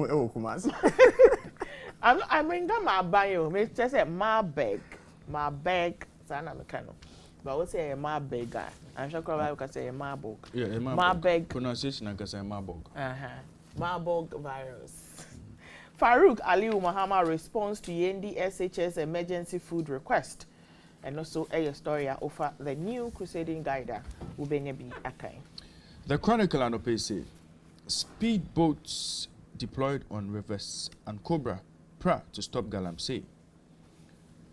Oh, Kumasi. I mean, that my bio. Me just say my bag. Sana mekano. But we say my bag guy. I'm sure we can say Marburg. Yeah, Marburg. Pronunciation I can say Marburg. Marburg virus. Farouk Aliu Muhammad responds to Yendi SHS emergency food request. And also a story offer the new crusading guide Ubenyebi Akai. The Chronicle and OPC speedboats deployed on rivers and Cobra pra to stop Galamsey.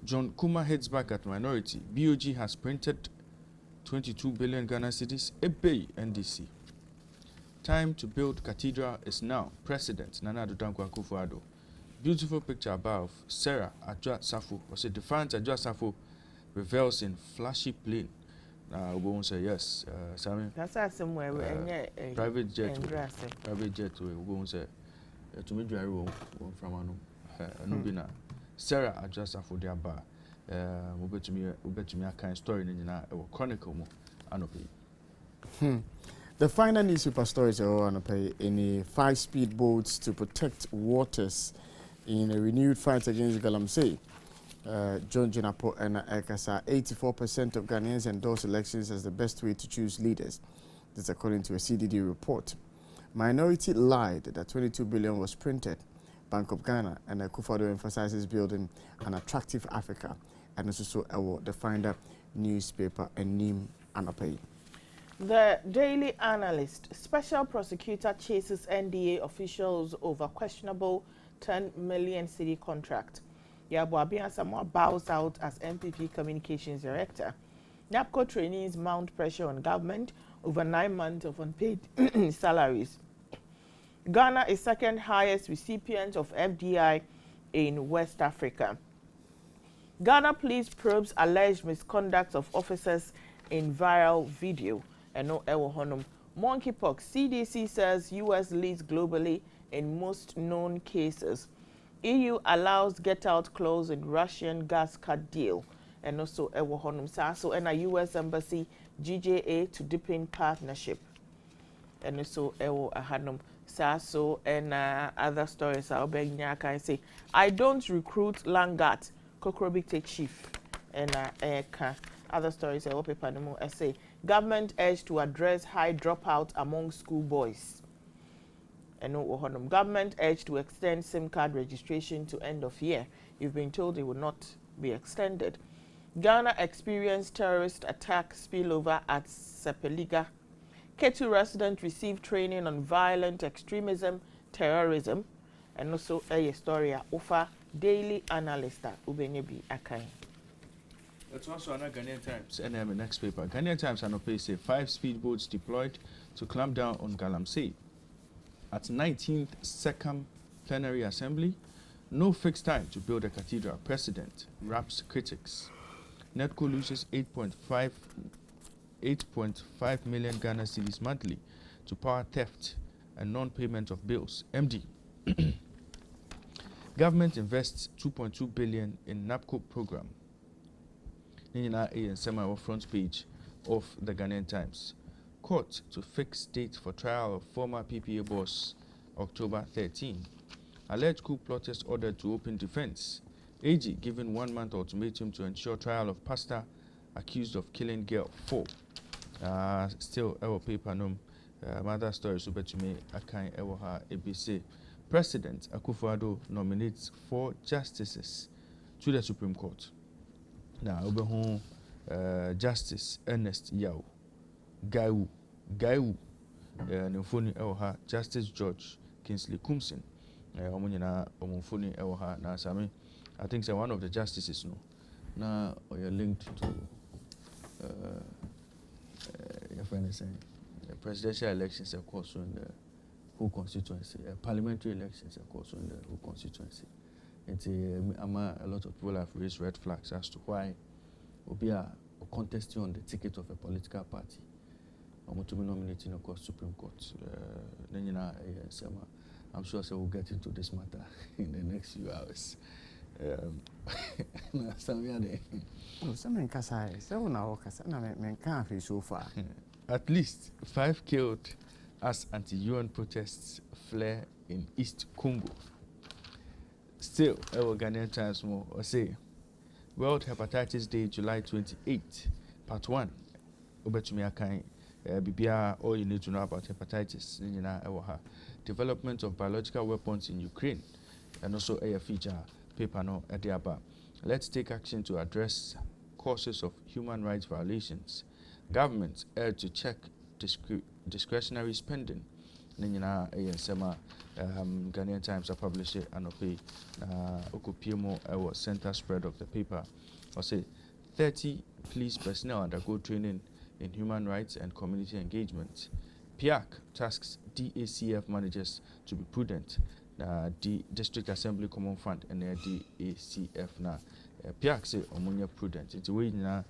John Kuma heads back at minority. BOG has printed 22 billion Ghana cedis, a bay NDC. Time to build cathedral is now. President Nana Addo Dankwa Akufo-Addo. Beautiful picture above. Sarah Adjoa Safo. Was a defiant Adjoa Safo reveals in flashy plane. We won't say yes. Sammy. That's somewhere private jet. Private jet. We won't say. To me, drive from Anubina. Sarah Adjoa Safo de Aba. We bet me a kind story in a chronicle mo anope. The final newspaper stories are on in 5 speedboats to protect waters in a renewed fight against Galamsey. John Jinapo and Ekasa, 84% of Ghanaians endorse elections as the best way to choose leaders. This according to a CDD report. Minority lied that 22 billion was printed. Bank of Ghana and Akufo-Addo emphasizes building an attractive Africa, and also the Finder newspaper and Nim Anapay. The Daily Analyst, special prosecutor chases NDA officials over questionable 10 million cedi contract. Yabo Abiyansamoah bows out as MPP communications director. NAPCO trainees mount pressure on government over 9 months of unpaid salaries. Ghana is second highest recipient of FDI in West Africa. Ghana police probes alleged misconduct of officers in viral video. And no honum. Monkeypox. CDC says US leads globally in most known cases. EU allows get-out clause in Russian gas cut deal. And also honum. So and a US embassy GJA to deepen partnership. And also hanum. So and other stories I'll beg Nyaka and say, I don't recruit Langat, Kokrobite chief. And other stories I hope I say. Government urged to address high dropout among school boys. And government urged to extend SIM card registration to end of year. You've been told it will not be extended. Ghana experienced terrorist attack spillover at Sepeliga. Ketu resident received training on violent extremism, terrorism, and also a story offer Daily Analyst Ubenyebi Akai. That's also another Ghanaian Times. And the next paper. Ghanaian Times and OPC say 5 speedboats deployed to clamp down on Galamsey. At 19th Second Plenary Assembly, no fixed time to build a cathedral. President raps critics. NEDCO loses 8.5 million Ghana cedis monthly to power theft and non-payment of bills. MD. Government invests 2.2 billion in NAPCO program. Nina A and Sema front page of the Ghanaian Times. Court to fix date for trial of former PPA boss October 13. Alleged coup plotters ordered to open defense. AG given 1 month ultimatum to ensure trial of pastor accused of killing girl 4. Still our paper num mother story super to me akan ewo ha ABC. President Akufo-Addo nominates 4 justices to the Supreme Court. Now obeho Justice Ernest Yao Gaiwu Nfoni ewo ha Justice George Kingsley Kumsin omo nyina omo mfoni ewo ha na sami I think say one of the justices no na you're linked to your friend is saying presidential elections of course in the whole constituency, parliamentary elections of course in the whole constituency. It's a lot of people have raised red flags as to why will be a contesting on the ticket of a political party. I'm going to be nominating of course Supreme Court. I'm sure we'll get into this matter in the next few hours. So far. At least 5 killed as anti-UN protests flare in East Congo. Still, our Ghanaian Times more or say World Hepatitis Day, July 28, Part 1. Obetumi akan bibia all you need to know about hepatitis. Development of biological weapons in Ukraine, and also a feature paper no ediaba. Let's take action to address causes of human rights violations. Governments urge to check discretionary spending. Nina Sema Ghanaian Times are published it and pay Okupiemo was center spread of the paper. I say 30 police personnel undergo training in human rights and community engagement. PIAC tasks DACF managers to be prudent. The District Assembly Common Fund and the DACF na PIAC say omunya prudent. It's way na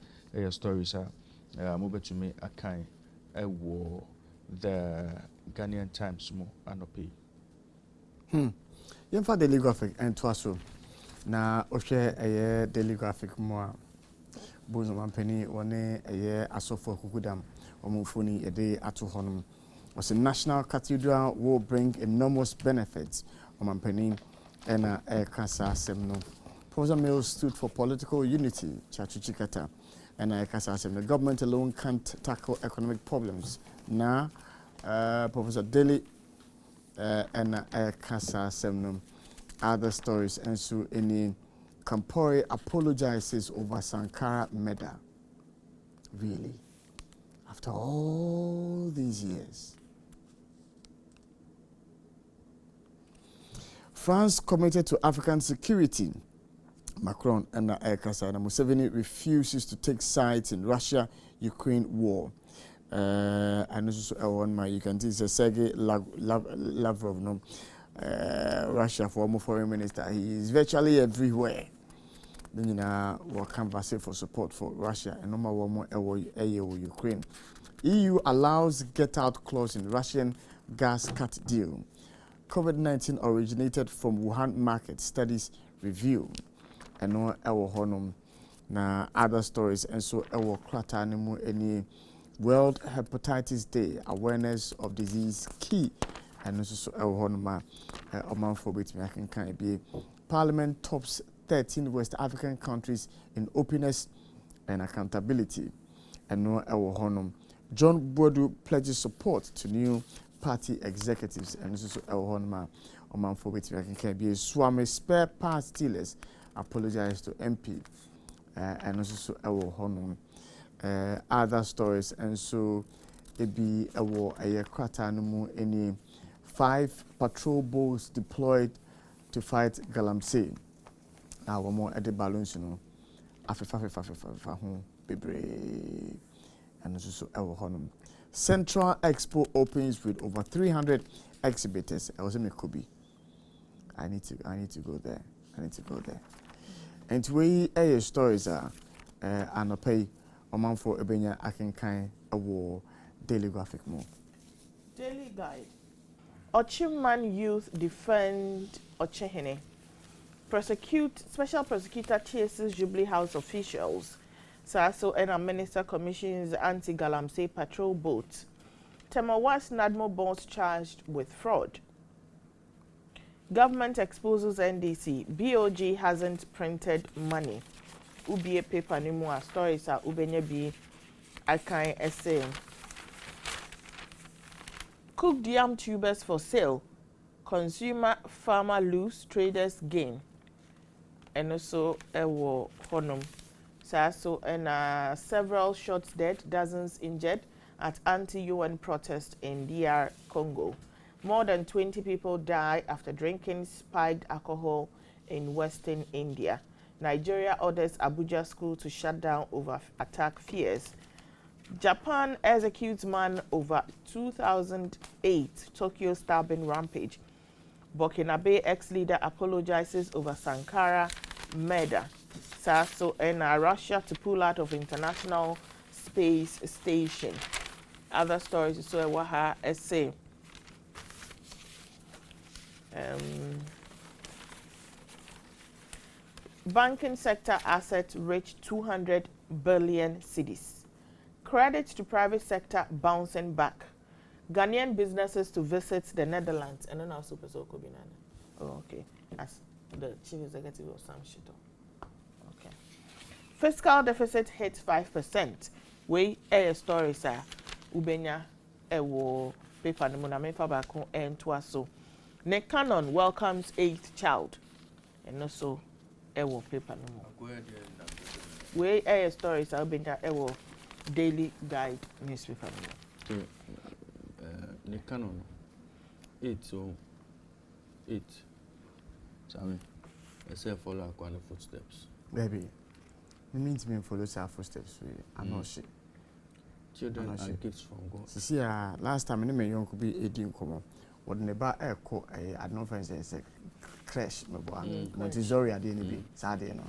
stories are move to me a kind the Ghanaian Times mo anope. Yemfa daily graphic and twaso na ohwe eye daily graphic mo a bozo mampani one eye asofo kukudam omufuni ede ato honum. Was a national cathedral will bring enormous benefits omampani ena kasa semno. Professor Mills stood for political unity, Chachuchikata, and kasa sem. The government alone can't tackle economic problems. Now, Professor Daly and kasa semno. Other stories and so any Kampore apologizes over Sankara murder. Really? After all these years. France committed to African security. Macron and Kasana Museveni refuses to take sides in Russia-Ukraine war. And also one you can see Sergei Lavrov, no, Russia former foreign minister. He is virtually everywhere. Then you know we're canvassing for support for Russia and number one more Ukraine. EU allows get-out clause in Russian gas cut deal. COVID-19 originated from Wuhan market, studies review. And no ewo honum na other stories and so ewo krata animu any World Hepatitis Day awareness of disease key and also so ewo honuma omanfo me can be Parliament tops 13 West African countries in openness and accountability and no ewo honum. John Bodu pledges support to new party executives and also so ewo honuma omanfo me can be Swami spare parts dealers apologize to MP and also so ewo honum other stories and so it be ewo krata no any 5 patrol boats deployed to fight Galamsey. Now one more at the balloons, you know, afifa ho bebre and also so ewo honum. Central Expo opens with over 300 exhibitors. I was in Kobe. I need to go there. And we stories are anope omanfo ebenya akenkan awo daily graphic more. Daily guide. Ochiman youth defend Ochehene. Special prosecutor chases Jubilee House officials. Saso and Minister commissions anti-Galamsey patrol boat. Temawas Nadmo boats charged with fraud. Government exposes NDC. BOG hasn't printed money. Ubie paper ni more stories are ubenye bi akan essay. Cooked yam tubers for sale. Consumer farmer lose, traders gain. And also ewo honum. So and several shots dead, dozens injured at anti-UN protest in DR Congo. More than 20 people die after drinking spiked alcohol in Western India. Nigeria orders Abuja school to shut down over attack fears. Japan executes man over 2008 Tokyo stabbing rampage. Burkinabe ex-leader apologizes over Sankara murder. Saso and Russia to pull out of International Space Station. Other stories so Waha essay. Banking sector assets reach 200 billion cedis. Credit to private sector bouncing back. Ghanaian businesses to visit the Netherlands. And then our super so could be nana. Oh, okay. As the chief executive of some shit. Okay. Fiscal deficit hit 5%. We air stories are Ubenya ewo paper no na mefa baako ento aso. Ne Canon welcomes 8th child. And also ewo paper no. We air stories are Ubenya ewo Daily Guide newspaper no. Ne Canon 8 so 8. So I mean, I say follow Akwane footsteps. Baby, it means me follow our footsteps. I'm not sure. Children are gifts from God. See, last time I knew young could be 18 come. What never echo I don't find say crash my boy. Montessori I didn't be Saturday no.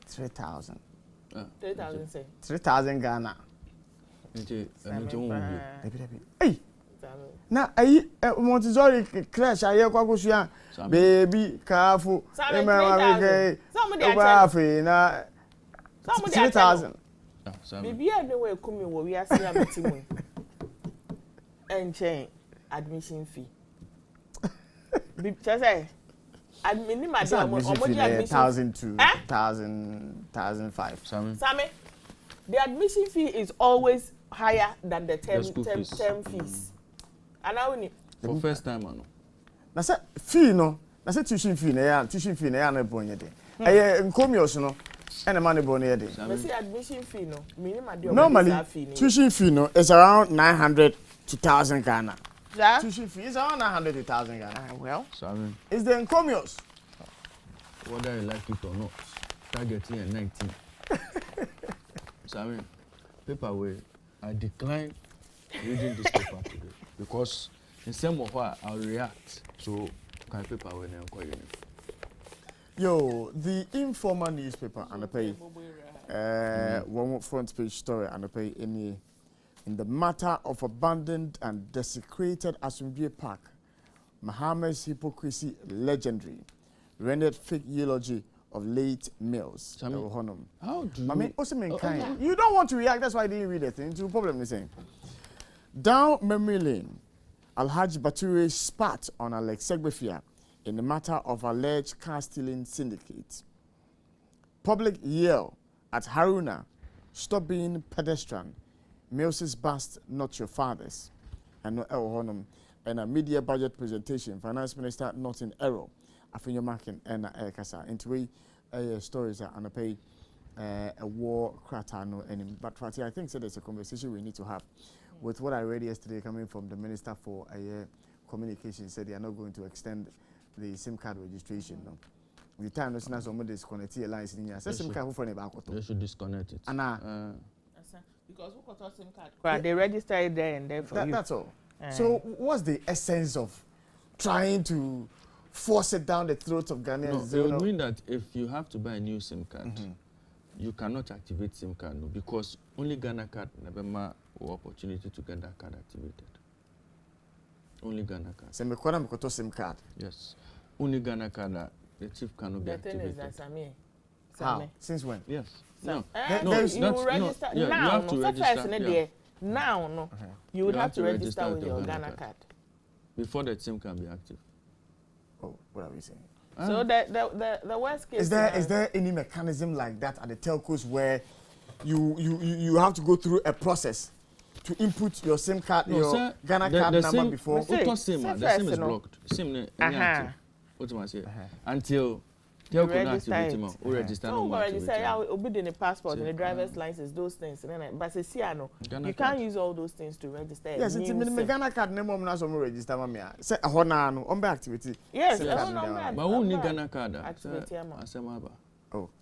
3,000. 3,000 say. 3,000 Ghana. Baby. Hey. Na ayi Montessori crash aye kwa kusua baby careful e ma we gay na 3,000 bibi e de we kumi wo wi ase ametimu enchen admission fee bi chese admin ma de omo di admission 1,000 to 1,005 Sammy the admission fee is always higher than the term fees. And now we for first time ano. Na say fee no, na say tuition fee na ya na bonye de. Eh nkomios no, ene ma ne bonye de. Me say admission fee no, minimum de normally tuition fee no is around 900 to 1,000 Ghana. Yeah. Tuition fee is around 900 to 1,000 Ghana. Well, So I mean, is the nkomios. whether you like it or not, targeting at 19. So I mean, paper way, I decline reading this paper today because in some of what I'll react to kind of paper when I'm calling it. Yo, the Informer newspaper and pay one front page story and pay in the matter of abandoned and desecrated Asumdue Park, Mohammed's hypocrisy legendary, rendered fake eulogy of late Mills. How do you... I mean, also you don't want to react, that's why I didn't read it. It's a problem, you're saying. Down memory lane, Alhaji Bature spat on Alex Segbefia in the matter of alleged car stealing syndicate. Public yell at Haruna, stop being pedestrian. Mills's bust, not your father's. And no Honum, and a media budget presentation, Finance Minister not in error. Afinyo Makin and Kasa into stories and a pay a war cratano and but I think so there's a conversation we need to have with what I read yesterday coming from the Minister for Communication said they are not going to extend the SIM card registration. No. The time is not somebody disconnect your lines in here. SIM card for they should disconnect it. And because who got SIM card? Right, they register it there and there for you. That's all. So what's the essence of trying to force it down the throats of Ghanaians? No, it would mean that if you have to buy a new SIM card, you cannot activate SIM card no, because only Ghana card never or opportunity to get that card activated. Only Ghana card. So me SIM card. Yes. Only Ghana card that the chief cannot be activated. The thing is that How? Since when? Yes. No. You register you have to register. Now, you would have to register with your Ghana card. Before the SIM can be active. Oh, what are we saying? So the worst case is there any mechanism like that at the telcos where you have to go through a process to input your SIM card, your Ghana card number before? The SIM is blocked. SIM active. What am I saying? Until telco not activate or register no more. Register, yeah, obey the passport and the driver's license, those things. But say, you can't use all those things to register. Yes, it's the Ghana card name of some register, mamma. Say a honor on activity. Yes, but who need Ghana card? Oh,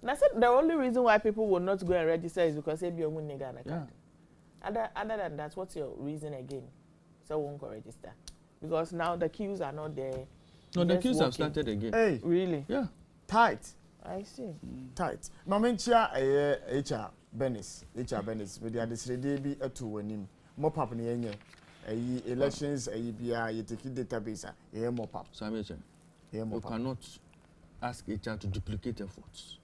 I said the only reason why people will not go and register is because they be on Ghana card. Other than that, what's your reason again? So won't go register because now the queues are not there. No, the queues have started again. Hey, really? Yeah. Tight. I see. Tight. Mamentia HR Benis with the additional be a two when mop up in the elections bia you take database mop up. So you cannot ask HR to duplicate efforts.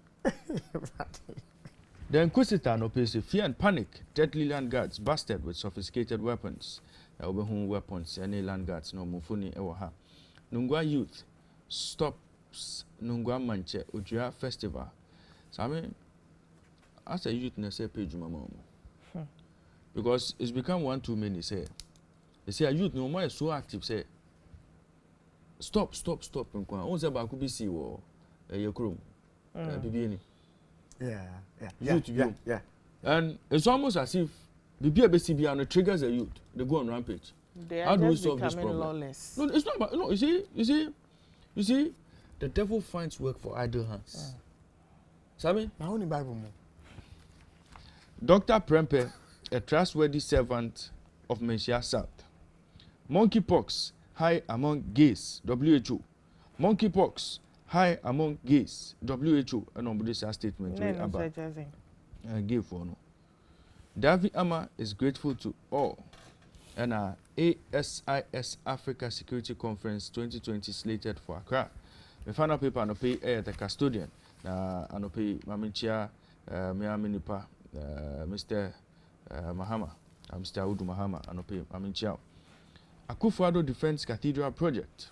The Inquisitor no pays fear and panic. Deadly land guards busted with sophisticated weapons. obehun weapons any land guards no mufuni ewo ha. Nungua youth stops Nungua Manche Ujia festival. So I mean, as a youth, ne say page mama. Because it's become one too many. Say, they say a youth no more is so active. Say, stop. On say ba kubi si wo yekrum. Bibi Yeah. And it's almost as if Bibi BCB triggers a youth. They go on rampage. They are How do we just solve this becoming problem? lawless. No, it's not about, no, you see, the devil finds work for idle hands. Sabi? Now only Bible more. Dr. Prempe, a trustworthy servant of Menchia South. Monkeypox high among gays, WHO. Monkeypox high among gays, WHO. And on this statement we about gay for no. Davi Ama is grateful to all. And ASIS Africa Security Conference 2020 slated for Accra. The final paper no pay the custodian. Na no pay Maminchia Miaminipa Mr. Mahama, Mr. Audu Mahama, and pay Maminchia. Akufo-Addo Defense Cathedral Project.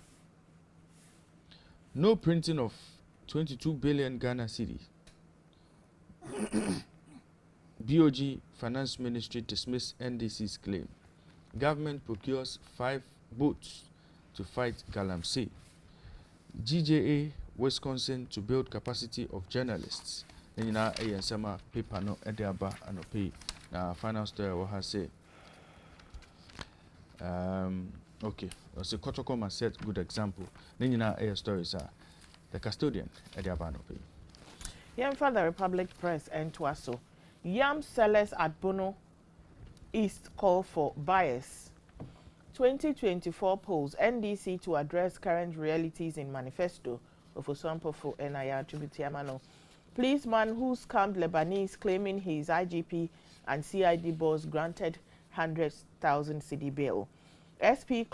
No printing of 22 billion Ghana cedi. BOG Finance Ministry dismissed NDC's claim. Government procures 5 boats to fight Galamsey. GJA Wisconsin to build capacity of journalists. Then you know a paper no ediaba and pay. Now final story what has say. Okay, so Kotokoma set good example. Then you know a story sir. The custodian ediaba no pay. Yam for the Republic Press and Twaso. Yam sellers at Bono East call for buyers. 2024 polls NDC to address current realities in manifesto of Osampo for NIR Tributiamano. Policeman who scammed Lebanese claiming his IGP and CID boss granted 100,000 cedi bail. SP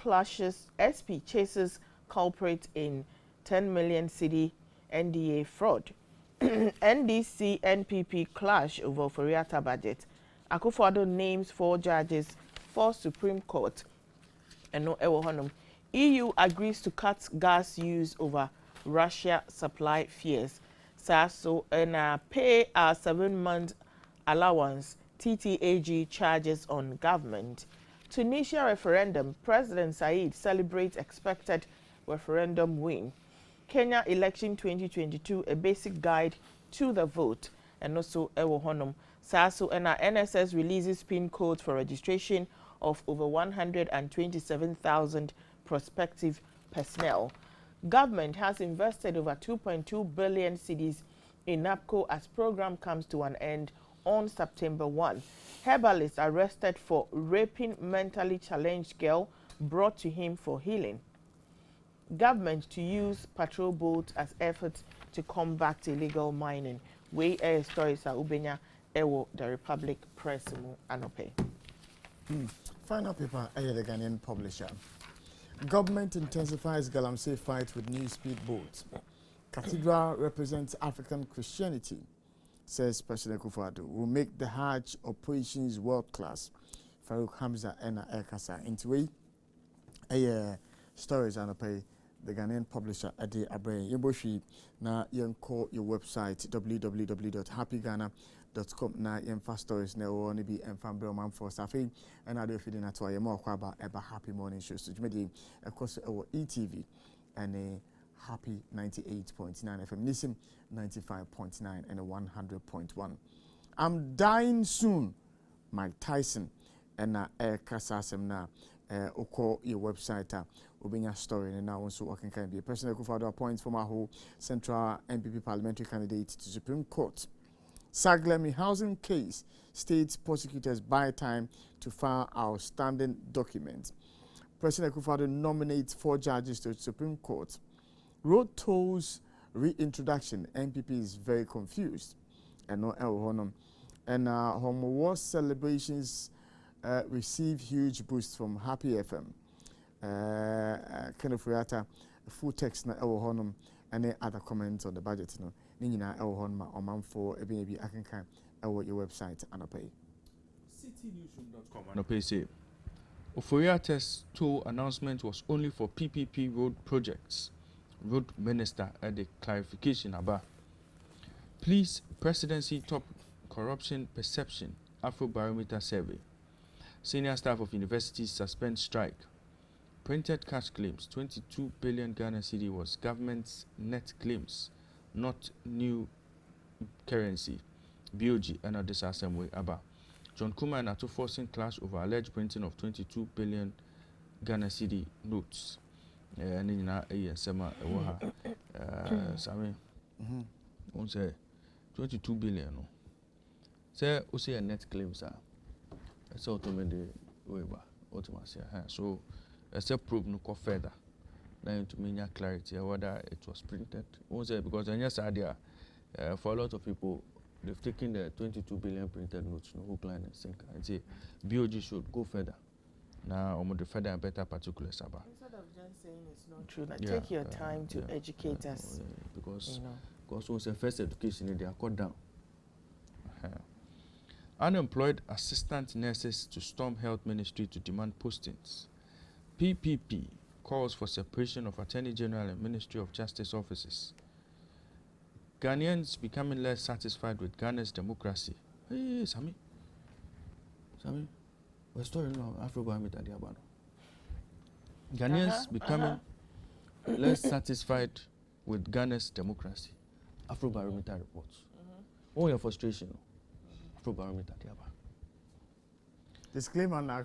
chases culprit in 10 million cedi NDA fraud. NDC NPP clash over Foriata budget. Akufo-Addo names 4 judges for Supreme Court. And no Ewohonum. EU agrees to cut gas use over Russia supply fears. So and pay a 7-month allowance. TTAG charges on government. Tunisia referendum. President Said celebrates expected referendum win. Kenya election 2022, a basic guide to the vote. And also Ewohonum. SASO and NSS releases PIN codes for registration of over 127,000 prospective personnel. Government has invested over 2.2 billion cedis in NAPCO as program comes to an end on September 1. Herbalist arrested for raping mentally challenged girl brought to him for healing. Government to use patrol boats as efforts to combat illegal mining. We air stories are Ubenya Ewo the Republic Press Anope. Final paper, the Ghanaian publisher. Government intensifies Galamsey fight with new speedboats. Cathedral represents African Christianity, says President Akufo-Addo. Will make the Hajj operations world class. Farouk Hamza and Ekasa. Into stories Anope. The Ghanaian publisher Ade Abrey. Yeboshi na call your website www.happyghana.com na yemfa stories na woni bi emfa brelman for safi and ado feeding at why more kwaba eba happy morning show so jumedi across our ETV and happy 98.9 FM Nisim 95.9 and 100.1. I'm dying soon. Mike Tyson and kasasem na oko your website Obinya story and now also working can be a President Akufo-Addo appoints former whole Central NPP parliamentary candidate to Supreme Court. Saglemi housing case, state prosecutors buy time to file outstanding documents. President Akufo-Addo nominates 4 judges to the Supreme Court. Road tolls reintroduction, NPP is very confused. And no Honum. And Homo War celebrations receive huge boost from Happy FM. Kind of reata full text na Honum and other comments on the budget. No, Nina Honma or man for a baby. I can your website and pay. Citynewsroom.com and pay say Oforiate's toll announcement was only for PPP road projects. Road Minister at the clarification about. Please, Presidency top corruption perception Afrobarometer survey. Senior staff of universities suspend strike. Printed cash claims 22 billion Ghana cedi was government's net claims, not new currency. BOG and this assembly about. John Kuma and Ato forcing clash over alleged printing of 22 billion Ghana cedi notes. And in a summer, Sammy, on say 22 billion. Say, we say a net claim, sir. It's automated way back, automatically. So, except prove no go further. Then to mean clarity whether it was printed. Won't say because then yes idea for a lot of people they've taken the 22 billion printed notes, no hook, line and sinker, and say BOG should go further. Now I'm going further and better particulars about. Instead of just saying it's not true, like take your time to educate us. Because you know. Because once the first education they are cut down. Unemployed assistant nurses to storm health ministry to demand postings. PPP calls for separation of Attorney General and Ministry of Justice offices. Ghanaians becoming less satisfied with Ghana's democracy. Hey, Sammy, we're story now. Afrobarometer diabano. Ghanaians becoming less satisfied with Ghana's democracy. Afrobarometer reports. All your frustration. Afrobarometer diabano. Disclaimer now,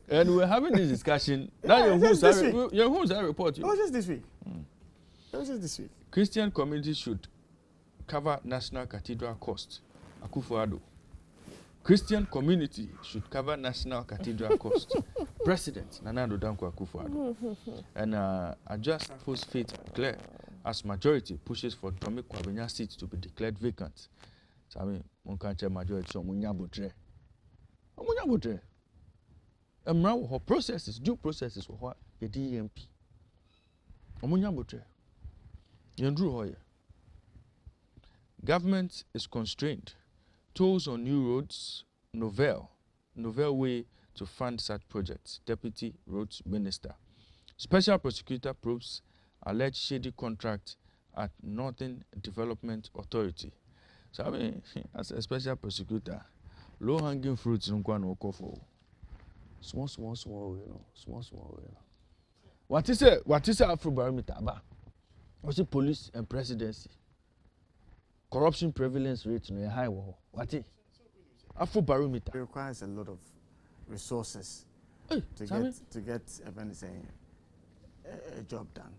and we're having this discussion. Now your who's that report? It was just this week. It was just this week. Christian communities should cover National Cathedral cost. Akufo-Addo. Christian community should cover National Cathedral cost. President Nana Addo Dankwa Akufo-Addo. And Adjust Post fate clear as majority pushes for Tomi Kwabena seat to be declared vacant. So I mean, one can't tell majority so munya botre. Her processes, due processes for what the DMP. Omunya botre. Yandru Hoye. Government is constrained. Tolls on new roads, novel way to fund such projects. Deputy Roads Minister. Special prosecutor probes alleged shady contract at Northern Development Authority. So I mean, as a special prosecutor, low-hanging fruits in Kwano Okofo. Small, you know. Small. What is Afrobarometer about? What's it police and presidency? Corruption prevalence rate no high. What is Afrobarometer? It requires a lot of resources Hey, to get a job done.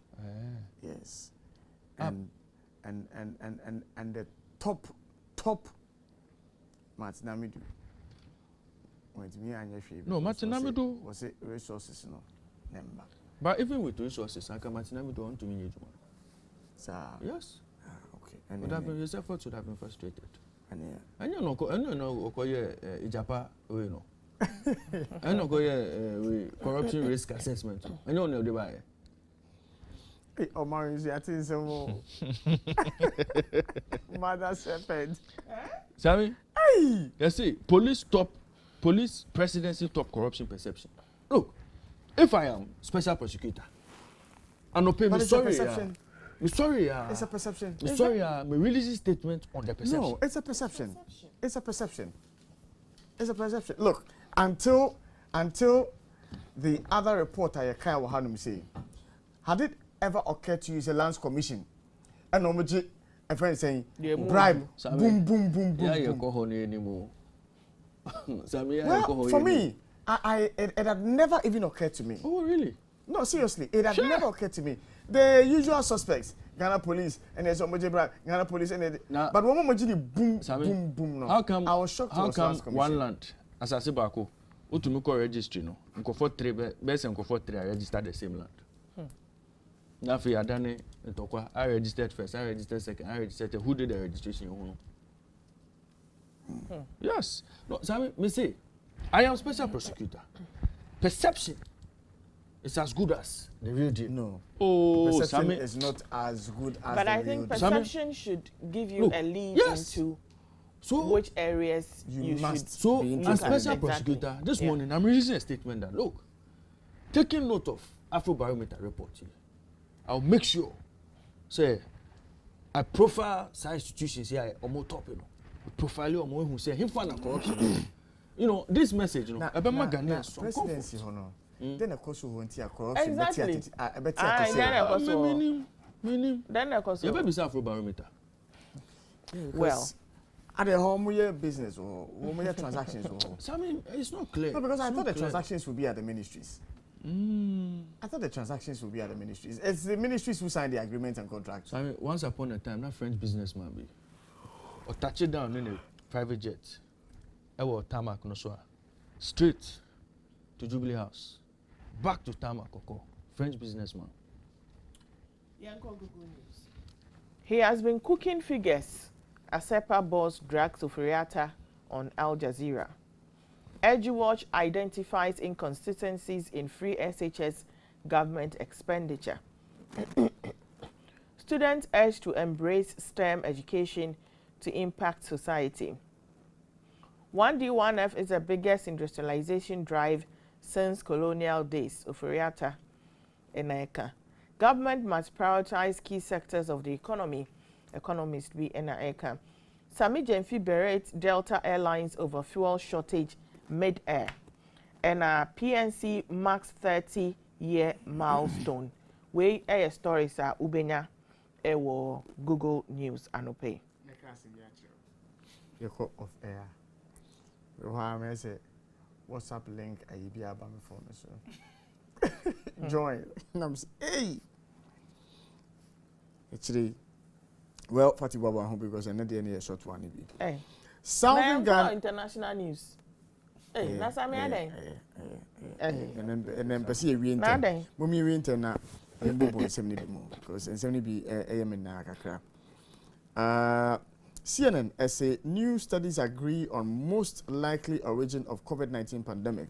Yes. And the top Martin Namidu. No, Martin Namidu was it resources no number. But even with resources, I can Martin Namidu want to mean you. Sir. Yes. Okay. His efforts would have been frustrated. And you know, Ijapa, you know. I know corruption risk assessment. I know the buy. Hey, Omar is yatting some more. Mother serpent. Sammy? Hey! You see, police presidency top corruption perception. Look, if I am special prosecutor, I'm not paying me sorry. It's a perception. My release statement on the perception. No, it's a perception. Look, until the other reporter Yakai Wahanum say, had it ever occurred to use a lands commission and Omoji a friend saying bribe boom. Yeah, you go home anymore. Well, for me, it had never even occurred to me. Oh, really? No, seriously, it had never occurred to me. The usual suspects, Ghana police, and there's Omoji bribe, Ghana police, and but when Omoji boom. No. How come? I was shocked. How come one land, as I say, Bako, Utumiko registry no, Nkofo 3, best Nkofo 3 registered the same land. Now, if you are done it, I registered first, I registered second, I registered third. Who did the registration? Yes. No, Sammy, me say, I am special prosecutor. Perception It's as good as the real deal. No. Oh, Perception Sammy. is not as good as But the I think real deal. perception should give you Look, a lead yes. into So, which areas You you must should. so be as interested. special Exactly. prosecutor, this Yeah. morning I'm releasing a statement that look, taking note of Afrobarometer report here, I'll make sure, say, I profile science institutions here, almost top, you know, profile you who say him find corruption. You know, this message, you know, Ebema Ghanaians some presidency comfort. hono. Then of course we want to corruption. Exactly. Better Ah, to then say. of course. Meaning, Then of course. you better be Afrobarometer. Well. At the home we business or we transactions or. So I mean, it's not clear. No, because I It's thought not the clear. transactions would be at the ministries. Mm. I thought the transactions would be at the ministries. It's the ministries who sign the agreement and contract. So I mean, once upon a time, that French businessman be or touch it down in a private jet, or tarmac no so, straight to Jubilee House, back to tarmac Koko, French businessman. He has been cooking figures as SEPA boss drags Oforiatta on Al Jazeera. EduWatch identifies inconsistencies in free SHS government expenditure. Students urged to embrace STEM education to impact society. 1D1F is the biggest industrialization drive since colonial days, Oforiatta Eneka. Government must prioritize key sectors of the economy. Economist B. Eneka. Sami Jenfi berate Delta Airlines over fuel shortage mid-air. And PNC marks 30-year milestone. We air stories are Ubenya ewo Google News anope. You call off air. I say WhatsApp link I be about my phone so. Join. And I'm saying, hey. Actually, well, Fatty Baba home because I need any short one. Hey. Southern Ghana. International news. Hey, na sami aden. And then perceive we Na intend. aden. Mummy we intend na. Mbobo 70 more because 70 be AM na kakra. CNN say new studies agree on most likely origin of COVID-19 pandemic.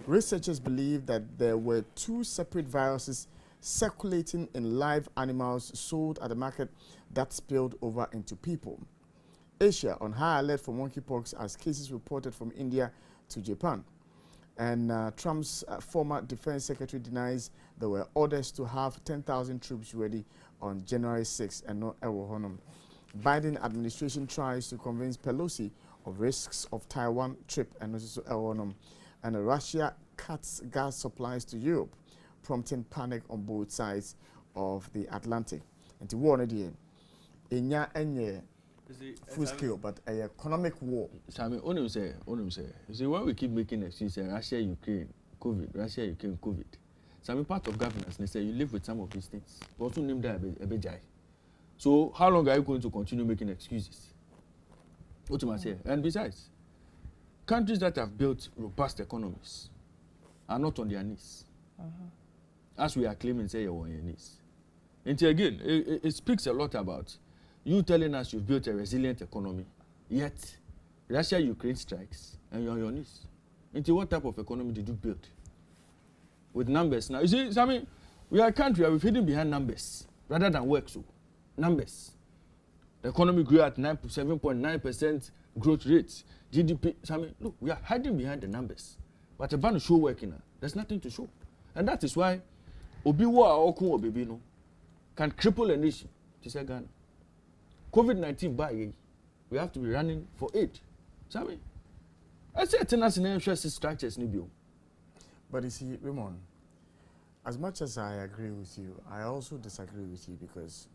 Researchers believe that there were two separate viruses circulating in live animals sold at the market that spilled over into people. Asia on high alert for monkeypox as cases reported from India to Japan. And Trump's former defense secretary denies there were orders to have 10,000 troops ready on January 6 and not Honum. Biden administration tries to convince Pelosi of risks of Taiwan trip and also Honum. And Russia cuts gas supplies to Europe, prompting panic on both sides of the Atlantic. And to warn again, full scale, but an economic war. Sammy, only say. You see, when we keep making excuses, Russia, Ukraine, COVID, Russia, Ukraine, COVID. Sammy, part of governance, they say you live with some of these things. But also name that a bejai. So, how long are you going to continue making excuses? What do I say? And besides, countries that have built robust economies are not on their knees. As we are claiming, say you're on your knees. And again, it speaks a lot about you telling us you've built a resilient economy, yet Russia-Ukraine strikes and you're on your knees. Into what type of economy did you build? With numbers now. You see, I mean, we are a country where we're hidden behind numbers rather than work. So, numbers. The economy grew at 7.9% growth rate. GDP. I mean, look, we are hiding behind the numbers. But about to show working, there's nothing to show. And that is why Obiwa or Baby no can cripple a nation. To say Ghana. COVID-19 by we have to be running for aid. So I say international interest structures nibio. But you see, Raymond, as much as I agree with you, I also disagree with you because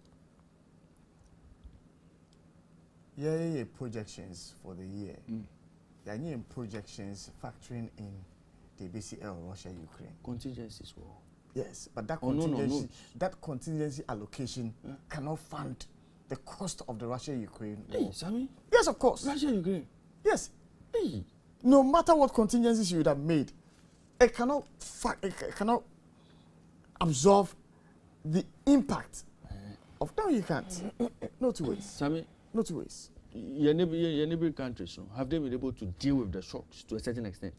projections for the year. Yeah, projections factoring in the BCL, Russia, Ukraine. Contingencies were. Yes, but that Oh, contingency, no. that contingency allocation cannot fund the cost of the Russia-Ukraine war. Hey, Sammy. Yes, of course. Russia, Ukraine. Yes. Hey. No matter what contingencies you would have made, it cannot absorb the impact of. No, you can't. No two ways. Sammy. No two ways. Your neighboring countries, have they been able to deal with the shocks to a certain extent?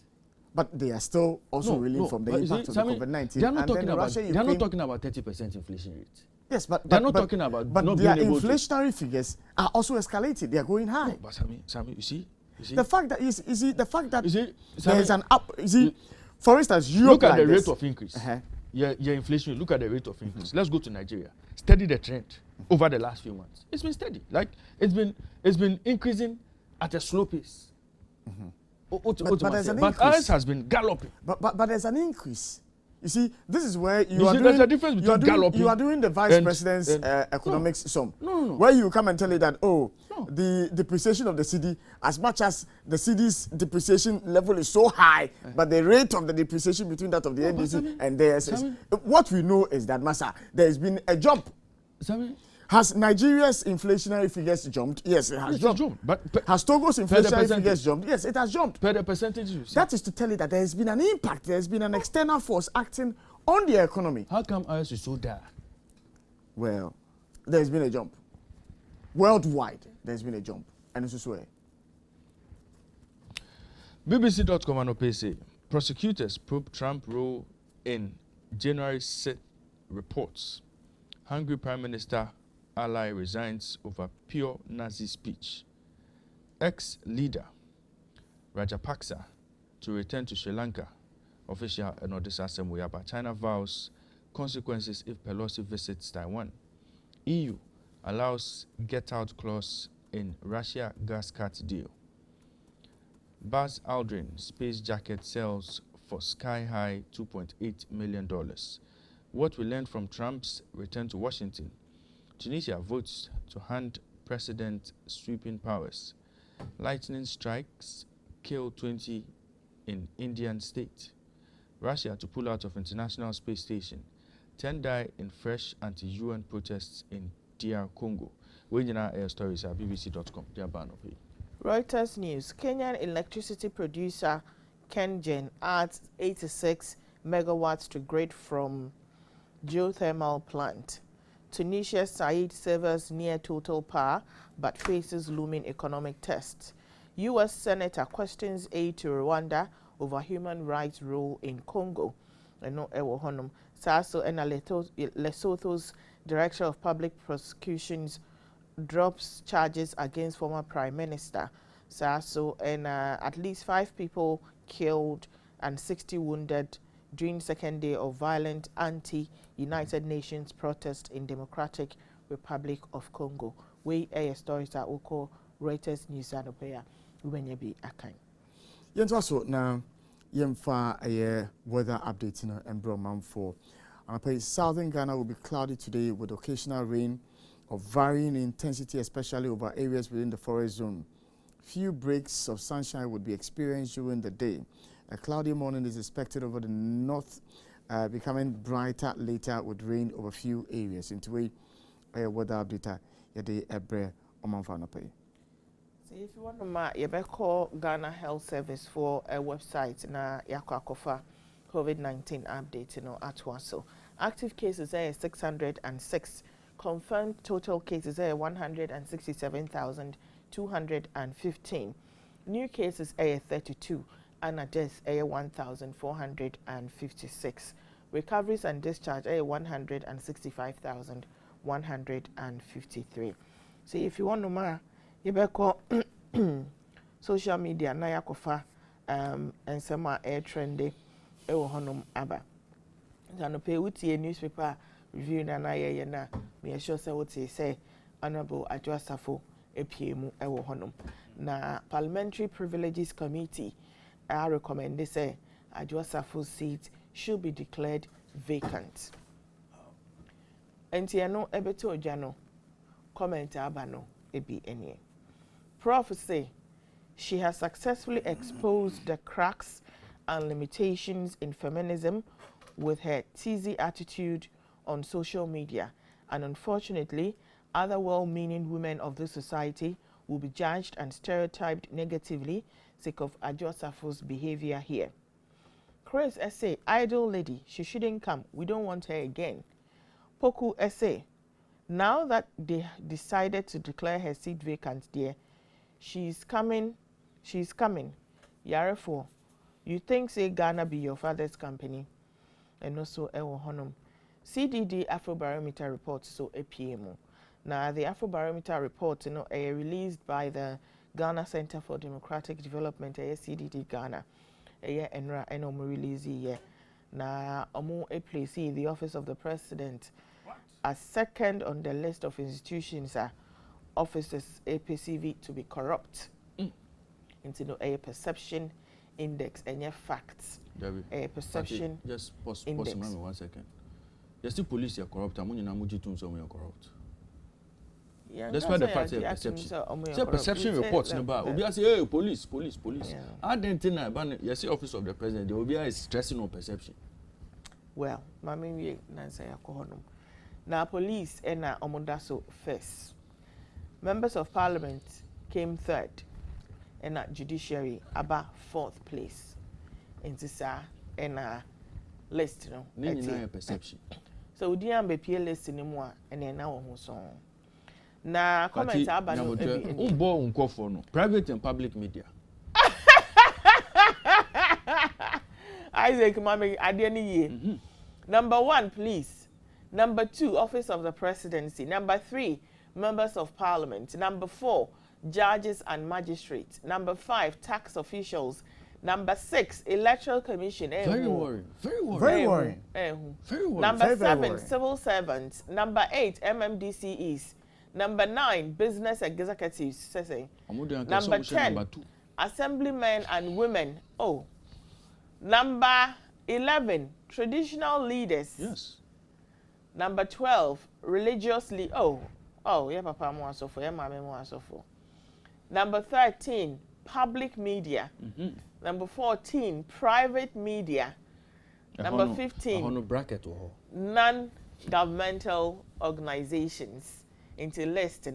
But they are still also reeling from the but you impact see, of the Sammy, COVID-19. They are not And talking then about. Russia, They are not Ukraine- talking about 30% inflation rate. Yes, but They're not talking about but not their being able to. inflationary figures are also escalating. They are going high. No, but Sammy, you see. The fact that you see the fact that You see, there is Sammy, an up. You see, for instance, Europe look at like the this. rate of increase. Uh-huh. Your inflation. Look at the rate of increase. Let's go to Nigeria. Study the trend over the last few months. It's been steady. Like it's been increasing at a slow pace. But there's an But increase. ours has been galloping. But there's an increase. You see, this is where You see, there's a difference between galloping you are doing the vice and- president's and- economics sum. No. Where you come and tell you that, No. the depreciation of the cedi, as much as the cedi's depreciation level is so high, but the rate of the depreciation between that of the No, but NDC Sammy, and theirs is. Sammy. What we know is that, Massa, there has been a jump. Sammy, Has Nigeria's inflationary figures jumped? Yes, it has it's jumped. jumped. But Has Togo's the inflationary percentage. figures jumped? Yes, it has jumped. per the percentage you see, That is to tell you that there has been an impact. There has been an external force acting on the economy. how come ours is so dire? Well, there's been a jump. Worldwide, there's been a jump. And this is where. BBC.com and OPC. Prosecutors probe Trump role in January 6th reports. Hungry Prime Minister ally resigns over pure Nazi speech. Ex-leader Rajapaksa to return to Sri Lanka. Official Enodisa Semuyaba. China vows consequences if Pelosi visits Taiwan. EU allows get-out clause in Russia gas cut deal. Buzz Aldrin space jacket sells for sky-high $2.8 million. What we learned from Trump's return to Washington. Tunisia votes to hand president sweeping powers. Lightning strikes kill 20 in Indian state. Russia to pull out of International Space Station. 10 die in fresh anti-UN protests in DR Congo. We are air stories at bbc.com. Reuters News. Kenyan electricity producer KenGen adds 86 megawatts to grid from geothermal plant. Tunisia Said severs near total power but faces looming economic tests. U.S. Senator questions aid to Rwanda over human rights rule in Congo. Saso and Lesotho's Director of Public Prosecutions drops charges against former Prime Minister. Saso and at least 5 people killed and 60 wounded during second day of violent anti-United Nations protest in Democratic Republic of Congo. We air stories are also Reuters News and Opera. When you be a kind. Yentwaso now yemfa a weather update and Broman for. And southern Ghana will be cloudy today with occasional rain of varying intensity, especially over areas within the forest zone. Few breaks of sunshine would be experienced during the day. A cloudy morning is expected over the north, becoming brighter later with rain over few areas. Into a weather update, yede ebre omanfanope. So if you want to you better call Ghana Health Service for a website na yakwakofa COVID-19 update at once. So active cases are 606. Confirmed total cases are 167,215. New cases are 32. And deaths are 1,456. Recoveries and discharge are 165,153. So if you want to know, you better call social media na yakofa and some air trendy honum aba. So pay uti a newspaper review na ye na me sure say what say Honorable Adwoa Safo epiemu honum. Na Parliamentary Privileges Committee I recommend they say Adwoa Safo's seat should be declared vacant. Entiano ebeto jano comment abano ebi enye. Prof say she has successfully exposed the cracks and limitations in feminism with her teasy attitude on social media, and unfortunately other well-meaning women of this society will be judged and stereotyped negatively sake of Adwoa Safo's behavior here. Chris essay, idle lady, she shouldn't come. We don't want her again. Poku essay, now that they decided to declare her seat vacant there, she's coming. Yarefo, You think say Ghana be your father's company, and also ewo honum. CDD Afrobarometer report so APM. Now the Afrobarometer report, released by the Ghana Center for Democratic Development, CDD Ghana, enra release ye. Na omo place the office of the president as second on the list of institutions offices APCV to be corrupt. Into a perception index and your facts. A perception just pause index. 1 second. Yes, the police are corrupt. I'm only namuji to some corrupt. Yeah, that's why the fact is perception. Say perception reports no ba. Obi say hey police. I didn't think about you see office of the president. The Obi is stressing on perception. Well, mami we nansa yakohonom. Now police and omodaso first. Members of parliament came third. And judiciary about 4th place. In this list, perception. So we didn't be PL list anymore, and then now who song. Na comment about no private and public media. Isaac, mommy, I didn't hear. Number 1, police. Number 2, office of the presidency. Number 3, members of parliament. Number 4, judges and magistrates. Number 5, tax officials. Number 6, electoral commission. Very worrying. Very worrying. Very worrying. Number very 7, worrying. civil servants. Number 8, MMDCEs. Number 9, business executives. Number 10, assemblymen and women. Oh. Number 11, traditional leaders. Yes. Number 12, religious yeah, papa mo asofo, yeah, mama mo asofo. Number 13, public media. Number 14, private media. Number 15, non-governmental organizations. Into list,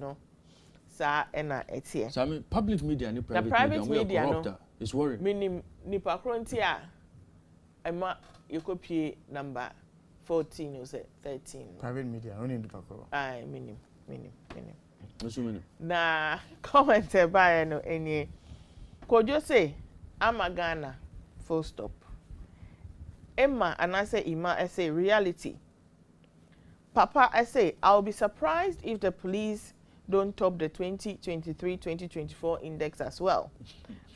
sa ena etie. So I mean, public media and private media no, it's worrying. Minim nipa krontia ema yekopie number 14 or 13. Private media, only nipa kro. Aye, minim. Assuming. Na comment by no any. Could you say I'm a Ghana? Full stop. Emma and I say Ima I say reality. Papa I say I'll be surprised if the police don't top the 2023-2024 index as well.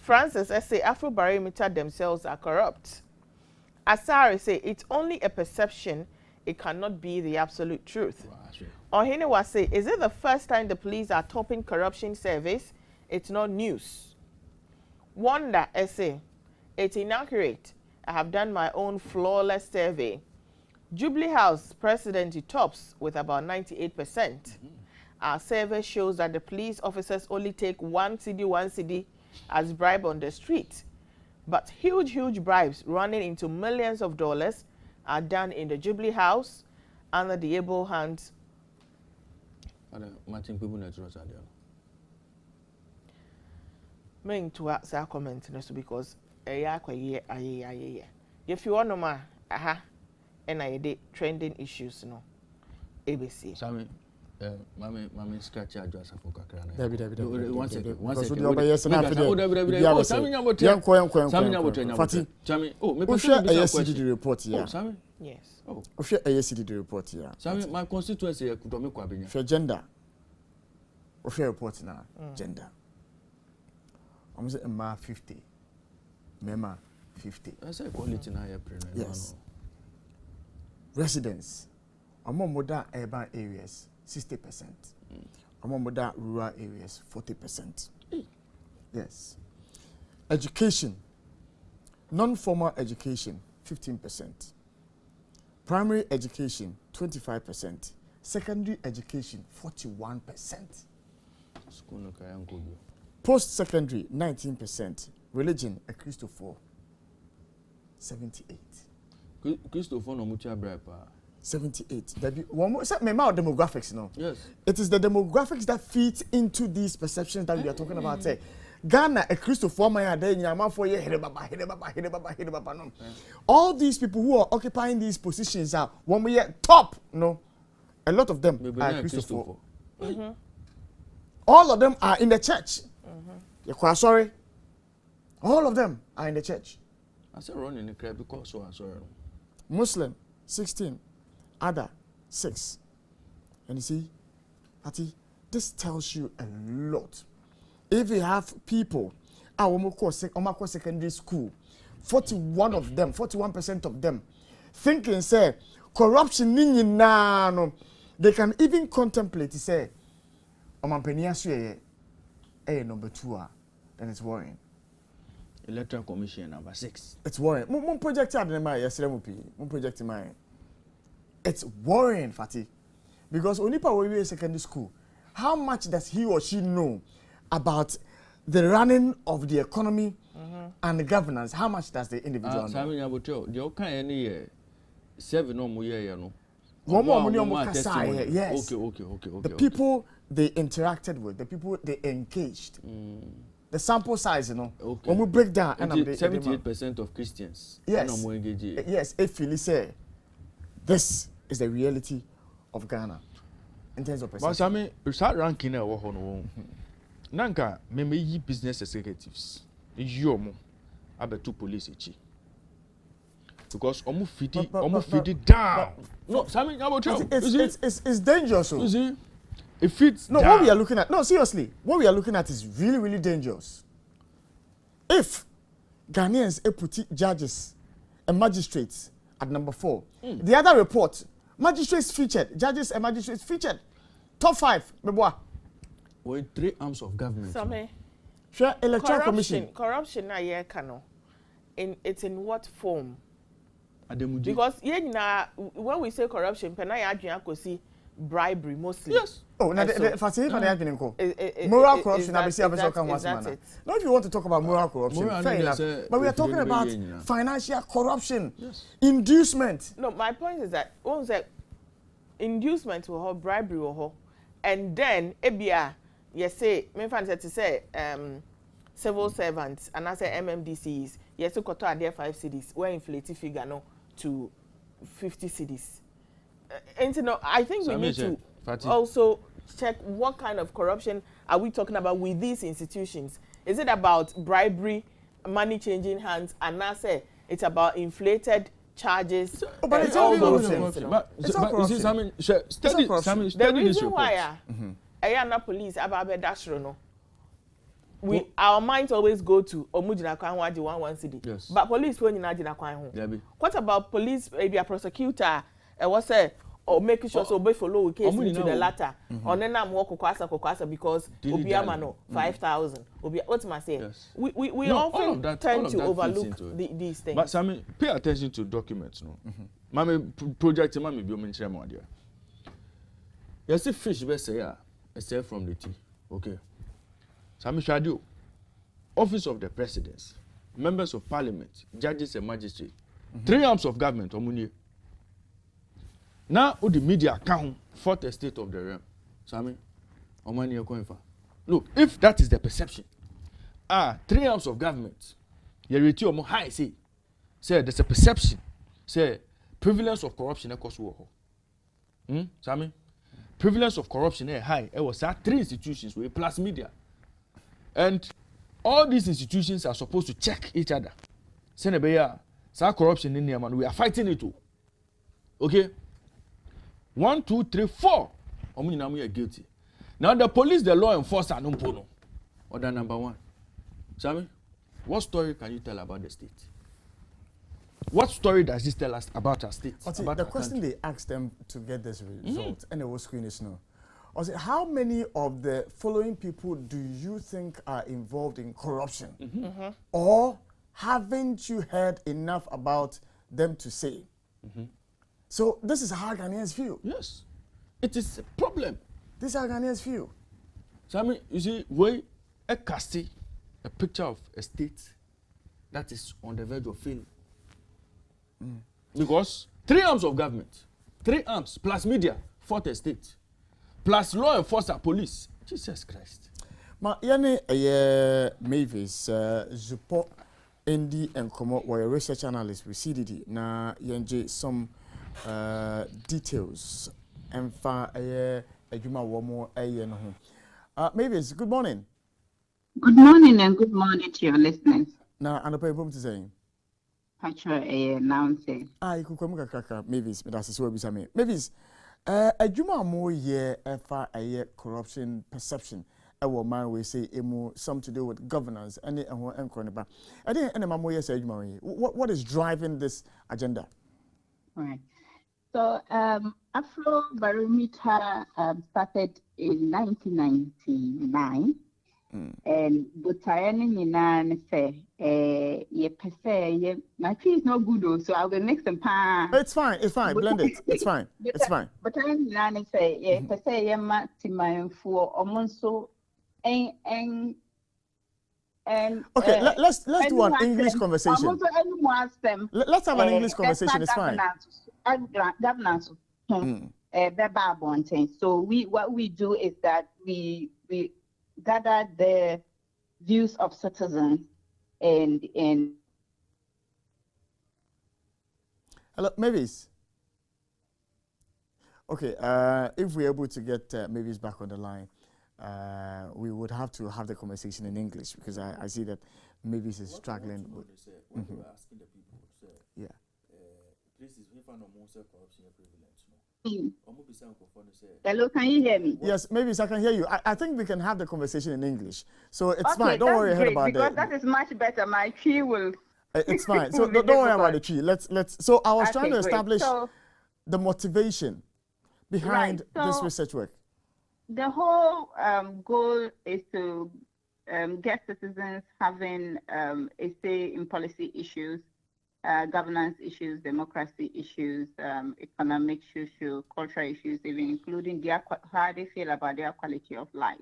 Francis I say Afrobarometer themselves are corrupt. Asari say it's only a perception, it cannot be the absolute truth. Wow, Ohinewa say, is it the first time the police are topping corruption surveys? It's not news. Wonder essay, it's inaccurate. I have done my own flawless survey. Jubilee House president tops with about 98%. Our survey shows that the police officers only take one cedi as bribe on the street. But huge bribes running into millions of dollars are done in the Jubilee House under the able hands. Martin people natural side. Main to say comment because if you want to ma and I did trending issues no ABC. Sammy, mami scratch your address for kakra. One second. Report here. Oh, Sammy. Yes. Oh. CDD report here. Sammy, my constituency could make kwabenya. For gender. Report now. Gender. I'm saying ma 50. Mema 50. I say quality na yes. Residents. Among modern urban areas 60%. Among modern rural areas 40%. Yes. Education. Non-formal education 15%. Primary education 25%. Secondary education 41%. Post-secondary 19%. Religion a Christopher 78. Christopher no mucha bribe. 78. One more demographics, no? Yes. It is the demographics that feed into these perceptions that we are talking about. Ghana, a Christopher, no. All these people who are occupying these positions are when we are top, no. A lot of them are Christopher. All of them are in the church. Sorry. All of them are in the church. I said running the crowd because so and so. Muslim 16, other 6. And you see, Ati, this tells you a lot. If you have people, secondary school, 41% of them, thinking say corruption no, they can even contemplate say number 2, then it's worrying. Electoral Commission number 6. It's worrying. Mon project project it's worrying, Fatty. Because Onipa will be secondary school. How much does he or she know about the running of the economy and the governance? How much does the individual know? Sammy Abucho, the okay 7 no more year no. Yes. Okay. The people they interacted with, the people they engaged. The sample size, you know. Okay. When we break down, and 78% of Christians. Yes. Yes, if you say this is the reality of Ghana in terms of perception. But I mean, start ranking now. Nanka, me business executives. You abetu police echi. Because omu feed down. No, Sammy, it's dangerous. You see, it fits. No, what we are looking at. No, seriously, what we are looking at is really, really dangerous. If Ghanaians put judges and magistrates at number 4, the other report, magistrates featured, judges and magistrates featured, top 5. Meboa. We're 3 arms of government. Sammy, sure, electoral commission. Corruption na ye kano. It's in what form? Ademuji. Because when we say corruption, penai adwin akosi bribery mostly. Yes. Oh, now the facility for the admin moral corruption. No, if you want to talk about moral corruption, fair enough. But we are talking about financial corruption, inducement. No, my point is that once that inducement will hold bribery will hold, and then ebia you say me fan to say civil servants and I say MMDCs yes to koto their 5 cities where inflated figure no to 50 cities. And you know, I think we need to also check what kind of corruption are we talking about with these institutions. Is it about bribery, money changing hands, and now say it's about inflated charges? But it's all corruption. The reason why Ayana police ababe dashro no. Our minds always go to Omujina Kwanwa di 1 city. Yes. But police when you na Kwanhu. What about police maybe a prosecutor was say or making sure so be follow case into the latter. Or then I'm walk kwasa because Obiama no 5,000. What am I saying? Yes. We often tend to overlook these things. But Sammy, pay attention to documents no. Mama project mama bi o menchire mo dia. You see fish be say except from the tea. Okay. Sammy Shadio, Office of the Presidency, Members of Parliament, Judges and Magistrates, 3 arms of government, Omunye. Now, the media count 4th estate of the realm. Sammy, Omani Okoinfa. Look, if that is the perception, 3 arms of government, you rate you more high, say there's a perception, say prevalence of corruption across war. Sammy, prevalence of corruption is high. It was 3 institutions plus media. And all these institutions are supposed to check each other. Senebeya, some corruption in Yemen, we are fighting it too. Okay? 1, 2, 3, 4. Omuninamu are guilty. Now the police, the law enforcement, no pono. Order number 1. Sammy, what story can you tell about the state? What story does this tell us about our state? About the question they asked them to get this result, and it was screen is no. I said, how many of the following people do you think are involved in corruption? Or haven't you heard enough about them to say? So this is how Ghanaians feel. Yes. It is a problem. This is how Ghanaians feel. So I mean, you see, we are casting a picture of a state that is on the verge of failing. Because 3 arms of government, 3 arms plus media, 4th estate. Plus law enforcement, police. Jesus Christ. Ma yane Mavis Zupo Ndi and Komo were a research analyst with CDD. Na yenje some details and fa ejuma womo no ho. Mavis, good morning. Good morning and good morning to your listeners. Na anopa ibom to saying. Pacho announcing. You could come kaka Mavis, but that's what we say. Mavis, a juma more year a corruption perception. Our man we say some to do with governance and the I didn't any more years what is driving this agenda? Right. So Afro Barometer started in 1999. And Butayani Ninan say, my tree is not good, so I will mix some pan. It's fine, blend it. It's fine. Butayani Ninan say, Matima for Omonso and okay, let's do an English conversation. Let's have an English conversation. It's fine. Governance. So what we do is that we gather the views of citizens and hello, Mavis. Okay, if we're able to get Mavis back on the line, we would have to have the conversation in English because I see that Mavis is struggling with. What we were asking the people, yeah. Places we find more corruption equivalent. Hello, can you hear me? Yes, Mavis, I can hear you. I think we can have the conversation in English, so it's okay, fine. Don't worry about because that is much better. My tree will. It's fine. So don't worry about the tree. Let's. So I was trying to establish the motivation behind this research work. The whole goal is to get citizens having a say in policy issues, governance issues, democracy issues, economic, social, cultural issues, even including how they feel about their quality of life.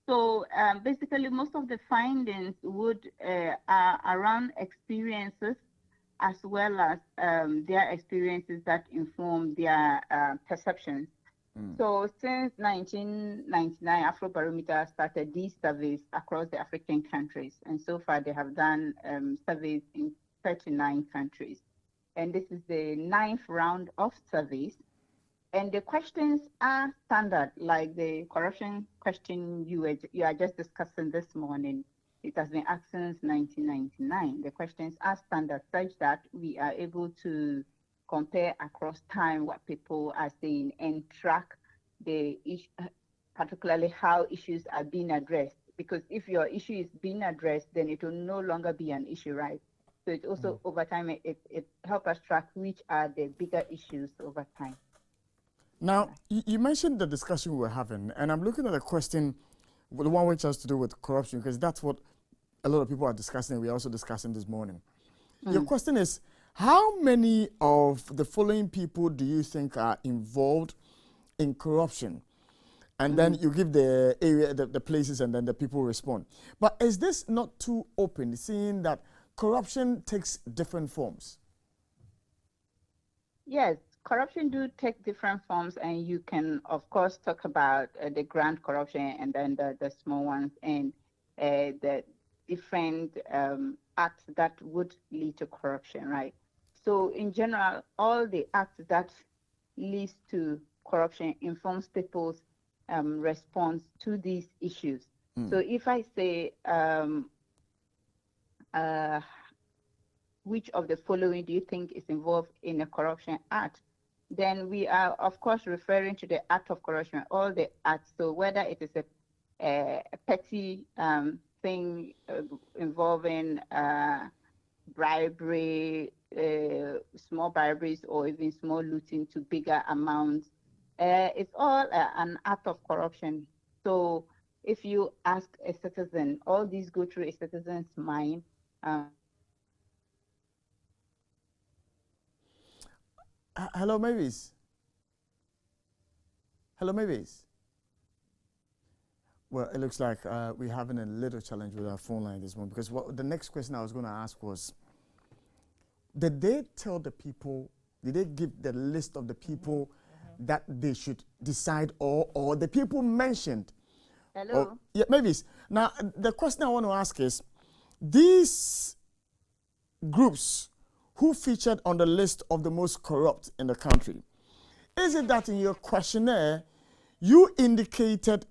So basically, most of the findings are around experiences as well as their experiences that inform their perceptions. So since 1999, Afrobarometer started these surveys across the African countries. And so far, they have done surveys in 39 countries. And this is the 9th round of surveys. And the questions are standard, like the corruption question you are just discussing this morning. It has been asked since 1999. The questions are standard such that we are able to compare across time what people are saying and track the issue, particularly how issues are being addressed. Because if your issue is being addressed, then it will no longer be an issue, right? So it also over time it helps us track which are the bigger issues over time. Now you mentioned the discussion we're having, and I'm looking at a question, the one which has to do with corruption, because that's what a lot of people are discussing. We're also discussing this morning. Your question is, how many of the following people do you think are involved in corruption? And then you give the area, the places, and then the people respond. But is this not too open, seeing that corruption takes different forms? Yes, corruption do take different forms, and you can, of course, talk about the grand corruption and then the small ones and the different acts that would lead to corruption, right? So in general, all the acts that leads to corruption informs people's response to these issues. So if I say, which of the following do you think is involved in a corruption act? Then we are, of course, referring to the act of corruption, all the acts. So whether it is a petty thing involving bribery, small briberies, or even small looting to bigger amounts, it's all an act of corruption. So if you ask a citizen, all these go through a citizen's mind. Hello, Mavis. Hello, Mavis. Well, it looks like we're having a little challenge with our phone line this morning, because the next question I was going to ask was, did they tell the people, did they give the list of the people that they should decide, or the people mentioned? Hello? Yeah, Mavis. Now, the question I want to ask is, these groups who featured on the list of the most corrupt in the country, is it that in your questionnaire, you indicated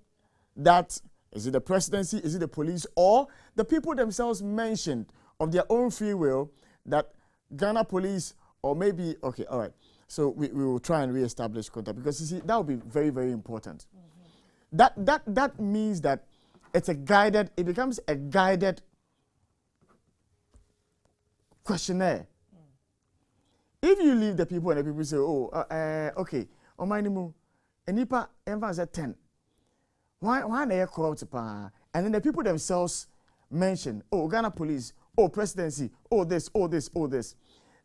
that, is it the presidency, is it the police, or the people themselves mentioned of their own free will that Ghana Police, or maybe, okay, all right. So we will try and re-establish contact, because you see, that would be very, very important. That means that it becomes a guided questionnaire. If you leave the people and the people say, oh, okay, Omanimu, Enipa, Enva said 10. Why are they corrupt? And then the people themselves mention, oh, Ghana Police, oh, presidency, oh, this, oh, this, oh, this.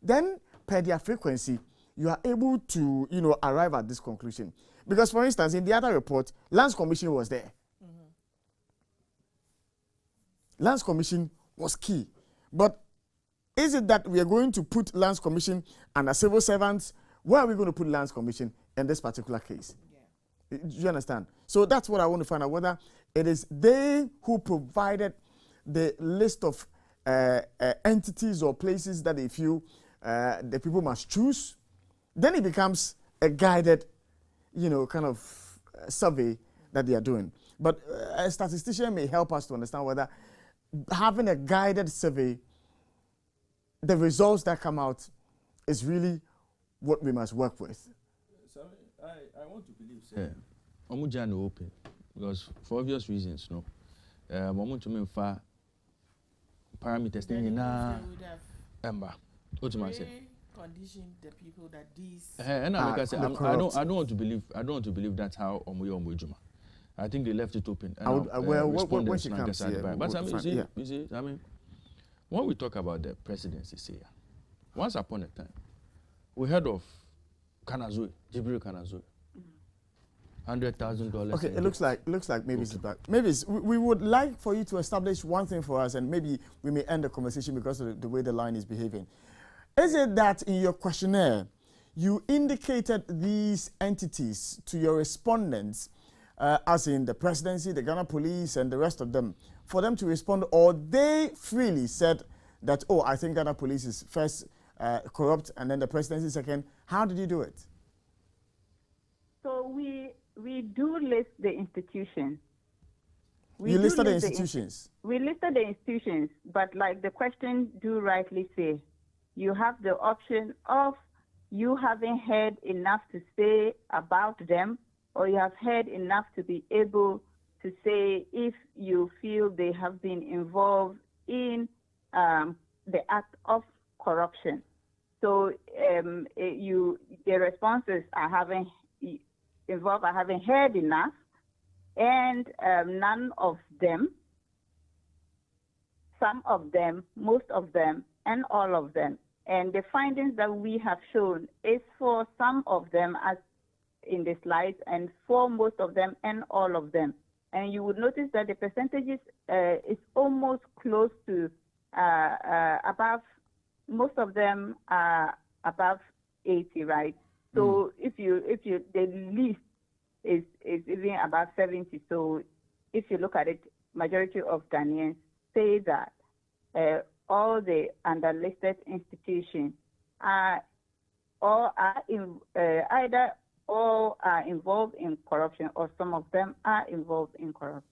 Then, per their frequency, you are able to, arrive at this conclusion. Because, for instance, in the other report, Lands Commission was there. Lands Commission was key. But is it that we are going to put Lands Commission under civil servants? Where are we going to put Lands Commission in this particular case? Yeah. Do you understand? So that's what I want to find out, whether it is they who provided the list of entities or places that they feel the people must choose. Then it becomes a guided, kind of survey that they are doing. But a statistician may help us to understand whether having a guided survey, the results that come out, is really what we must work with. So I want to believe, sir, Omujana open, because for obvious reasons, no. I want to make parameters na Ember. What do I say? Condition the people that these. And I don't want to believe that's how Omujuma. I think they left it open. When she comes here, but you see, I mean, when we talk about the presidency here, once upon a time, we heard of Kanazui, Jibril Kanazui. $100,000. Okay, it looks like maybe it's back. Maybe we would like for you to establish one thing for us, and maybe we may end the conversation because of the way the line is behaving. Is it that in your questionnaire you indicated these entities to your respondents, as in the presidency, the Ghana Police, and the rest of them, for them to respond, or they freely said that, oh, I think Ghana Police is first corrupt, and then the presidency second? How did you do it? So we do list the institutions. You listed the institutions? We listed the institutions, but like the question do rightly say, you have the option of you having heard enough to say about them, or you have heard enough to be able to say if you feel they have been involved in the act of corruption. So the responses are having heard enough, and none of them, some of them, most of them, and all of them. And the findings that we have shown is for some of them, as in the slides, and for most of them and all of them. And you would notice that the percentages is almost close to above. Most of them are above 80, right? So if you the least is even about 70. So if you look at it, majority of Ghanaians say that all the underlisted institutions are either all are involved in corruption, or some of them are involved in corruption.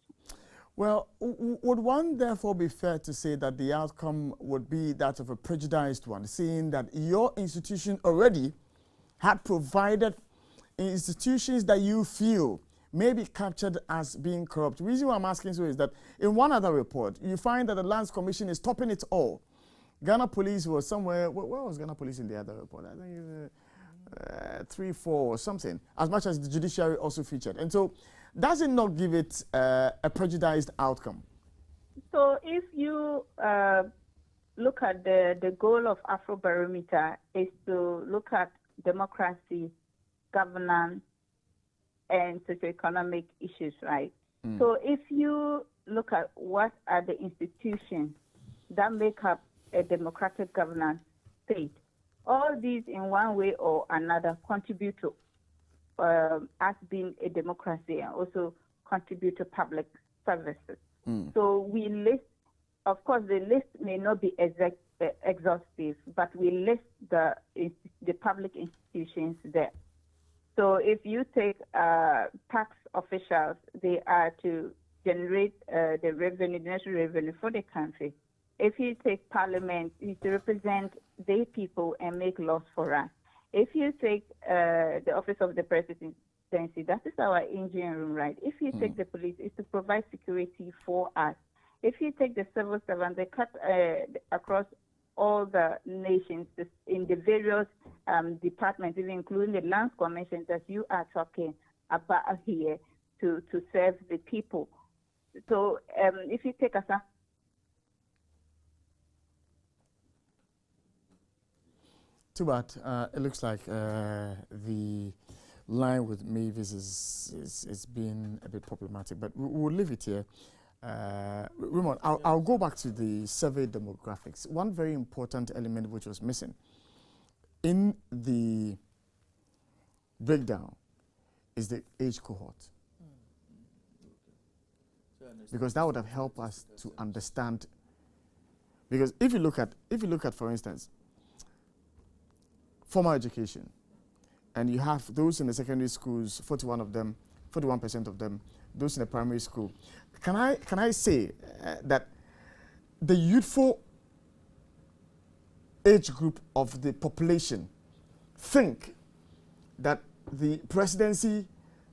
Well, would one therefore be fair to say that the outcome would be that of a prejudiced one, seeing that your institution already had provided institutions that you feel may be captured as being corrupt? The reason why I'm asking so is that in one other report, you find that the Lands Commission is topping it all. Ghana Police was somewhere, where was Ghana Police in the other report? I think 3, 4 or something, as much as the judiciary also featured. And so, does it not give it a prejudiced outcome? So if you look at the goal of Afrobarometer is to look at democracy, governance, and socioeconomic issues, right? So if you look at what are the institutions that make up a democratic governance state, all these in one way or another contribute to us being a democracy, and also contribute to public services. So we list, of course, the list may not be exhaustive, but we list the public institutions there. So if you take tax officials, they are to generate the revenue, the national revenue for the country. If you take parliament, you to represent the people and make laws for us. If you take the office of the presidency, that is our engine room, right? If you take the police, it's to provide security for us. If you take the civil servant, they cut across all the nations in the various departments, even including the lands commissions that you are talking about here to serve the people. So if you take a Too bad. It looks like the line with Mavis is being a bit problematic, but we'll leave it here. Raymond, I'll go back to the survey demographics. One very important element which was missing in the breakdown is the age cohort, because that would have helped us to understand. Because if you look at, for instance, formal education, and you have those in the secondary schools, 41% of them, those in the primary school. Can I say that the youthful age group of the population think that the presidency,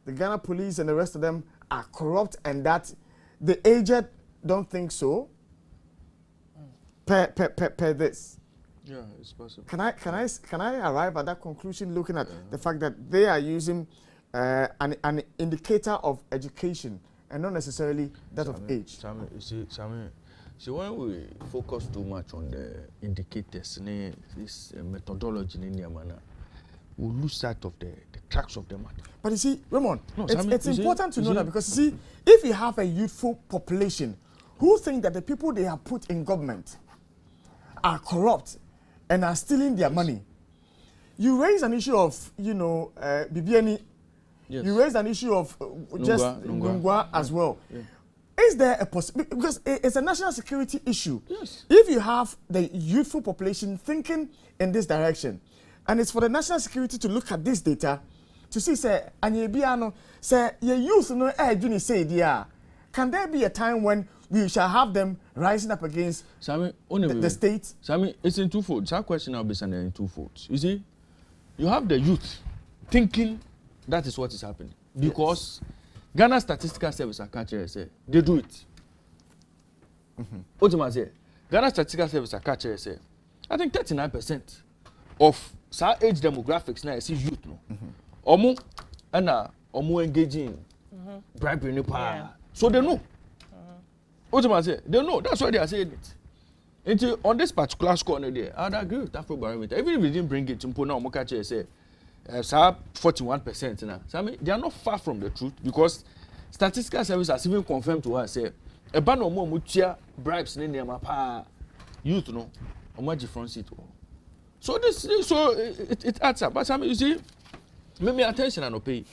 the Ghana police, and the rest of them are corrupt, and that the aged don't think so? Per this. Yeah, it's possible. Can I arrive at that conclusion looking at the fact that they are using an indicator of education and not necessarily that of age? See, when we focus too much on the indicators, this methodology, we lose sight of the crux of the matter. But you see, Raymond, No, it's important to know that, because you see, if you have a youthful population who think that the people they have put in government are corrupt and are stealing their money, you raise an issue of, Bibiani, you raise an issue of just Nungwa as well. Yeah. Is there a possibility, because it's a national security issue, yes. If you have the youthful population thinking in this direction, and it's for the national security to look at this data to see, say, Anyebiano, say, your youth no say, dear, can there be a time when we shall have them rising up against the state? Sammy, it's in two folds. That question I'll be sending in two folds. You see, you have the youth thinking that is what is happening, because Ghana Statistical Service, I can't say, they do it. What am I saying? Ghana Statistical Service, I can't say, I think 39% of age demographics now is youth. No, omu engaging bribery, so they know. What am I saying? They know. That's why they are saying it. On this particular score, I would agree with Afrobarometer. Even if we didn't bring it to Mpona Omokache, say, 41% now. So I mean, they are not far from the truth, because Statistical Service has even confirmed to us, say, a ban of more mutia bribes in the youth, no, or much front seat. So it adds up. But I mean, you see, maybe attention and pay.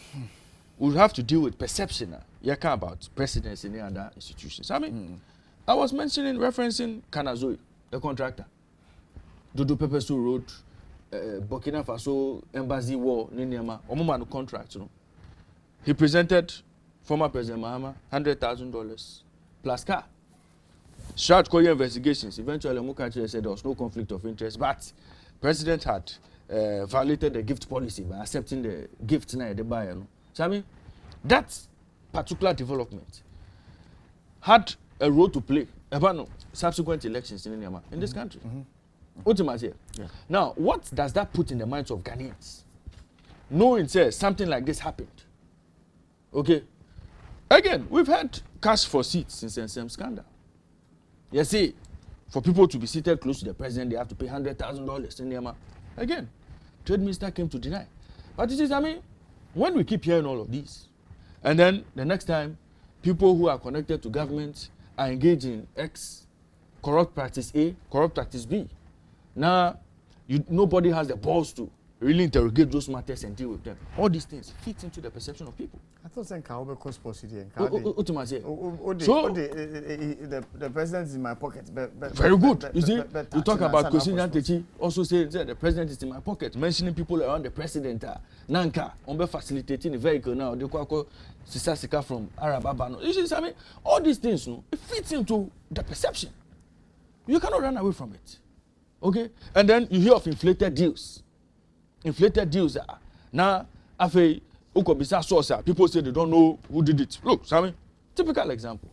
We'll have to deal with perception. You care about presidents in the other institutions. I mean, I was referencing Kanazoe, the contractor. Dodo Pepesu Road, Burkina Faso Embassy War, Ninyama, Omomanu contract. He presented former President Mahama $100,000 plus car. Start Korea investigations. Eventually, Mukachi said there was no conflict of interest, but President had violated the gift policy by accepting the gift now the buyer. So I mean, that particular development had a role to play about subsequent elections in this country. Ultimately, now what does that put in the minds of Ghanaians? Knowing something like this happened. Okay, again, we've had cash for seats since the same scandal. You see, for people to be seated close to the president, they have to pay $100,000 in Myanmar. Again, Trade Minister came to deny. But it is, I mean, when we keep hearing all of these, and then the next time people who are connected to government are engaged in X, corrupt practice A, corrupt practice B, now nobody has the balls to really interrogate those matters and deal with them. All these things fit into the perception of people. I thought saying Kaobe cause possible. So the president is in my pocket. Very good. You see, you talk about Kwesi Nyantakyi also saying the president is in my pocket, mentioning people around the president. Nanka, on facilitating the vehicle now. They call Sika from Arab Abano. You see, I mean, all these things, it fits into the perception. You cannot run away from it. Okay? And then you hear of inflated deals. Inflated deals. Now, after Ukobisa source, people say they don't know who did it. Look, Sammy, typical example.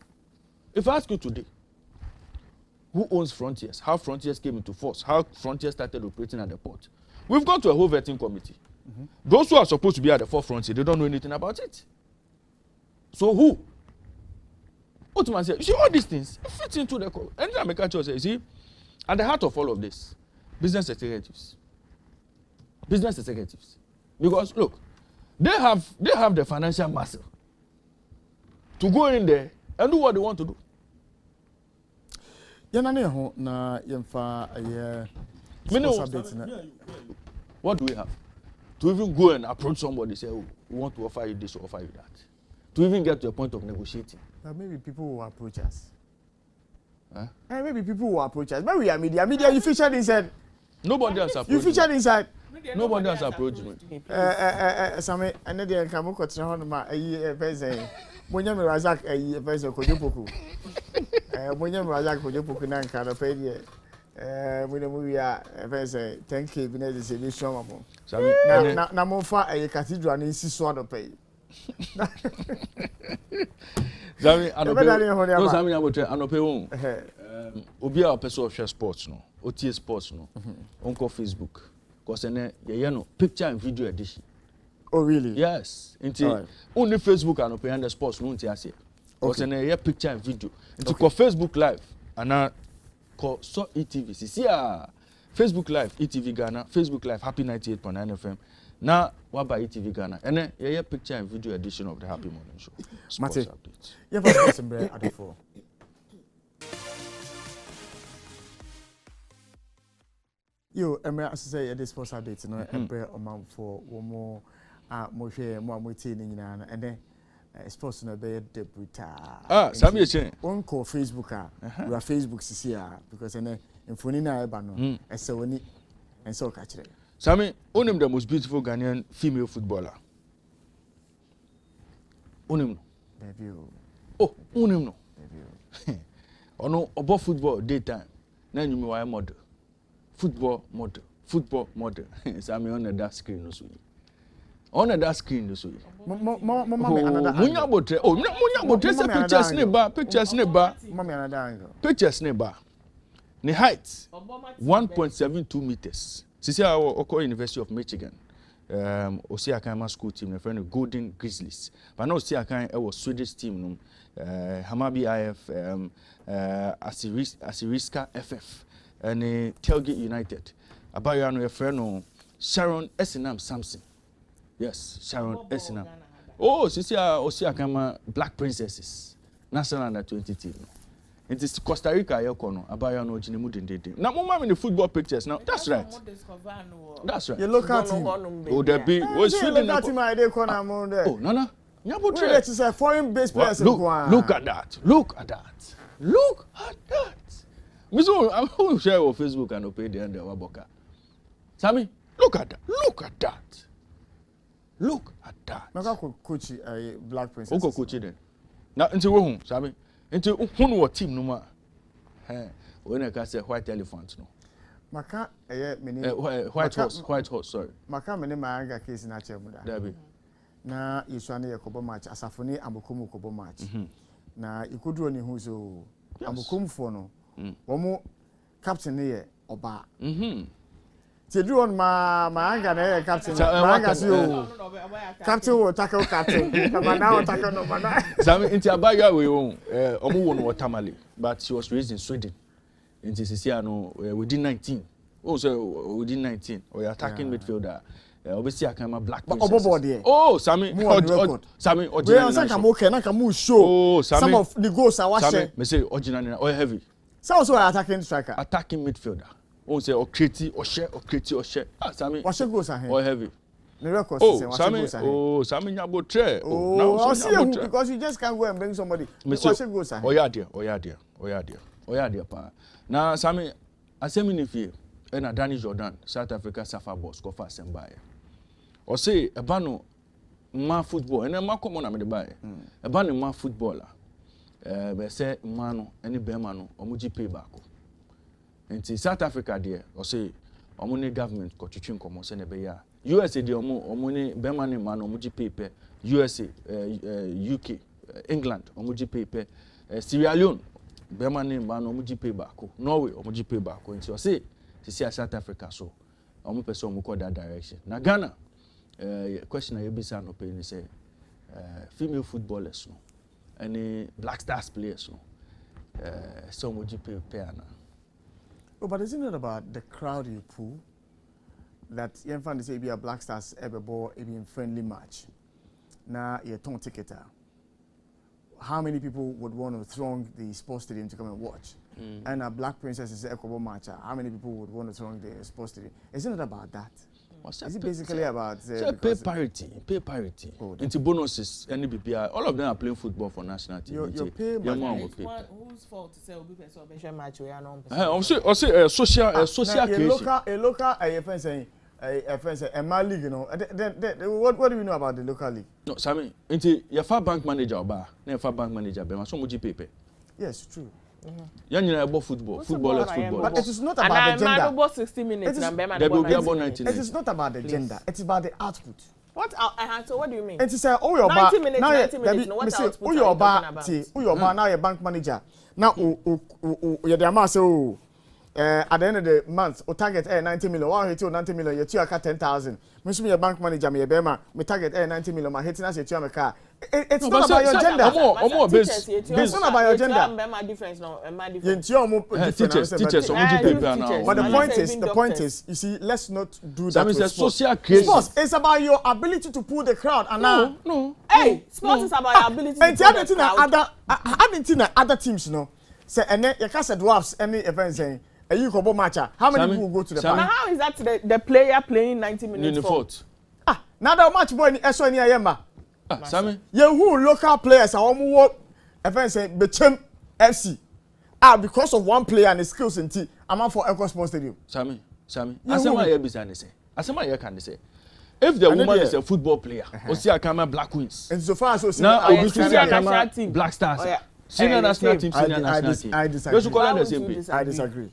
If I ask you today, who owns Frontiers? How Frontiers came into force? How Frontiers started operating at the port? We've gone to a whole vetting committee. Those who are supposed to be at the forefront, they don't know anything about it. So who? Ultimately, say, you see all these things fit into the code. And I can say, you see, at the heart of all of this, business executives. Business executives. Because look, they have the financial muscle to go in there and do what they want to do. Na What do we have? To even go and approach somebody, say, oh, we want to offer you this or offer you that. To even get to a point of negotiating. Maybe people will approach us. Huh? Maybe people will approach us. Maybe we are media. Media, you featured inside. Nobody has approached You featured inside. Nobody has approached me. Same, and then they come up on my person. Munyam Razak, a person Kojopoku. Munyam Razak Kojopoku Nanka, pay we are a person, 10K, Venez is a show. Now, more far a cathedral and insist on the pay. Zami, I don't pay. Obia a person of share sports, no, OTA sports, no, Uncle Facebook. Because picture and video edition. Oh, really? Yes. Only Facebook and open the sports no nti because a picture and video. Into Facebook Live and now call so ETV. See Facebook Live ETV Ghana, Facebook Live Happy 98.9 FM. Now what by ETV Ghana? And then a picture and video edition of the Happy Morning Show. Mate, you have a person at the 4. Yo, say this sports update, no, every amount for one more, more share, more waiting in and then sports no be debut. Some you say one call Facebook, we are Facebook here because in Fonina Ebano, a Sony and so catch it. Sammy, one of the most beautiful Ghanaian female footballer. Unim. Oh, unim no. Oh no, about football daytime. Then you mean model. Football model. Sammy on that screen no so. On that screen no so. Munya botre. Oh, munya botre say pictures neba. Mommy another angle. Pictures neba. The height 1.72 meters. Sisi Oko University of Michigan. Osiakama school team, the friend Golden Grizzlies. But now Osiakama was Swedish team, Hamabi IF, Asiriska FF, and Tailgate United. Abayano, a friend Sharon Esinam Samson. Yes, Sharon Esinam. Oh, Sisi Osiakama Black Princesses, National Under 20 team. It is Costa Rica, Yokono, Abayano, Jinimudin. Now, mama in the football pictures now. That's right. That's right. You look at him. Oh, there be. Oh, Sweden. Oh, no. It is a foreign-based player. Look at that. Miso, I'm going to share on Facebook and pay the end of Waboka. Sammy, look at that. Maka coach a Black Princess. Oko coach then. Now, into whom, Sammy? Into who team no ma? When I can say white elephant no. Maka white horse, sorry. Maka mene maanga case na chemuda. Dabi. Na yiswane yakobo match asafoni amokomu kobo match. Na ikuduro ni hu so amokomu fo no. Womo captain ne oba. Tedru on maanga na captain. Maanga si o. Captain will tackle captain. Now tackle no mana. Sami inti abaga we omo won Watermale, but she was raised in Sweden. Inti Sisia no within 19. Oh, so within 19 or attacking midfielder. Obviously I can Black Princess. Oh, Sami. Sami original. Show some of the goals are watching. Sami, me say original or heavy. So also attacking striker. Attacking midfielder. Oh, say or create or share. Ah, Sami. What goals are here? Or heavy. The record Sami. Oh, Sami nyabo tre. Oh, now because you just can't go and bring somebody. What goals are here? Oya pa. Now Sami, asemi ni fie. Na Danny Jordan, South Africa Safa boss ko fa semba ye. O say eba no ma football, ena ma komo na me de ba ye. Eba no ma footballer. Be say ma no eni be ma no omuji pay back. nti South Africa there or say omuni government ko twetwe nkomo se na be ya USA there omuni bema ne man omuji paper USA UK England omuji paper Sierra Leone bema ne man omuji pay baako Norway omuji pay baako nti o say sisi South Africa so omu person omu ko that direction na Ghana question I bisa no pay ni say female footballers no any Black Stars players no so omuji pay na. Oh, but isn't it about the crowd you pull that you find say be a Black Stars ever ball in friendly match? Now you don't ticket. How many people would want to throng the sports stadium to come and watch? And a Black Princess is a Ecobo match. How many people would want to throng the sports stadium? Isn't it about that? Is it basically about pay parity? Pay parity. Into bonuses, any BPI, all of them are playing football for national team. Your pay money. Whose fault to say Obi Person match we are not? I say social creation. A local a friend say a league, you know. Then what do we know about the local league? No, Sammy. Into your far bank manager ba, na far bank manager be, so much paper. Yes, true. You know about football, footballers. But it is not about the gender. About 60 minutes. There will be about 90 It is not about the gender. It is about the output. What? So what do you mean? It is oh your 90 minutes. now 90 minutes. No, what output oh are you your talking about? oh your now your bank manager. Now you the amount so at the end of the month, or target 90 million. One hit 90 million. You two 10,000. Me your bank manager me bema. Me target 90 million. My hitting us you two car. It's not about your gender. It's not about your gender. Teachers, But the point is, you see, let's not do that. That social creation. Sports, it's about your ability to pull the crowd. And no. Hey, sports is about your ability to pull the crowd. I didn't think other teams, you know. Say, and then you can't say dwarfs any event saying. You go match. How many people will go to the park? Now how is that the player playing 90 minutes for? Now the match boy in SONI Ayemba. Sammy. You who local players are almost event saying Bechem FC. Because of one player and his skills in T. I'm out for Echo Sports Stadium. Sammy. Asema ye bisa say. Asema ye can say. If the woman is a football player, Osi Akama Black Queens. And so far as now Osi Akama Black Stars. Senior national team, senior national team. I disagree. I disagree.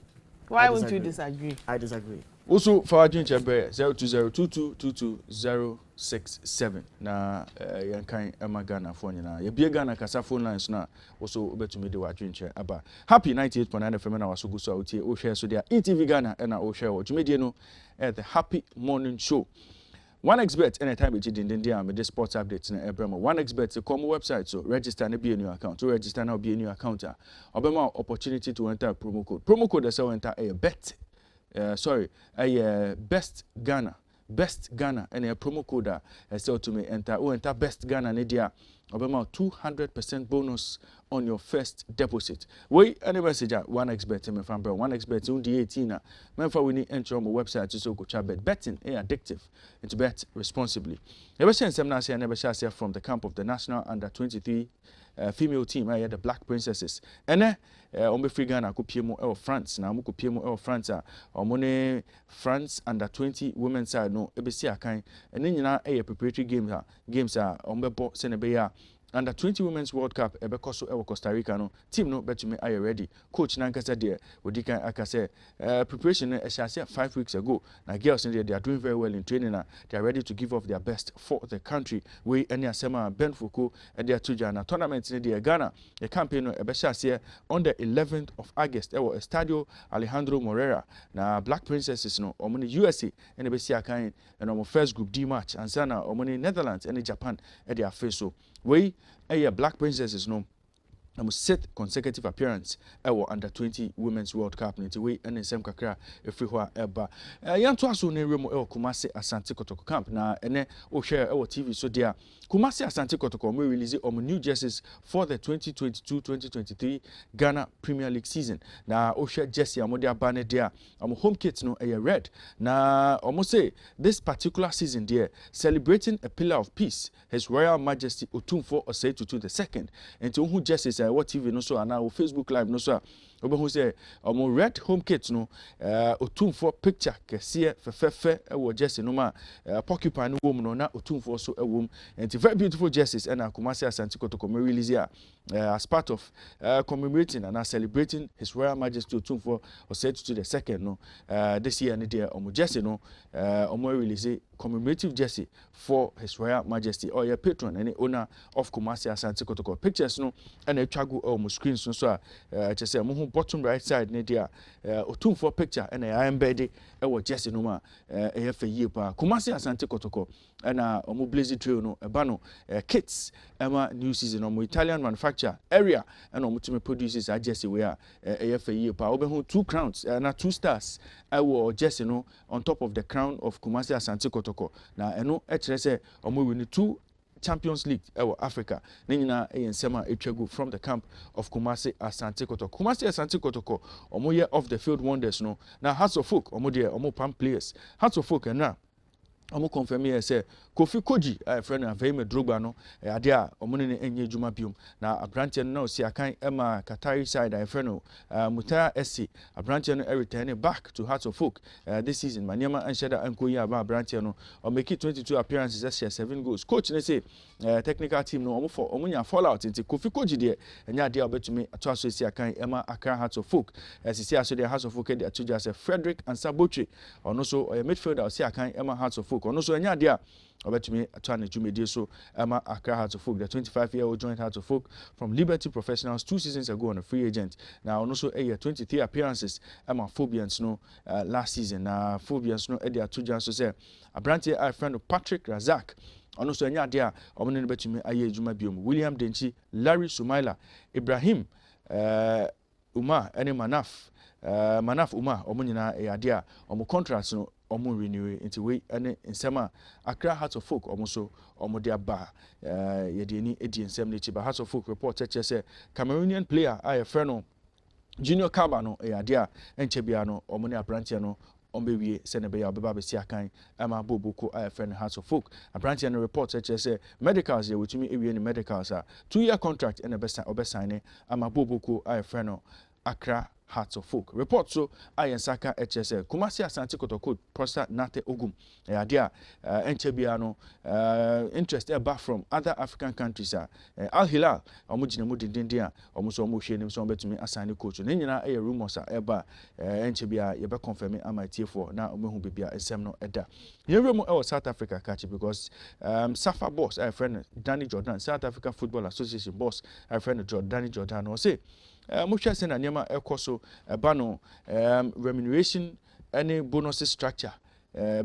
Why won't you disagree? I disagree. Also, for our joint chamber, 02022222067. Na yankai Emma Ghana phone na. Ye bie Ghana kasa phone lines na. Also, obetumi de wa joint aba. Happy 98.9 FM na waso guso autie. O share so dia ETV Ghana na o share wo. Jumedie no the Happy Morning Show. 1xBet anytime you did in with the sports updates na Ebremo 1xBet come website so register na be a new account to register now be a new account obema opportunity to enter promo code so enter a bet best Ghana and a promo code so to me enter best Ghana na dia obema 200% bonus on your first deposit. We any message 1xBet me from 1xBet undi 18 na memfa we ni enter on my website so go chat betting addictive and to bet responsibly. Ever since I'm not saying never shall say from the camp of the national under 23 female team the Black Princesses. And on free Ghana ko piemo e France na ko piemo e France omone France under 20 women side no e be si akan ene nyina preparatory games ombebo se ne be ya under 20 Women's World Cup ebekoso ewo Costa Rica no team no betumi are ready coach nankasa de odikan akase preparation e share 5 weeks ago na girls they are doing very well in training and they are ready to give off their best for the country we any asema Ben Foucault and their tuja na tournament in the Ghana the campaign no ebe share on the 11th of August ewo Estadio Alejandro Morera na Black Princesses no omoni USA and ebe si akan and omo first group D match and sana omoni Netherlands and Japan e they are face so we Black Princesses no set consecutive appearance under 20 Women's World Cup nti we ene sem kakra efri ho eba yanto aso ne remo Kumasi Asante Kotoko camp na ene o share TV so dia Kumasi Asante Kotoko mo release new jerseys for the 2022-2023 Ghana Premier League season na o share jersey amode abane dia home kit no red na say this particular season there celebrating a pillar of peace His Royal Majesty Otumfuo Osei Tutu II and to who jerseys what TV no so and now Facebook Live no so obehu say omo red home kit no otumfo picture kese fefefe ewo jersey no ma porcupine no wom no na otumfo so ewom and very beautiful jerseys and Kumasi Asante Kotoko release as part of commemorating and celebrating His Royal Majesty Otumfo Osei the second no this year and the omo jersey no omo release commemorative jersey for His Royal Majesty or your patron and owner of Kumasi Asante Kotoko. Pictures no and a trago omo screen so just say mo bottom right side ne dia Otumfo picture and I embedded ewo jersey no ma efe yie pa Kumasi Asante Kotoko and omo blaze trail no eba no kits ema new season omo Italian manufacturer area and omo to produces a jersey we are efe yie pa obehu 2 crowns na 2 stars ewo jersey no on top of the crown of Kumasi Asante Kotoko na eno e kire se omo win 2 Champions League ewo Africa nina ensema etwagu from the camp of Kumasi Asante Kotoko. Kumasi Asante Kotoko omo year of the field wonders no na Hearts of Oak omo de omo pam players Hearts of Oak na omo confirm here say Kofi Koji friend of Veme Drogba no ade a omo ne enye djuma biom na abrante no si akan ema Qatari side friend no Mutaya SC abrante no return back to Hearts of Oak this season maniama ansheda ankoyi aba abrante no o make 22 appearances as 7 goals coach ne say technical team no omo nya fallout into Kofi Koji de enya ade a obetumi ato aso si akan ema Accra Hearts of Oak sisi aso de Hearts of Oak de atoja say Frederick Ansabotri ono so midfielder si akan ema Hearts of Oak ono so enya ade a obetumi ato na djumedie so ema Accra Hearts of Oak. The 25-year-old joined Hearts of Oak from Liberty Professionals 2 seasons ago on a free agent. Now also 23 appearances ema Phobians no last season. Na Phobians no e de atoja so say abrante I friend of Patrick Razak ono so enya dia omne no betumi aye djuma biom William Denchi, Larry Sumaila, Ibrahim Umar ene Manaf Umar omo nyina e ade a omo contracts no omo renew into we ene nsema Accra Hearts of Oak omo so omo de aba ye de ni edi nsem ne chiba Hearts of Oak report say Cameroonian player I friend no Junior Kaba no e ade a enche bia no omo ne abrante no ombewie senebe ya obeba besi akan ama boboko friend Hearts of Oak abrante no report say medicals ye wutumi ewie ni medicals a 2-year contract ene obesign ama boboko friend no Accra Hearts of Oak. Report so Ayensaka HSL Kumasi Asante Kotoko Prosta Nate Ogum Adia Enchebia no interest back from other African countries Al Hilal omujina mu dindindia omuso omu hwe nim so betumi assign coach no nyina rumors eba Enchebia ye be confirm amaitiefo na omehu bibia ensem no eda yewremu South Africa catch because Safa boss friend Danny Jordan South Africa Football Association boss friend Danny Jordan no say muhwe se na niema ekoso eba no remuneration any bonus structure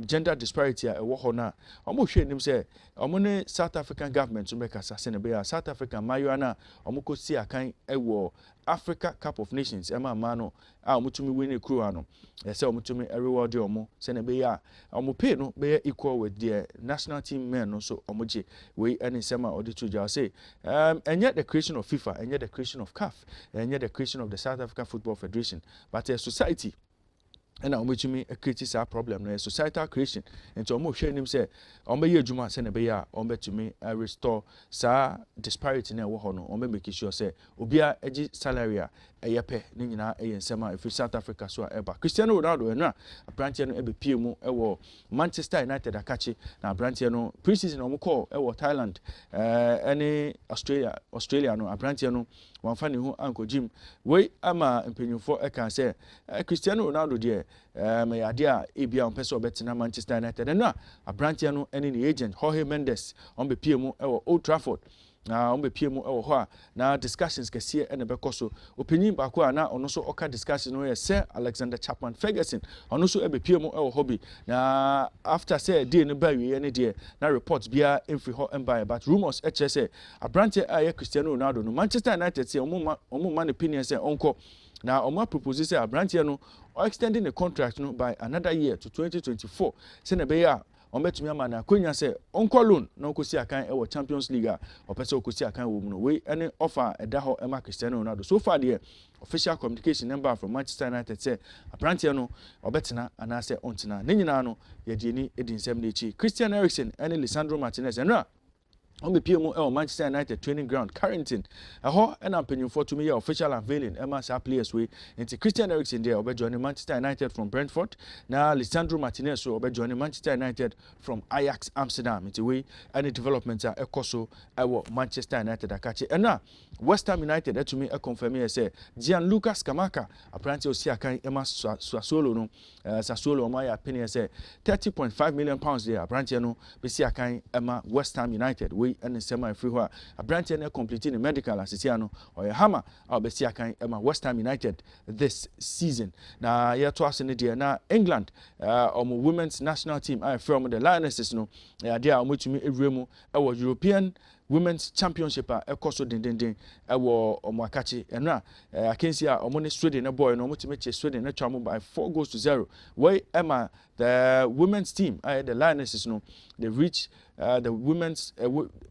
gender disparity e wo ho na omo hwe nim se omo ne South African government make asase ne be South African mayuana omo ko si akan ewo Africa Cup of Nations ema no a omo tumi win crew ano se omo tumi reward omo se ne be ya omo pay no be equal with the national team men no so omo je we any sema auditor ja say enye the creation of FIFA enye the creation of CAF enye the creation of the South African Football Federation but a society and I me a critical problem no societal creation and to almost share him say on be adwuma say na be ya on betumi restore sa disparity na wo ho no on be make sure say obia agi salary a eyepe ni nyina eyensema if South Africa so eba Cristiano Ronaldo enra branch no ebe pie mu ewo Manchester United akachi na branch no preseason on call ewo Thailand any Australia no branch no wan fa ne hu anko gym we ama empenyufo e kan say Cristiano Ronaldo de me ade a ebia on person obetena Manchester United na abrantia no ene ne agent Jorge Mendes on be pie mu ewo Old Trafford na on be pie mu ewo ho a na discussions kese ene be koso opinion ba ko na ono so oka discussion no Sir Alexander Chapman Ferguson ono so e be pie mu ewo hobby na after say day no ba wie ne de na reports bia every ho empire but rumors say abrantia aye Cristiano Ronaldo no Manchester United say omo man opinion say onko na omo propose say abrantia no extending the contract no by another year to 2024 say na be ya on betumi ama na konya say onko loan na okosi akan e wo Champions League a opese okosi akan wo mu no we any offer eda ho ema Cristiano Ronaldo so far the official communication number from Manchester United say abrantia no obetena ana say ontina ne nyina no ye die ni edinsem na echi Christian Eriksen and Lisandro Martinez enra on the PMO Manchester United training ground Carrington and I'm paying for to me official unveiling MSR players way into Christian Eriksen there obe joining Manchester United from Brentford now Lisandro Martinez so obe joining Manchester United from Ajax Amsterdam into way any developments are ekoso Manchester United akache and now West Ham United to me confirm say Gianluca Scamacca apparently Osiakan Emma Sassuolo no Sassuolo my opinion say 30.5 million pounds there apparently no be Siakan Emma West Ham United and semi free where a branch and completing the medical associano or a hammer I'll be Emma West Ham United this season. Now here to us in the now England women's national team I from the Lionesses no they are to me a European Women's Championship ekoso dendenden ewo omwakachi enra akensi a omone Sweden a boy no motimeche Sweden na twamo by 4-0 where Emma the women's team the Lionesses no they reach the women's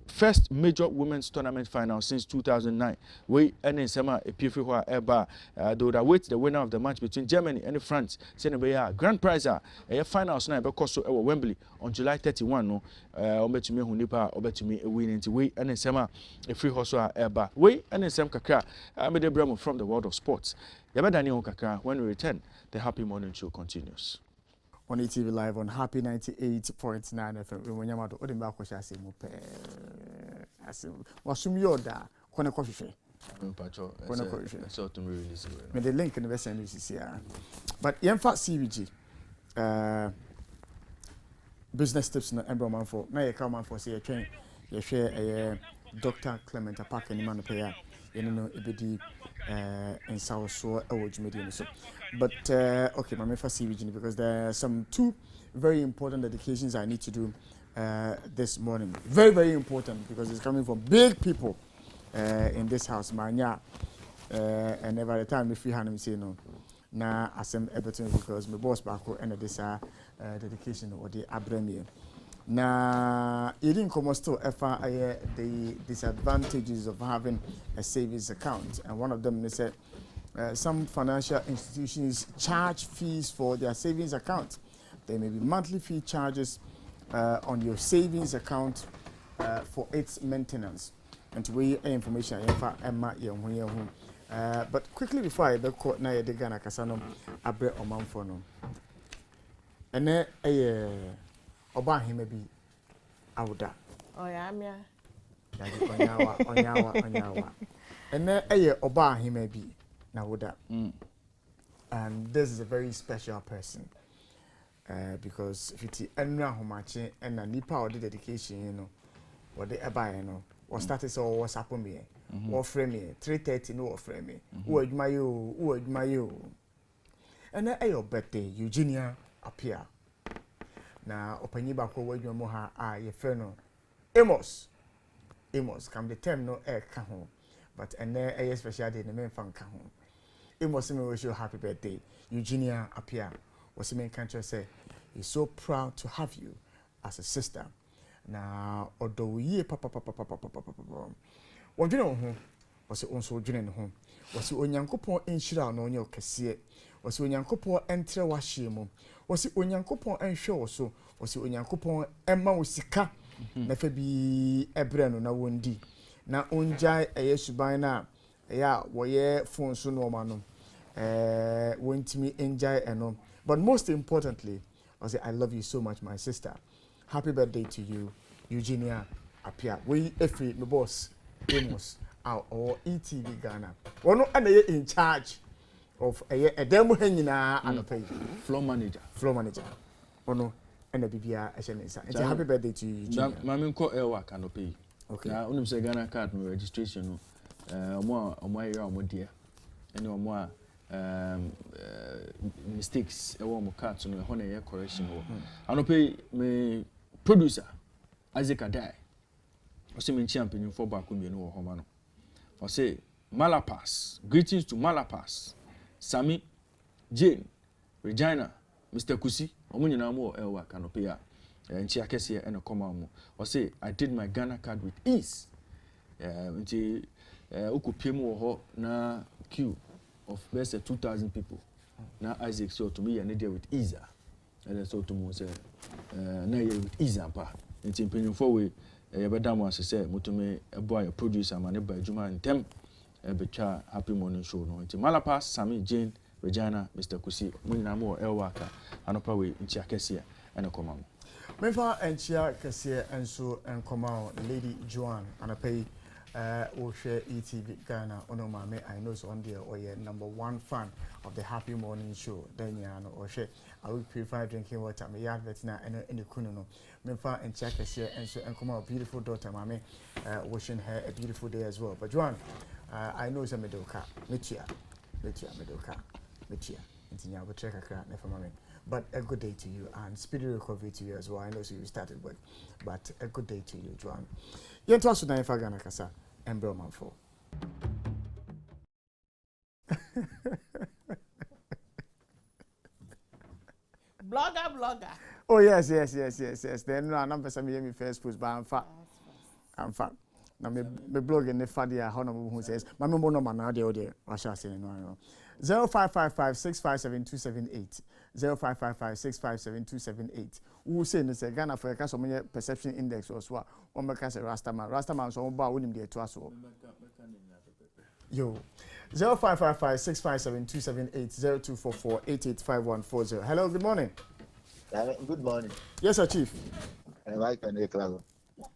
first major women's tournament final since 2009 where any summer a pfwa eba they would await the winner of the match between Germany and France send be grand prize a finals na bekoso ewo Wembley on July 31 no obetumi hu nipa obetumi win into we any summer a free hustle eba we any sem kakra amede bramo from the world of sports yabedani ho kakra when we return the Happy Morning Show continues on ETV Live on Happy 98.9 FM. Wonyamado odimba kwasha asemu pe asemu. Wasum yoda kone kwahwehwe. Pacho. Kone kwahwehwe. So to release it. Me the link in the send you here. But yemfa CVG business tips na ember man for. Na ye come man for say ye train ye share Dr. Clement Apaka ni man pe ya. You know ebedi in South so ewojumedi so. But okay, my for CVG because there are some two very important dedications I need to do this morning. Very, very important because it's coming from big people in this house. Manya, and every time if you hand say no, na asem everything because my boss back and this dedication or the abremie. Na eating come still the disadvantages of having a savings account, and one of them they said. Some financial institutions charge fees for their savings account. There may be monthly fee charges on your savings account for its maintenance. And to weigh information, but quickly before I go na ye de Ghana kasano abre omanfo no. Ene oba hime bi awuda. Oyamia. Onyawa. Ene oba hime bi. And this is a very special person because if it's enra homache and a nipa or the dedication, you know, what they buy, you know, or started so what's happened me, or frame me, 3:30 no frame me, who admire you, and then your birthday, Eugenia appear. Now, open your back over your moha, your friend, Amos, come the term no air home, but and then a special day, the main fan come home. It must me wish you a happy birthday. Eugenia appear. Was the main country say he's so proud to have you as a sister. Now, although ye papa. What you know who was it also joining home? Was it onyankopo inshira no nyo kese? Was it onyankopo entre washimo? Was it onyankopo ensho so? Was it onyankopo emma usika? Nefe bi ebreno na wondi. Na onjai eyesuban na yeah, woye phone so no man want me enjoy and but most importantly I say I love you so much my sister. Happy birthday to you Eugenia Apia. We every my boss Amos or ETV Ghana. One and in charge of a demo hangina and pay Floor manager. Ono and the BBA and happy birthday to you Eugenia. Mami ko ewa can pay. Okay. Now unim say Ghana card no registration no omo area omo dia ene omo mistakes e wo mo card no ho na ye correction wo anope me producer Isaac Adai o se me champion for back me no wo ho ma no o say Malapas, greetings to Malapas, Sami, Jane, Regina, Mr. Kusi omo nyina mo ewa kanope ya nchi akese ene koma mo o say I did my Ghana card with ease nti ukupiem wo ho na queue of less than 2,000 people. Now Isaac so to me and there with Isa. And so to me say na here with Isa pa. Nti mpenyin for we yɛbɛda mo ase sɛ motumi ɛboa yɛ producer ma ne ba adwuma ntɛm ɛbɛtwa happy morning show no nti Malapa Sami Jane Regina Mr. Kusi mo nyinaa mo wɔ Elwaka anopa we ntia kɛseɛ ɛne kɔma mo Mefa ntia kɛseɛ nso nkɔma Lady Joan anapɛ or share ETV Ghana ono mame I know so on there or your #1 fan of the happy morning show then ya no or share I will prefer drinking water me yard vetina any kuno mefa and check here and so and come out beautiful daughter mame wishing her a beautiful day as well but Joan I know some medoka metia intinya go check akra na for mame but a good day to you and speedy recovery to you as well I know so you started work but a good day to you Joan Yento aso dan fa Ghana kasa embro manfo. Blogger. Oh yes. Then no am person me first post but I'm fat. Na me blog in the fadia how no who says my me no man na dey o dey wa sha say no 0555657278 0555657278 who say no say Ghana for ka so me perception index or so o me ka say Rastaman so ba wonim dey to aso yo 0555657278 0244885140 hello good morning. Good morning. Yes sir chief.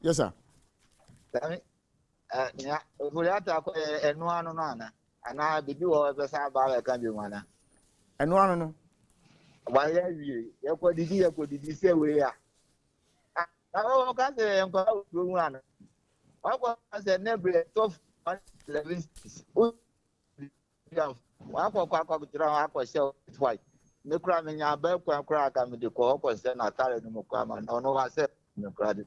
Yes sir. Ana bibi wo be sa ba we kan bi wana eno ano no wa ya wie ye ko didi se we ya o ka se enko do wana wa ko se nebre top 11 wa ko tira wa ko se twice me kura me nya ba kura ka me de ko se na tare no mo kwa ma no wa se me kura de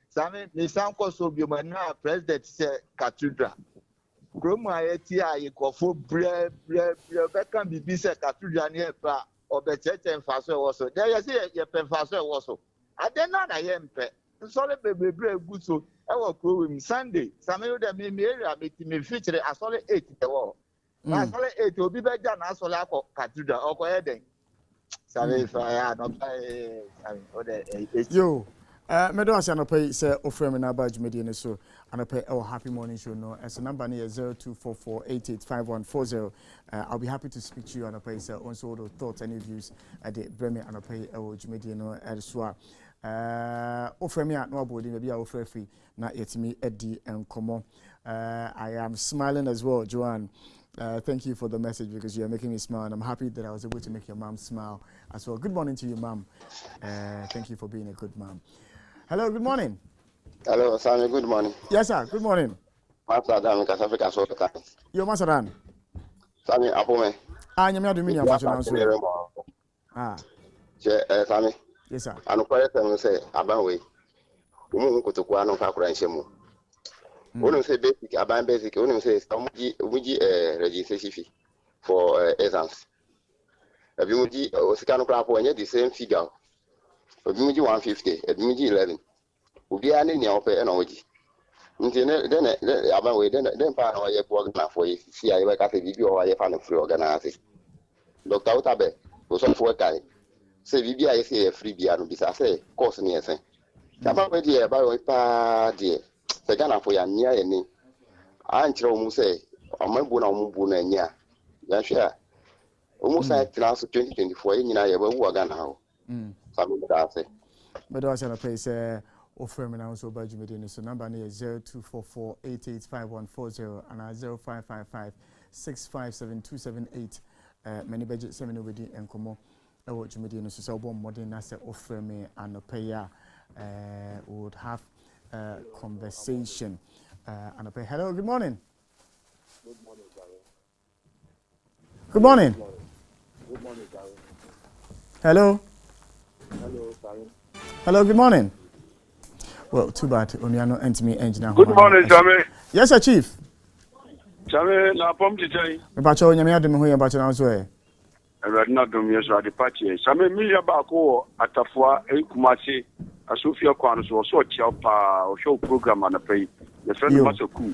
same ni san ko so bi mo na president se cathedral Groma eti ayi kofo bre bekan bibi se cathedral ni epa obecheche mfaso e woso there you see ye mfaso e woso ade na na ye mpe nsole bebre eguso e wo kro wi Sunday same yo de me area me feature asole 8 de wo asole 8 obi beja na asole akọ cathedral okọ eden same fa ya no same o de yo me don say no pay say offer me na badge media so and pay our happy morning show no as number near 0244885140 I'll be happy to speak to you and pay say also the thoughts and views at the breme and pay our media no elsewhere offer me at no body maybe I offer free na yetimi edi enkomo I am smiling as well Joanne. Thank you for the message because you are making me smile and I'm happy that I was able to make your mom smile as well. Good morning to you, mom. Thank you for being a good mom. Hello, good morning. Hello, Sammy, good morning. Yes, sir, good morning. Master Dan, Kasafika Soka. Yo, Master Dan. Sammy, Apome. Nyame adumi ya fashion answer. Sammy. Yes, sir. Anu kwere tem say abanwe. Umu nkotoku anu fa kura nhyemu. Onu say basic, aban basic, onu say muji registration fee for exams. Ebi muji osika no kra po enye the same figure. Ebi muji 150, ebi muji 11. Obi ani ni ope e na oji. Nti ne den abanwe den pa na oye po na for yi si aye we ka se bibi o aye fa no free organize. Dr. Utabe, o so for kai. Say bibi aye say free bia no bisa say course ni esen. Abanwe die ba o pa die. Se Ghana for ya nia eni ankyere o mu say omambu na ombu na nya ya hwe o mu say class 2024 nyina ya ba wu Ghana ha o sabu da say me do say na pay say offer me na so ba jumede so number na 0244885140 and 0555657278 many budget seminar wedi enkomo e wo jumede no so say obo modern na say offer me and pay ya would have conversation and hello, good morning. Good morning, Gary. Good morning. Good morning, Gary. Hello. Hello, Gary. Hello, good morning. Well, too bad. Oniano engineer. Good morning, Jamie. Yes, sir, Chief. Jamie, na pom tijai. Me bacho nyame adem ho ye bacho na so e. Ewade na dom yeso ade pache. Jamie milia ba ko atafua Kumasi Asofia kwano so chia pa o show program na pay. The friend Masoku.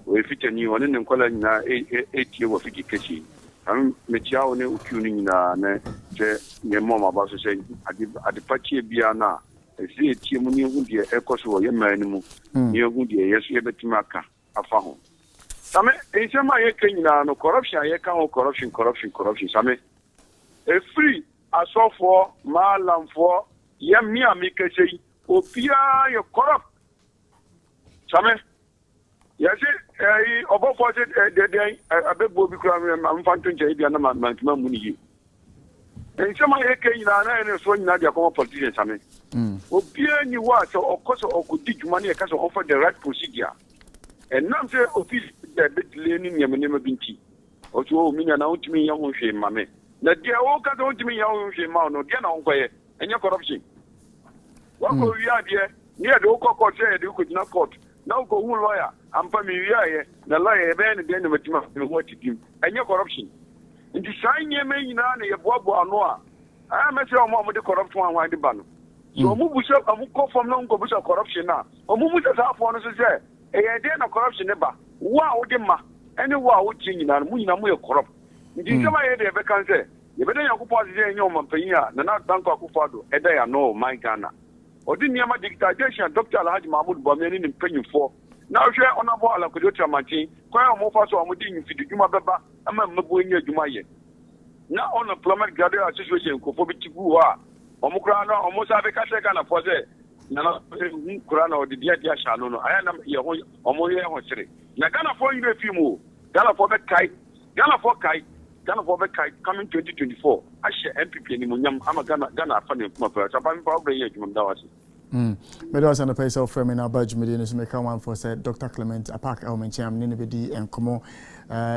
We fit ni one ne nkola nyina etie wo fiki kechi. Am metia one ukuni nyina na je ne mama ba so se ade pache bia na see a team when you would be a course or your man, you would be yes, you bet Maka, a found. Some in some way, no corruption, I can't corruption. Some a free, a so for, malam for, Yamia make a say, Opia, you corrupt. Some yes, about what the day, I bet Bobby Cram, I'm fountain J. and my money. And some of the so not your common politicians. I mean, Opia, you was, of course, or could teach money because offer the right procedure. And now say, office, the bit learning your name of Binti. Or to me, and out to me, young shame, mammy. That dear old cat don't to me, young shame, no, dear, no, and your corruption. What go we are there? Near the old court said you could not court. Now go lawyer. I'm familiar, the lawyer, then again, what you do, and your corruption. In the sign ye may in a bob or noa. I am a mom with the corrupt one, why the ban. So move up, I will call from non corruption now. Or move us up on us, say, a day of corruption never. Wow, Dimma, any wow, ching and we are corrupt. In the summer, they can say, you better occupy the young Mampania, the not Bank of Fado, a day I know, my Ghana. Or didn't you have dictation, Dr. Alhaji Mahmoud Bamani in penny for? Now, share honorable Alakojotra Martin, quite more fast on within if you do my baba, I'm a Mabunya Jumaye. Now, on a plummet graduate association, Kofobitigua, Omukrana, almost have a Kasaka for there. Nana Kurana or the Dia Shalono, I am your Omoya Hosri. Nagana for you a few more. Gala for the kite, Gala for kite, Gala for the kite coming 2024. I share MPP and I'm a Ghana funny of my first. I'm probably a human dawati. But also on the place of framing our budget media is make one for said Dr. Clement Apak Elmencham Ninibidi and Komo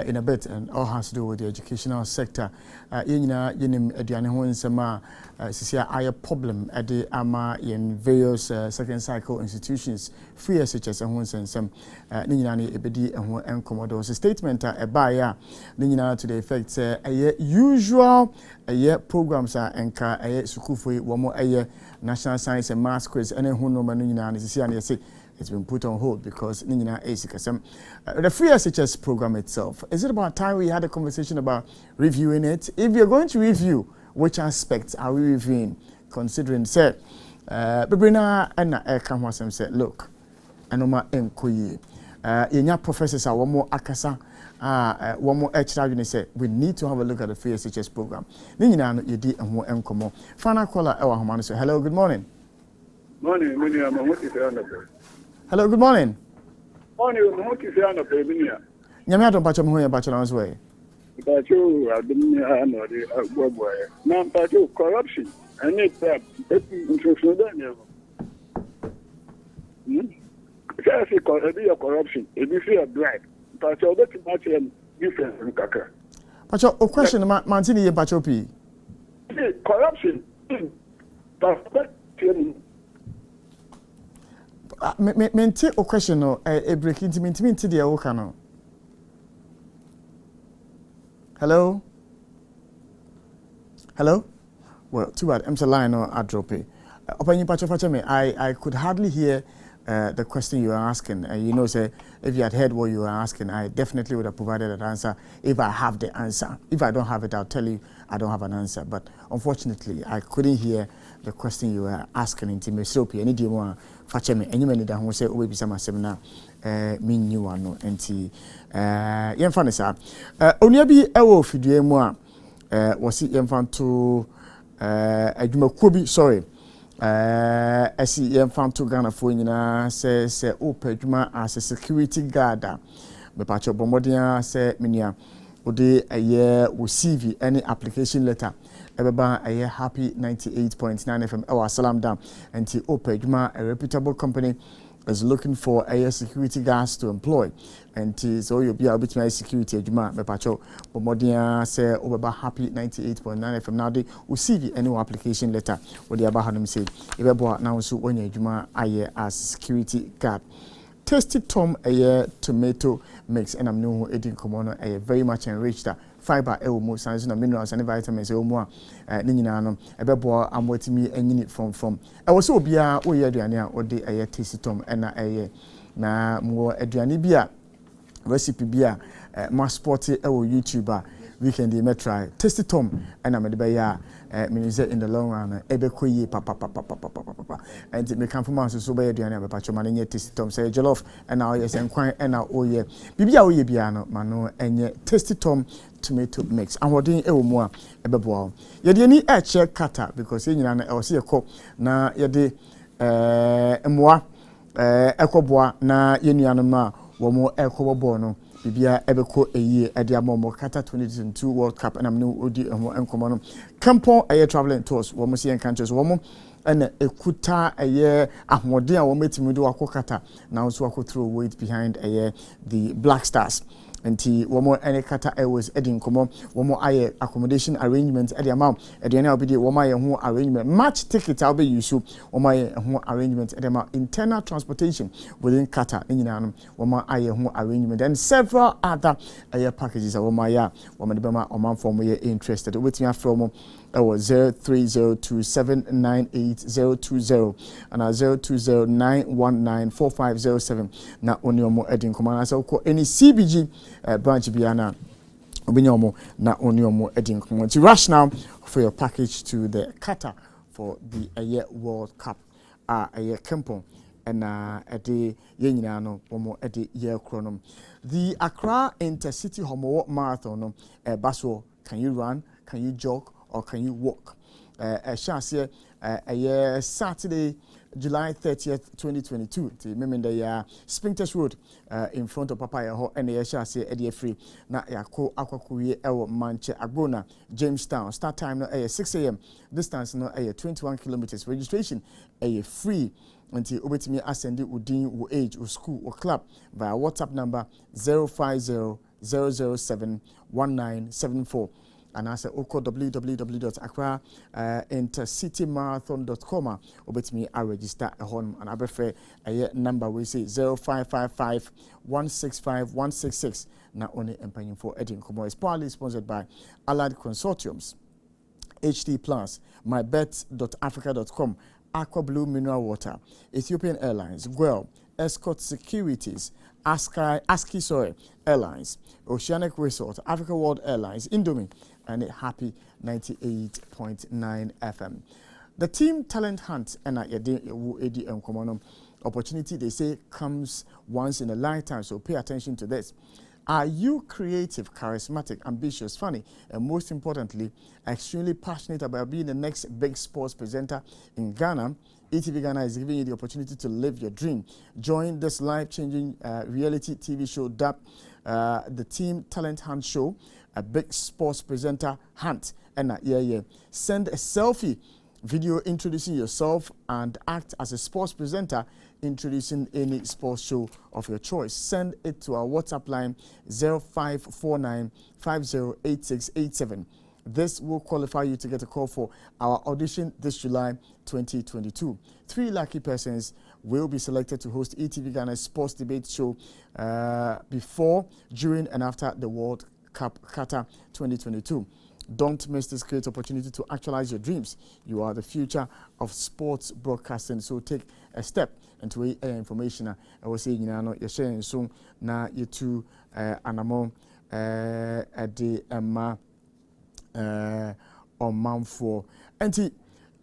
in a bit and all has to do with the educational sector. Yina Yinim Ediane Sema Sisia Aya problem at the Ama in various second cycle institutions, free SHS and Hons and some Ninani Ebedi and Commodores statement a buyer Nina to the effect a usual a year programs are enka a Sukufui one more a year National Science and Maths quiz and who no man it's been put on hold because Nina Asikasem. The free SHS program itself, is it about time we had a conversation about reviewing it? If you're going to review, which aspects are we reviewing? Considering, say, Bibrina and Kamwasem said, look, Anoma Enkoye, Yenya professors are one more Akasa, one more extra unit said, we need to have a look at the free SHS program. Nina, you did and more Enkomo. Fana Kola Ewa Hamani said, hello, good morning. Morning, I'm what is the hello, good morning. Morning, what is the Peminia? Yamia don't patch on your bachelor's way. But you, I didn't know the boy. Now, but you corruption. I need that. If you be a corruption, if you feel a bribe, but you're not much different from Kaka. But your question, Mantini Pachopi. Corruption. But Mente o question no a break into the okano. Hello? Hello? Well, too bad. I'm so line or I drop it. I could hardly hear the question you were asking. You know, say if you had heard what you were asking, I definitely would have provided an answer if I have the answer. If I don't have it, I'll tell you I don't have an answer. But unfortunately, I couldn't hear the question you were asking in Timothy. Any do you want to me? Any many that who say, "Oh, be some seminar." Me new one no. Enti, yemfa sa. Oniabi ewo fidue mu a wasi yemfa to adwumakuo bi sorry. Esi yemfa to Ghana fo nyina se opa adwuma as a security guard. Me pa cho bomodia se menia ode eye wo CV any application letter. Ebeba aye happy 98.9 FM our salam dam enti opa adwuma a reputable company is looking for a security guards to employ and so you'll be able to make security adwuma me pacho bomodia say obeba happy 98.9 FM now dey we see any application letter what the aba hanum say ebebo now so onya adwuma aye as security guard. Tasty Tom a tomato mix and I'm no eating common a very much enriched fiber elmo science and minerals and vitamins elmo nina no ebebo amwetimi enyini from I was so bia o ye aduane a ode a Tasty Tom na na mo aduane bia recipe bia ma sport e wo YouTuber weekend me try Tasty Tom and I'm de be ya means in the long run ebekoyi papa and me kan fuma so be aduane abepacho ma nye tasty tom say jollof and now yes enkwan and now oye bibia oye bia no ma no enye tasty tom tomato mix and wodin ewo mu a ebeboa ye de ni eche kata because ye nyina na e wose ye kọ na ye de emoa ekoboa na ye nuanom a wo mo ekobobo no bibia ebeko eyi ede amomo kata 2022 World Cup and amno odi ho enkomo no Kampong aye traveling tours wo mo se countries wo mo ena ekuta aye ahode a wo metimi do akokata na so akotro weight behind aye the Black Stars nti womo ene kata airways edin komo womo aye accommodation arrangement edi amount edi na obidi womo aye ho arrangement match ticket will be use womo aye ho arrangement edi amount internal transportation within Qatar nyina no womo aye ho arrangement and several other aye packages womo aye womo de bema omanfo mo ye interested wetin afro mo 0302798020 and 0209194507 na oniomo edin komo na so ko any CBG branch biana obinyomo na oniomo edin komo to rush now for your package to the Qatar for the year World Cup year Kampong and ede ye nyina no omo ede year chronom the Accra Intercity Homo Marathon no baso can you run, can you jog, or can you walk? Chance Saturday, July 30th, 2022. The remember the Spintex Road in front of Papaya Ho and the chance Eddie Free. Na Yako Aquakuye Ewo Manche Agbona, Jamestown. Start time no 6 a.m. Distance no 21 kilometers. Registration free until obetimi ascendi udin wo age or school or club via WhatsApp number 050-007-1974. And I say oko www.accra-intercitymarathon.com obetimi a register a home and abefe a number we say 0555-165-166 na only empanying for Edin Komo is partly sponsored by Allied Consortiums, HT Plus, mybet.africa.com, Aqua Blue Mineral Water, Ethiopian Airlines, Guel, Escort Securities, ASCII Airlines, Oceanic Resort, Africa World Airlines, Indomie, and Happy 98.9 FM. The team talent hunt and opportunity they say comes once in a lifetime, so pay attention to this. Are you creative, charismatic, ambitious, funny, and most importantly, extremely passionate about being the next big sports presenter in Ghana? ETV Ghana is giving you the opportunity to live your dream. Join this life-changing reality TV show dubbed the Team Talent Hunt Show, a big sports presenter hunt. And send a selfie video introducing yourself and act as a sports presenter introducing any sports show of your choice. Send it to our WhatsApp line 0549508687. This will qualify you to get a call for our audition this July 2022. 3 lucky persons will be selected to host ETV Ghana's sports debate show before, during, and after the World Cup Qatar 2022. Don't miss this great opportunity to actualize your dreams. You are the future of sports broadcasting, so take a step into information. I was saying, you're sharing soon na you two anamo at the on Mount4 anti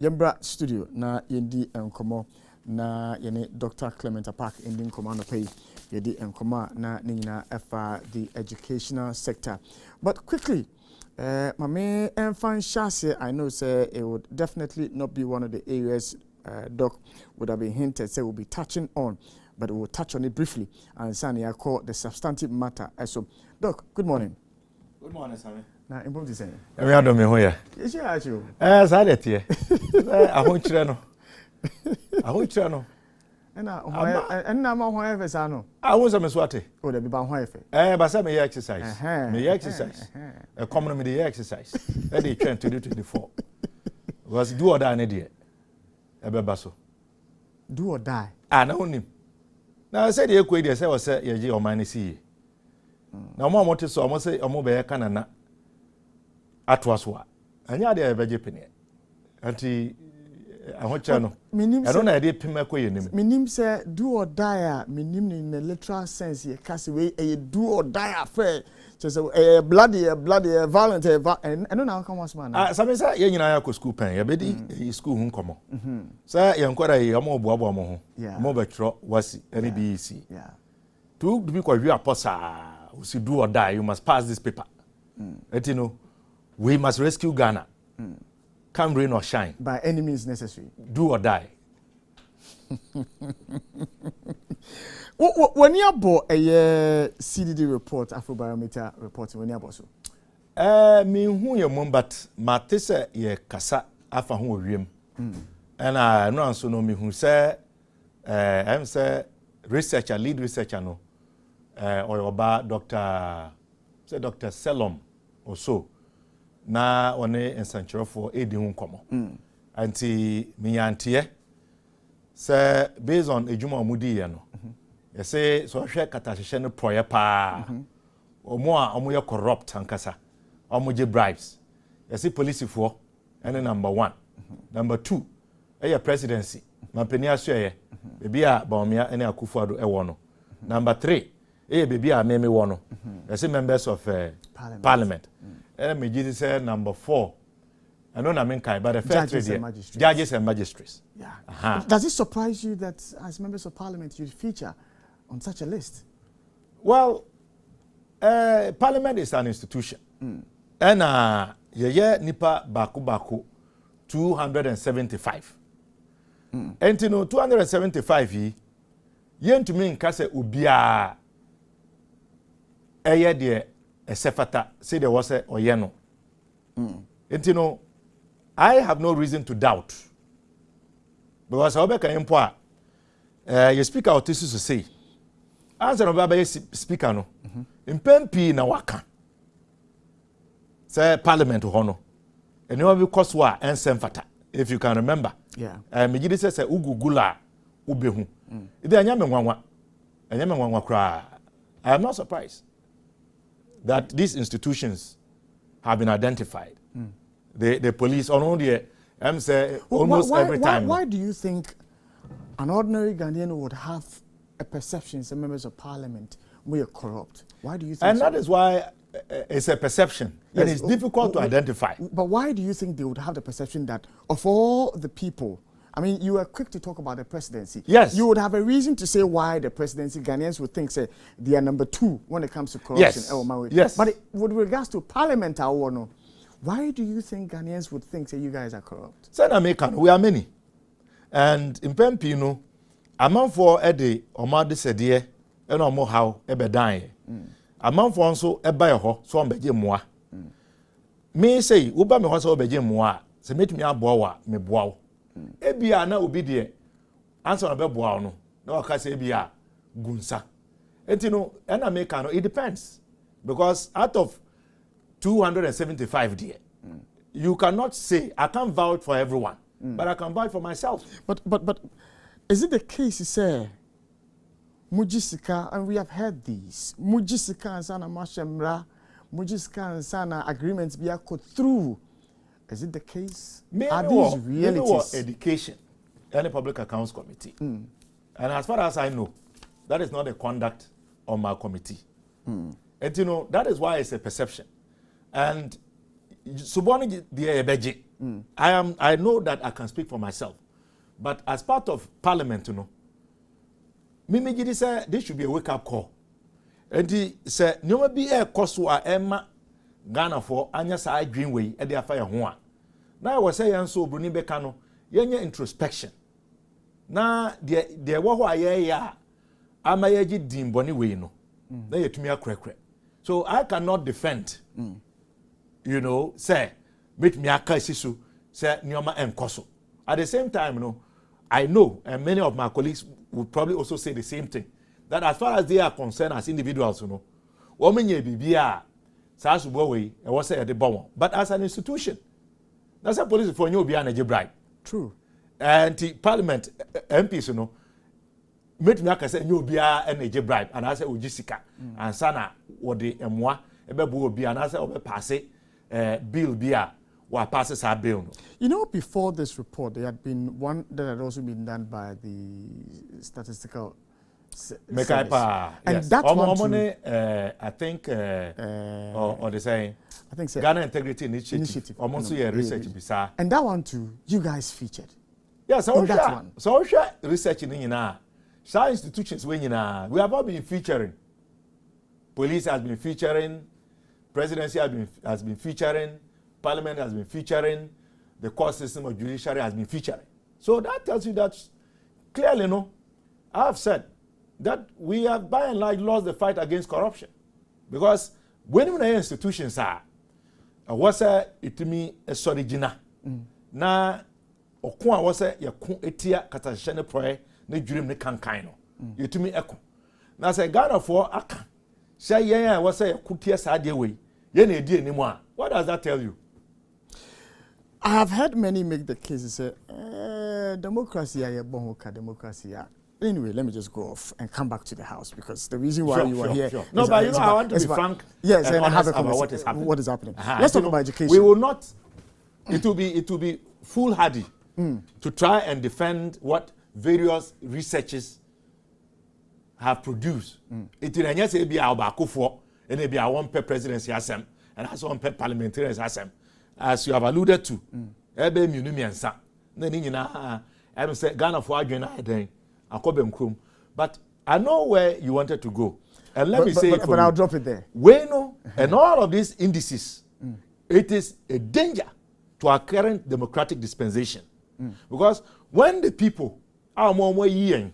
Yembra studio na yendi enkomo na yene Dr. Clement Park ending command pay yedi enkoma na nina efa the educational sector. But quickly, Mame Enfan Shase, I know say it would definitely not be one of the areas Doc would have been hinted say we'll be touching on, but we'll touch on it briefly and Sani I call the substantive matter. So Doc, good morning. Good morning, Sammy. Na important say. We are me hoya. Yes, you are you. Sa det ye. Ahonkyere no. Ahonkyere no. Na ma ho efe sa no. Ahon sa me so ate. O da bi ba ho efe. Ba sa me exercise. Me exercise. Come me the exercise. E dey 2024. Was do or die na dey. E be ba so. Do or die. Na onim. Na say dey ekwe dey say o say ye je o man si. Na mo amote so o say o mo be kanana atwa so a anya dey be je pene anti ahocha no I don't know dey pema ko yenim minim say do or die minim in the literal sense ye case we do or die affair just bloody violent and no na come was man some say ye nyina ya ko school pen ye be di school hu nkomo say ye nkwara ye am obuabo mo ho mo be tro wasi any BEC to be ko wi aposa we do or die you must pass this paper you know we must rescue Ghana come rain or shine by any means necessary do or die. When you bought a CDD report, Afrobarometer report, when you bought so? Me who you mum, but Matisse ye kasa afa who wiem. And I know so no me who say, I'm say researcher, lead researcher no, or about Dr. Selom or so. Na one in Sanchero for Edi Hunkomo. Anti me auntie. Say based on ejuma omudi ye no you say so hwe katahye no proye pa omo a omo ye corrupt ankasa omo je bribes you see police for and number 1 number 2 your presidency mampeni aso ye bebi a baomia ene Akufo-Addo ewo no number 3 bebi a meme wo no you see members of parliament and me give say number 4 I know I kind, but the first judges and magistrates. Yeah. Does it surprise you that as members of parliament you feature on such a list? Well, parliament is an institution. And nipa baku 275. And you know 275 yen to me in kase ubia de a sefata say there was a oyeno. And you know I have no reason to doubt. Because I can import your speaker or this is to say. Answer about speaker no. In PMP na waka. Say parliament hono. And you have cost war and semfata. If you can remember. Yeah. Me gidi say ugugula ubehu. Ide anyame nwanwa. Anyame nwanwa kra. I am not surprised that these institutions have been identified. The police on the almost every time. Why do you think an ordinary Ghanaian would have a perception as members of parliament we are corrupt? Why do you think and so? That is why it's a perception. Yes, and it's difficult to identify. But why do you think they would have the perception that of all the people, I mean, you were quick to talk about the presidency. Yes. You would have a reason to say why the presidency, Ghanaians would think, say, they are number 2 when it comes to corruption. Yes. Yes. But with regards to parliament, why do you think Ghanaians would think that you guys are corrupt? We are many. And in Pempino, a man for Eddie or Madi Sedie, and no more how ebe dying. A man for also a buy ho, so beje moi. Me say, Uba me hoso beje moi, se meet me a boa, me boa. Ebia na obedient. Answer a beboa no. No, I say ebia gunsa. And you know, and Americano, it depends. Because out of 275 dear. You cannot say I can't vouch for everyone, but I can vouch for myself. But is it the case you say Mujisika, and we have heard these Mujisika and Sana Mashemra, Mujisika and Sana agreements be through? Is it the case? Are these realities? Education and the Public Accounts Committee, and as far as I know, that is not the conduct of my committee. And you know that is why it's a perception. And Suboni the I know that I can speak for myself, but as part of parliament, you know, Mimi Gidi said this should be a wake-up call. And he said, "No be a Koswa Emma Ghana for Anya Side Greenway at the fire one." Now I was saying so Bruni Becano, yenye introspection. Now the wawa ya amayaji dim boni we no. Na yetumia krekre. So I cannot defend. You know, say, meet me akasisu, say nyoma enkoso. At the same time, you know, I know, and many of my colleagues would probably also say the same thing, that as far as they are concerned as individuals, you know, womenye bibia, sa subowe, and was say the bomb. But as an institution, that's a police for you be an bribe. True. And the parliament MPs, you know, meet me akase you be an bribe, and I say Ujisika, and sana or the moi, ebe bu obi and I say obe pass bill bia wa passes our bill. You know, before this report, there had been one that had also been done by the statistical service. And yes. that one too, I think, or they say, I think so, Ghana Integrity Initiative. Almost research bisa. and that one too, you guys featured. Yes, on that one. So research in science institutions we have all been featuring. Police has been featuring, presidency has been featuring, parliament has been featuring, the court system of judiciary has been featuring. So that tells you that clearly, no, I have said that we have by and large lost the fight against corruption. Because when the institutions are, what's it mean a sorigina? Na okun what's ya kun etia katashene proye ne jurim ne kankan no. Yetumi eko. Na say Ghana for aka. Say yen what's ya kutia sa de we. Ye na edi enimu a. What does that tell you? I have heard many make the case say, democracy, democracy. Anyway, let me just go off and come back to the house because the reason why you are here. Sure. No, but you know, I want to be frank. Yes, and have a about conversation. What is happening? Uh-huh. Let's talk about education. We will not. It will be foolhardy to try and defend what various researchers have produced. It will not say be our bakufo and be our one per presidency assem and has one per parliamentarians assem, as you have alluded to. Ebe munimiansa. Then I say Ghana for again. But I know where you wanted to go. And let me say it for but you. I'll drop it there. We know, and all of these indices, it is a danger to our current democratic dispensation. Because when the people are more yen,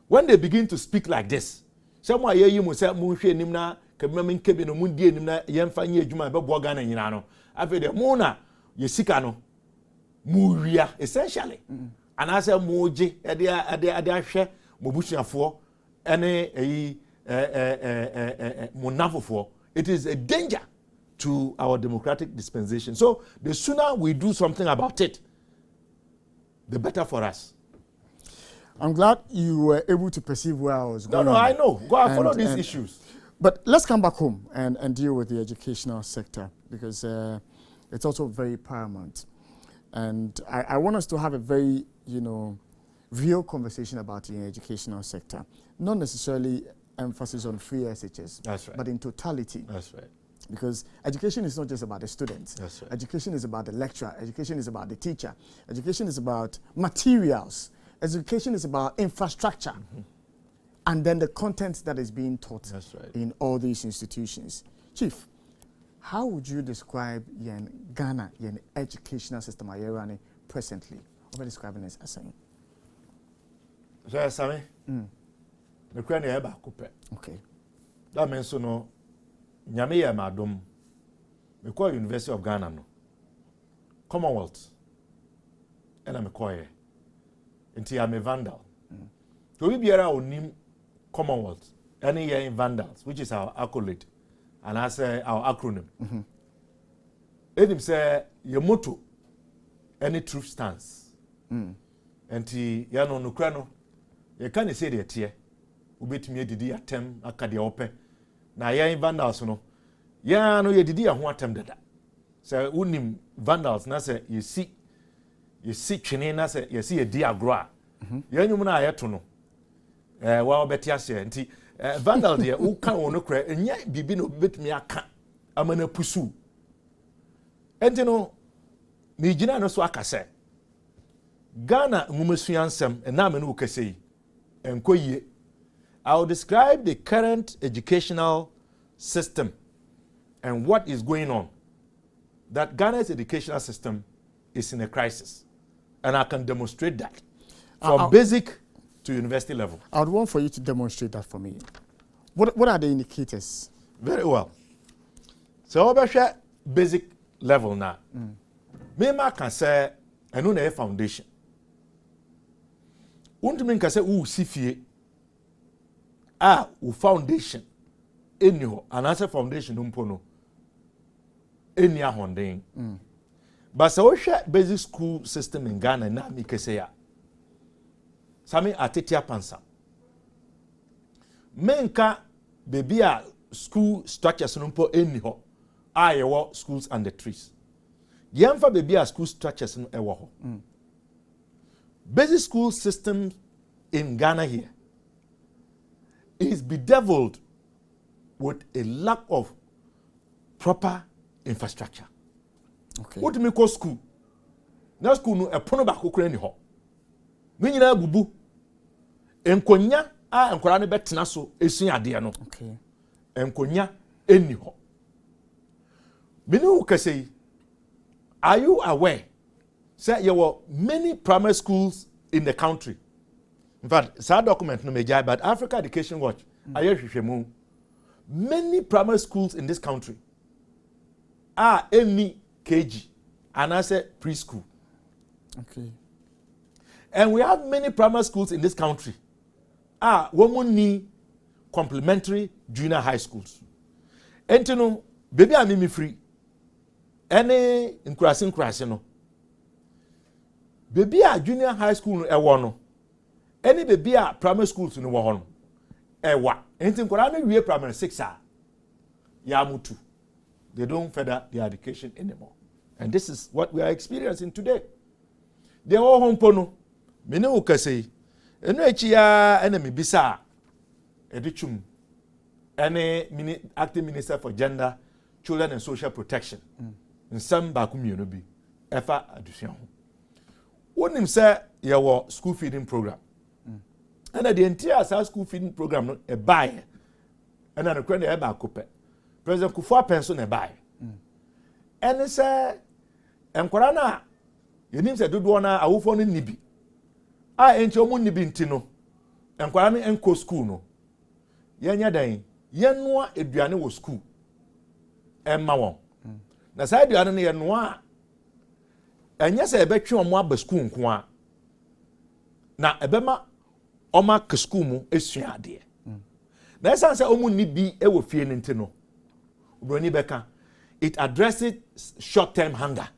when they begin to speak like this, someone hear you say Munshe Nimna, Kamin Kebin, Mundi Nimna, Yemfanye Juma, Bogan and Yinano. After the Mona, Yesikano. Muria essentially. And I say Moji, Adia share, Mobushia for, any Monafo for. It is a danger to our democratic dispensation. So the sooner we do something about it, the better for us. I'm glad you were able to perceive where I was going. No, I know. Go and follow these issues. But let's come back home and deal with the educational sector because it's also very paramount. And I want us to have a very, real conversation about the educational sector. Not necessarily emphasis on free SHS, that's right, but in totality. That's right. Because education is not just about the students. That's right. Education is about the lecturer. Education is about the teacher. Education is about materials. Education is about infrastructure. And then the content that is being taught in all these institutions. Chief, how would you describe Ghana, educational system running presently? What are you describing as saying? So, Sammy, the Ukraine is back. Okay. That means, Nyame madam, we call University of Ghana, no. Commonwealth, and I'm a choir. Until I'm a vandal. So we be around name Commonwealth, any year in vandals, which is our accolade. And I say our acronym. Edim say your motto, any truth stands. And ti yano nukrano, you can't say the tier. Ubit me didi atem akadi ope. Na ya in vandals no. Ya no ye didi a ho atem dada. Say unim vandals na say you see twene na say you see a diagra. Ya nyum na ayeto no. Wa obeti ase nti vandal de u kan wono kra enya bibi no betumi aka amana pusu enti no me gina no so aka se Ghana ngumesua nsem na me no kase enkoyie. I will describe the current educational system and what is going on. That Ghana's educational system is in a crisis, and I can demonstrate that from basic to university level. I would want for you to demonstrate that for me. What are the indicators? Very well. So over share basic level now. Me can say enu na foundation. Untumi can say sifie u foundation eniho anase foundation mpono eni ahonden. But so we share basic school system in Ghana na mi kese ya. Sami atetia pansa. Menka baby a school structures no mpo eni ho a yewo schools and the trees yemfa baby a school structures no ewo ho basic school system in Ghana here is bedeviled with a lack of proper infrastructure. Okay. What do we call school? Na school no epono ba kokora ni ho. Me nyina bubu. Enkonya a enkora ne betena so esun ade no. Okay. Enkonya eni ho. Me no kase. Are you aware? Say there were many primary schools in the country. In fact, sad document no major, but Africa Education Watch. Many primary schools in this country are any KG and I say preschool. Okay. And we have many primary schools in this country women need complementary junior high schools. And you know, baby I me free. Any increasing no. Baby a junior high school no. Any baby a primary schools no wo no. Ewa. Enti nkora na wie primary 6 ya mutu. They don't further their education anymore. And this is what we are experiencing today. They all home pono. Mene ukase. Eno echi ya enemy bisa edichum. Any acting minister for gender, children and social protection. Nsam ba kumienu bi. Efa adusian. Wonim say your school feeding program. And the entire school feeding program no e buy. And the kwende e ba kope. President Kufuor pension e buy. And say enkwara na yenim say dodo na awofo no nibi. Enti omu nibi ntino. Enkwara no enko school no. Yenya dan yennoa eduane wo school. Emma won. Na say eduane no yennoa enya say ebetwe omo aba school nko a. Na ebema Oma ke school mu esua ade. Na esan se omu ni bi e wo fie ne ntino. Obroni beka it addresses short-term hunger.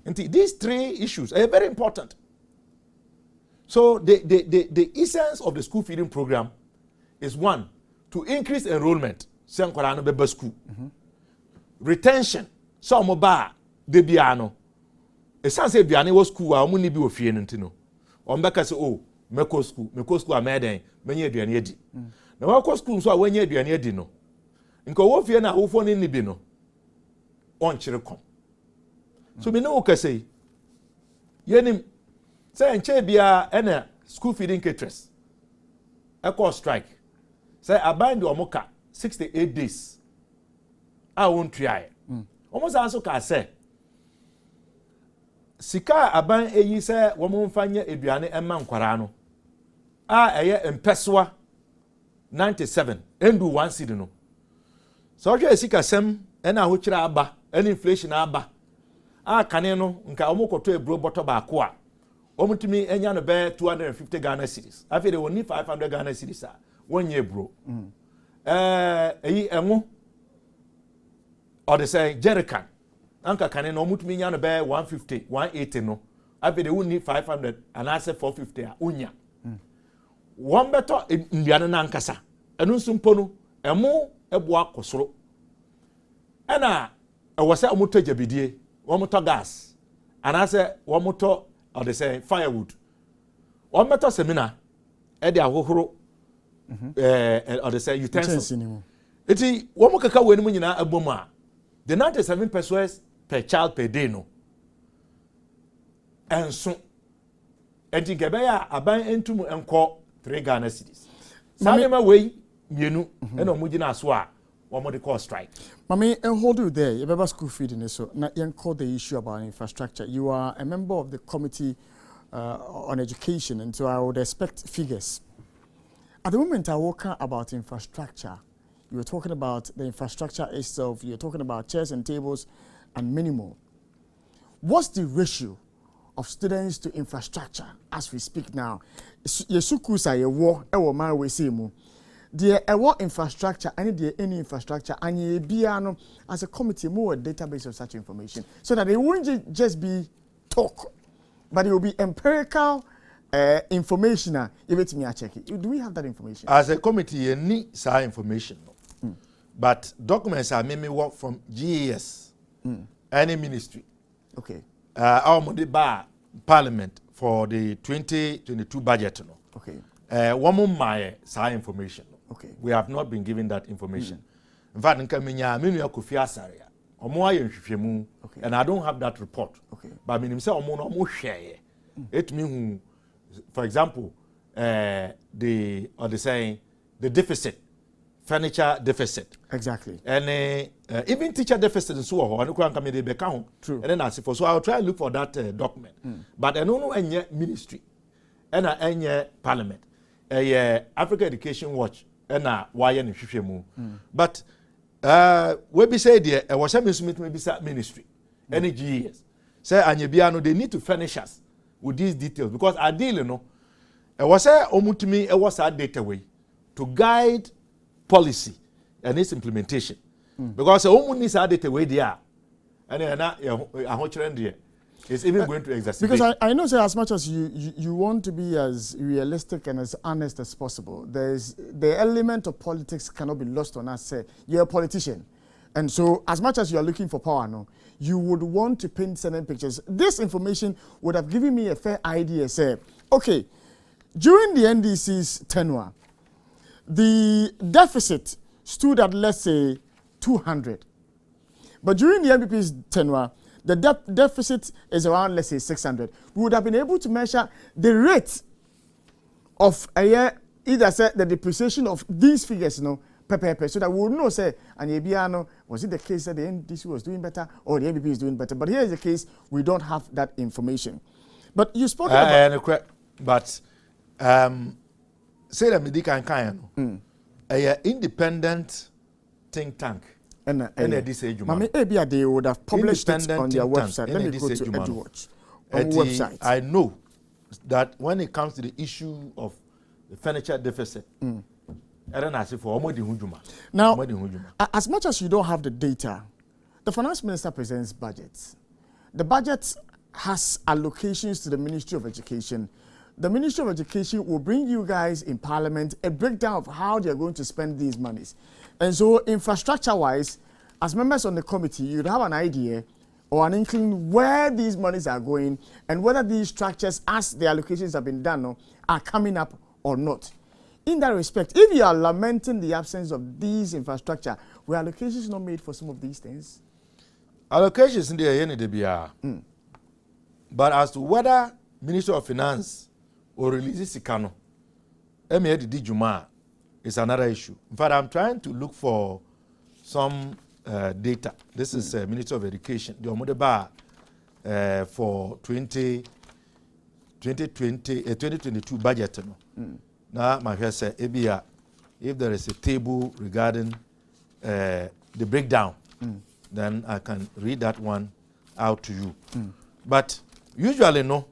These three issues are very important. So the essence of the school feeding program is one, to increase enrollment. Senkwara no beba school. Retention. So omo ba de bia no. Esan se bia ne wo school a omu ni bi wo fie ne ntino. Ombeka se meko school ameden menye aduane adi na wako school so a wenye aduane adi no nko wo fie na wofo ni bi no on chire kom so me no ukase yenim say enche bia ena school feeding caterers eco strike say aband omoka 68 days a won try almost also ka say sika aban eyi say wo mo mfanye aduane emma nkwara no eye empeswa 97 endu 1 seed no so hwe sika sem ena ho kira aba ena inflation aba kane no nka omokoto ebro bottle ba ko a omutimi enya no be 250 Ghana cedis afi de woni 500 Ghana cedis a wonye ebro eyi enwo or they say jerrycan anka kane no omutimi nya no be 150 180 no afi de woni 500 and I say 450 a unya one better Indiana Nankasa, and Unsumpono, a more a bois cosro. And I was a motor jabidie, one motor gas, and I said one motor, or they say firewood. One better seminar, Eddie Ahohoro, or they say utensils. It is one more cacao when you a boma. The 97 pesos per child per day, no. And so, and in Gabaya, I buy into and call 3 Ghana cedis. Sanema way, you and omujina swa, one more call strike. Mami, and hold you there. You remember school feeding, so now you call the issue about infrastructure. You are a member of the committee on education, and so I would expect figures. At the moment, I walk about infrastructure. You were talking about the infrastructure itself. You're talking about chairs and tables, and many more. What's the ratio of students to infrastructure as we speak now? Yesuku sa ye wo e wo man we say mu. The infrastructure and the any infrastructure and ye bia no as a committee more a database of such information so that it won't just be talk, but it will be empirical information. Give it to me, I check it. Do we have that information? As a committee, you need some information. but documents are made work from GAS, any ministry. Okay. Our bar Parliament for the 2022 budget. No. Okay. One more my side information. Okay. We have not been given that information. In fact, Kofi Asare, and I don't have that report. Okay. But I mean, no share. It means, for example, the deficit, furniture deficit. Exactly. And even teacher deficit and so on. True. And then I say so I'll try and look for that document. But I don't know any ministry, and any parliament, Africa Education Watch, and why any mu. But we be say there was a ministry, any GES. Say and they need to furnish us with these details because ideally, you know, was a omutimi was a data way to guide policy and its implementation. Because the needs are data way there, and then it's even going to exacerbate. Because I know, sir, as much as you want to be as realistic and as honest as possible, there's the element of politics cannot be lost on us. Say you're a politician, and so as much as you are looking for power, no, you would want to paint certain pictures. This information would have given me a fair idea. Say, okay, during the NDC's tenure, the deficit stood at, let's say, 200. But during the NPP's tenure, the deficit is around, let's say, 600. We would have been able to measure the rate of a year, either say the depreciation of these figures, you know, so that we would know, say, and was it the case that the NDC was doing better or the NPP is doing better? But here is the case, we don't have that information. But you spoke about... But say that Medika and a independent think tank. And maybe they would have published it on their website. Let me go to EduWatch on website. I know that when it comes to the issue of the furniture deficit, now, as much as you don't have the data, the finance minister presents budgets. The budget has allocations to the Ministry of Education. The Ministry of Education will bring you guys in Parliament a breakdown of how they are going to spend these monies. And so infrastructure-wise, as members on the committee, you'd have an idea or an inkling where these monies are going and whether these structures, as the allocations have been done, are coming up or not. In that respect, if you are lamenting the absence of these infrastructure, were allocations not made for some of these things? Allocations in the but as to whether Ministry of Finance or releases Sikano, Juma is another issue. In fact, I'm trying to look for some data. This is Ministry of Education. The Omodeba for 2022 budget. Now, my say, if there is a table regarding the breakdown, then I can read that one out to you. But usually, no,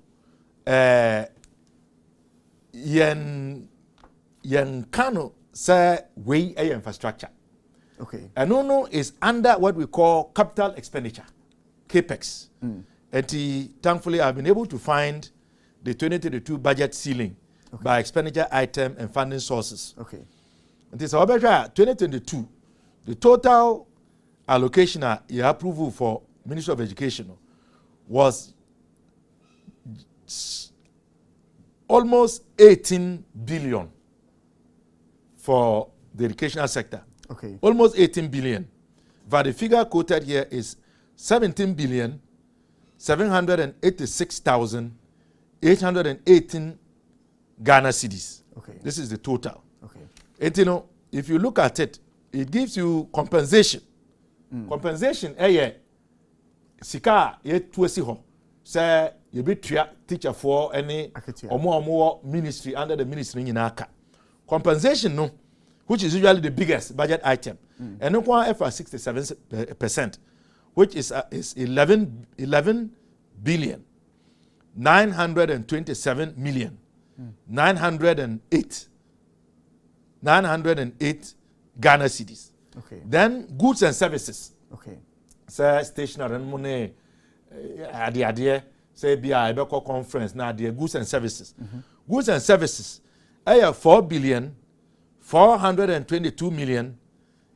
yen kano say way a infrastructure. Okay. And no is under what we call capital expenditure, capex. And thankfully, I've been able to find the 2022 budget ceiling by expenditure item and funding sources. Okay. And this 2022, the total allocation approval for Ministry of Education was almost 18 billion for the educational sector. Okay. Almost 18 billion. But the figure quoted here is 17 billion 786,818 Ghana cedis. Okay. This is the total. Okay. And if you look at it, it gives you compensation. Compensation, sika ye tuesi ho. Say you be teacher for any omo ministry under the ministry nyinaka. Compensation no, which is usually the biggest budget item. And no one for 67%, which is 11 billion 927 million 908 Ghana cedis. Okay. Then goods and services. Okay. Say stationery and money idea say be a conference now the goods and services. Goods and services 4 billion 422 million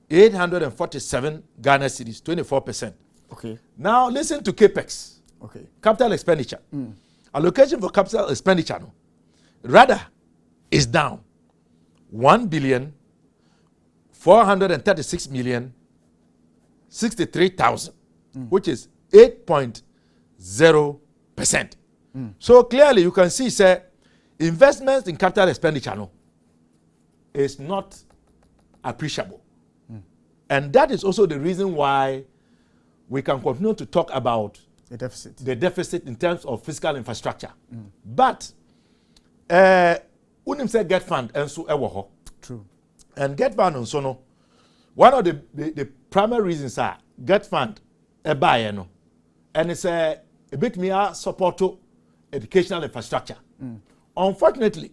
847 Ghana cedis, 24%. Okay. Now listen to CAPEX. Okay. Capital expenditure. Allocation for capital expenditure no, rather is down 1,436,063,000, which is 8.0%. So clearly you can see, say, investments in capital expenditure no, is not appreciable. And that is also the reason why we can continue to talk about the deficit in terms of fiscal infrastructure. But unim say get fund and so ewo. True. And get fund and so no. One of the primary reasons are get fund buy no. And it's a bit me support to educational infrastructure. Unfortunately,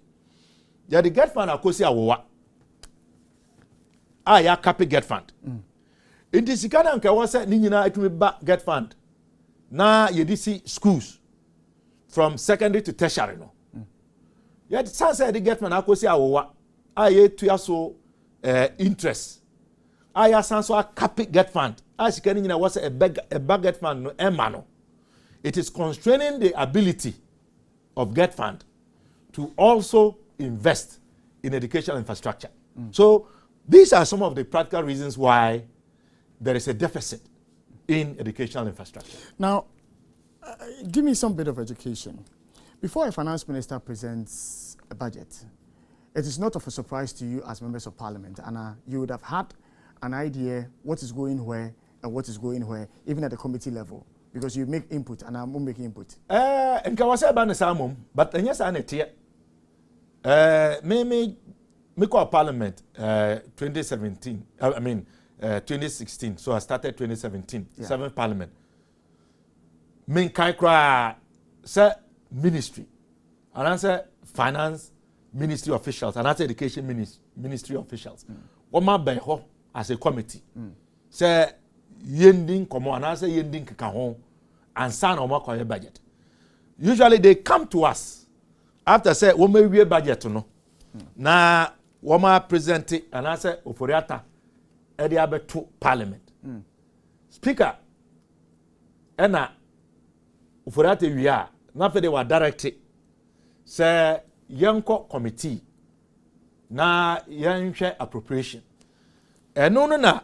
yeah, the get fund akosi awowa. Ya copy get fund. In this Ghana nke wose ni nyina etumi ba get fund. Na yedisi schools from secondary to tertiary no. Yet sanse the get fund akosi awowa. Ye tuya so interest. Ya sanso a copy get fund. Sika ni nyina wose a bag get fund no emma no. It is constraining the ability of get fund to also invest in educational infrastructure. So these are some of the practical reasons why there is a deficit in educational infrastructure. Now, give me some bit of education. Before a finance minister presents a budget, it is not of a surprise to you as members of parliament, and you would have had an idea what is going where and what is going where, even at the committee level, because you make input and I'm making input. And Kawase Banesamum, but yes, I need me call Parliament 2017. 2016. So I started 2017. Yeah. 7th Parliament. Me kai kra say ministry, and I say finance ministry officials, and I say education ministry officials. What my be ho as a committee. Say yending komo, and I say yending keka ho, and sign on my budget. Usually they come to us after say we may be budget no. Na wama present it and I say oforiata edi abeto parliament. Speaker ena oforiata wiya na fe de wa direct say yanko committee na yanhwe appropriation. Eno no na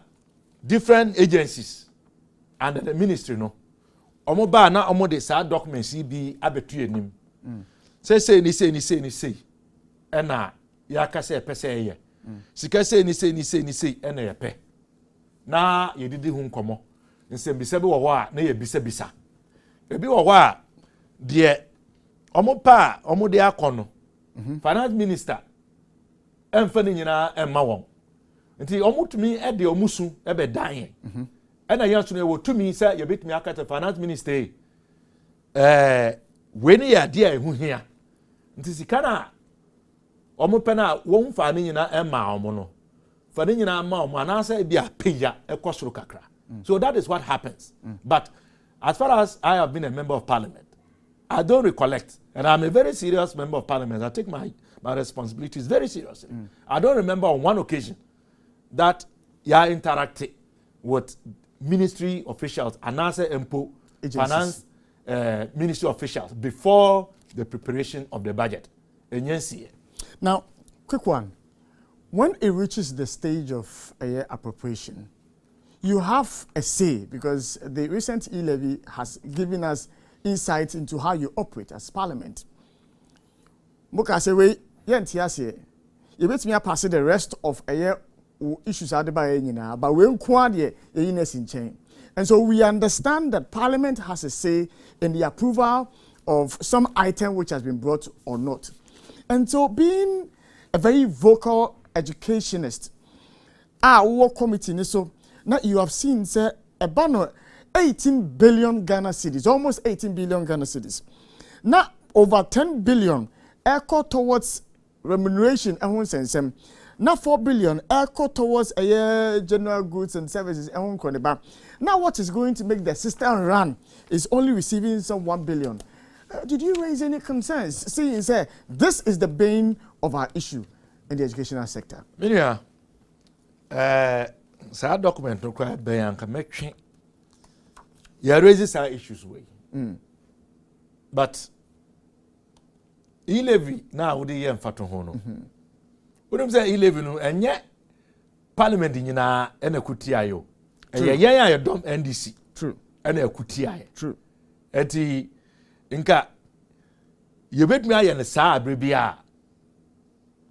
different agencies and the ministry no. Omo ba na omo de sa documents bi abeto enim. Say ni ena ya kase pese ye sika se ni se ena ye pe na ye didi hu nkomo nsem bisa bi wo ho a na ye bisa ebi wo ho a de omo pa omo de akono finance minister emfa ni nyina emma won nti omo tumi e de omusu e be dan ye ena yanso no wo tumi se ye betumi akata finance minister we ni ya de ehu hia nti sika na omo pena won fa ni nyina ema omo no fa ni nyina ma omo anasa bia peya ekosoro kakra. So that is what happens. But as far as I have been a member of parliament, I don't recollect, and I'm a very serious member of parliament. I take my responsibilities very seriously. I don't remember on one occasion that you interacted with ministry officials, anasa empo finance ministry officials before the preparation of the budget. Now, quick one. When it reaches the stage of appropriation, you have a say because the recent e-levy has given us insight into how you operate as parliament. Muka say we yentiase you bet me pass the rest of issues but we in chain. And so we understand that parliament has a say in the approval of some item which has been brought or not. And so being a very vocal educationist, our committee, so now you have seen, say, a banner 18 billion Ghana cedis, almost 18 billion Ghana cedis. Now over 10 billion echo towards remuneration and now 4 billion echo towards general goods and services. Now what is going to make the system run is only receiving some 1 billion. Did you raise any concerns? Seeing, say, this is the bane of our issue in the educational sector. Minya, Sa document no kwa be yanka metwe. Ya raises our issues way. But e-levy na wo de ye mfato ho no. Wouldn't say e-levy no enye parliament nyina ena kuti ayo. Eye yen ayo dom NDC. True. Ena akuti ayo. True. Eti nka yebetumi aye ne saa abrebia.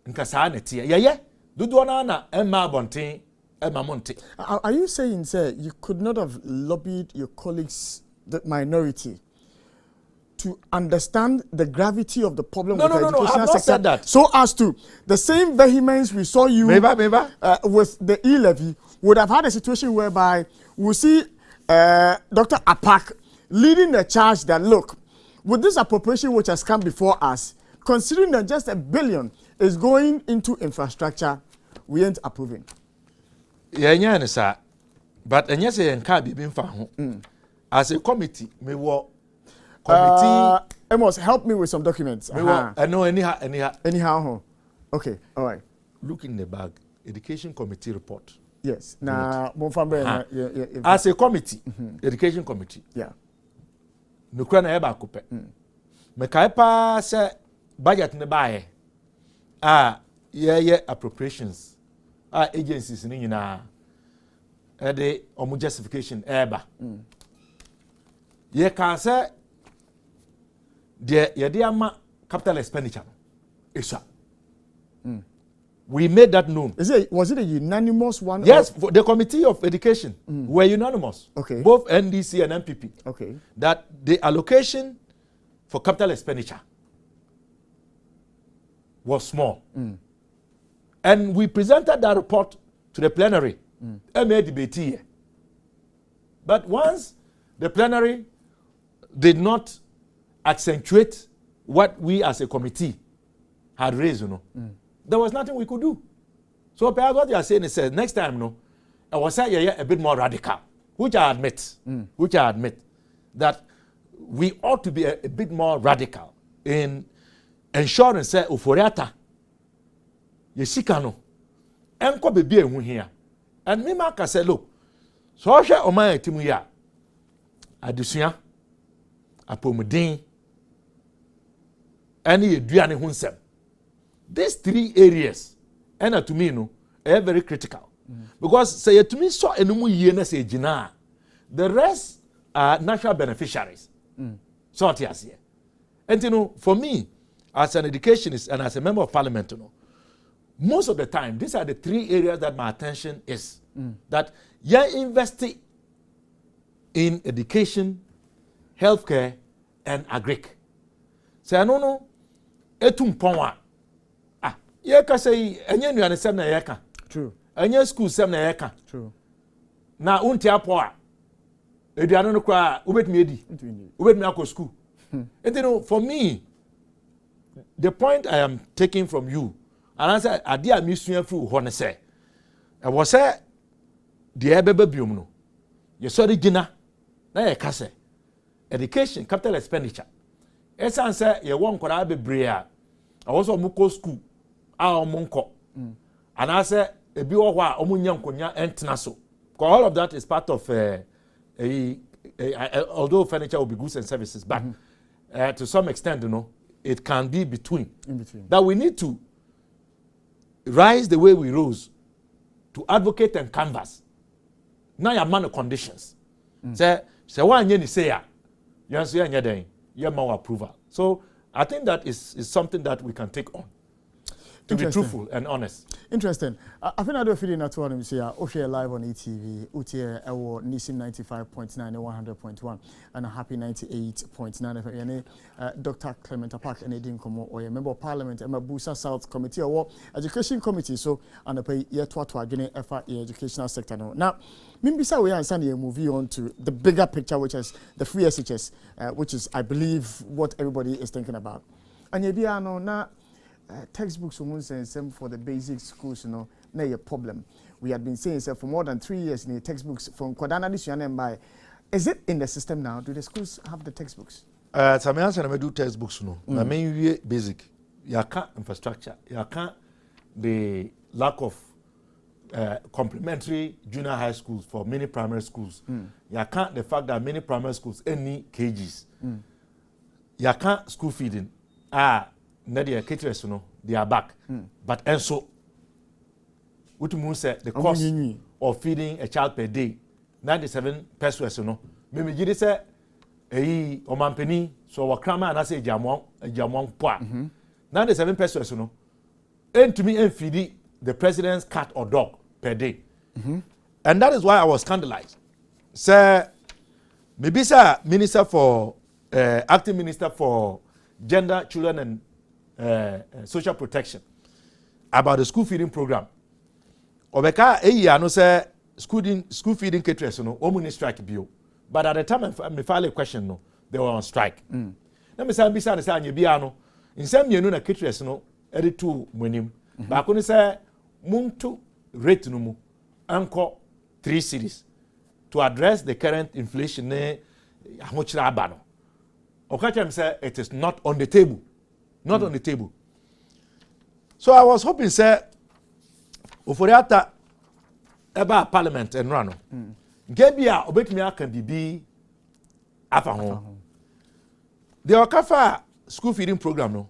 Nka saa na tie. Yeye dodo na emma abonten emma monte. Are you saying, sir, you could not have lobbied your colleagues, the minority, to understand the gravity of the problem with the educational sector? Said that. So as to the same vehemence we saw you with the e-levy would have had a situation whereby we see Dr. Apak leading the charge that, look, with this appropriation which has come before us, considering that just $1 billion is going into infrastructure, we ain't approving. Yeah, sir. But and yes, I can't be as a committee, me work. Committee. Amos, help me with some documents. I know anyhow. Okay, all right. Look in the bag. Education committee report. Yes. Now, as a committee, education committee. Yeah. Nukura na eba kupe. Me kaipa se budget ne bae. Yeah appropriations. Agencies ni nyina. The omu justification eba. Ye ka se ye de ama capital expenditure no. We made that known. Was it a unanimous one? Yes, the Committee of Education were unanimous. Okay. Both NDC and MPP. Okay. That the allocation for capital expenditure was small. And we presented that report to the plenary. And made debate here. But once the plenary did not accentuate what we as a committee had raised, there was nothing we could do. So perhaps what you are saying is next time, I was saying a bit more radical, which I admit, that we ought to be a bit more radical in ensuring say uforiata yesikano enko bebe ehu here. And me maka say look, so hwe oman atimu ya adesua apomuden any eduane ho nsem. These 3 areas, and to me, are very critical. Because say to me, so enumu ye na say jina. The rest are natural beneficiaries. So here. And for me, as an educationist and as a member of parliament, most of the time, these are the 3 areas that my attention is. That you're investing in education, healthcare, and agric. Say, I don't know, etum ponwa. Ye ka say enye nuane sem na ye ka. True. Enye school sem na ye ka. True. Na unti apo a eduane no kwa ubetumi edi. Ubetumi akọ school. And for me, the point I am taking from you, and I say ade a misua fu ho ne say. E wo say de ebebe biom no. Ye sorry gina na ye ka say education capital expenditure. Esan say ye won kwara bebre a also muko school monko. And I say a biwa omunya nkonya entena so. All of that is part of although furniture will be goods and services, but to some extent, it can be in between. That we need to rise the way we rose to advocate and canvass. Now your man of conditions. Say one ye say ya. You answer ya then you more approval. So I think that is something that we can take on. To be truthful and honest. Interesting. I think I do a feeling that one say Oshia live on ETV, Utie Ewo Nisim 95.9 and 100.1 and a happy 98.9 FM. Dr. Clement Apak and Edin Komo or a member of Parliament and Busa South Committee or Education Committee so and pay year to again FA educational sector now. Mimbisa we understand you moving on to the bigger picture, which is the free SHS, which is I believe what everybody is thinking about. And Yebiano na textbooks for the basic schools, na a problem. We had been saying for more than 3 years in the textbooks from Kodana this year and by. Is it in the system now? Do the schools have the textbooks? Some answer I do textbooks no. I mean basic. You can't infrastructure. You can't the lack of complementary junior high schools for many primary schools. You can't the fact that many primary schools any KGs. You can't school feeding. Nadia caterers, you know, they are back. But and so, what you say the cost of feeding a child per day, 97 pesos, you know. Maybe you say, omampeni, so wakrama and I say jamon poa. 97 pesos, you know. And to me, and feed the president's cat or dog per day. And that is why I was scandalized. Sir, maybe sir, minister for acting minister for gender, children, and social protection about the school feeding program. Obeka I no say school feeding caterers no omuni strike bill. But at the time I filed a question no, they were on strike. Let me say bisa say anye bia no. Insem yenu na caterers no edi to monim. Ba ko ni say muntu rate no mu anko 3 cities to address the current inflation ne ahochira aba no. Okachem say it is not on the table. Not on the table. So I was hoping say Oforiata eba parliament and run. Gebia obetimi aka bibi afa ho. The Okafa school feeding program no.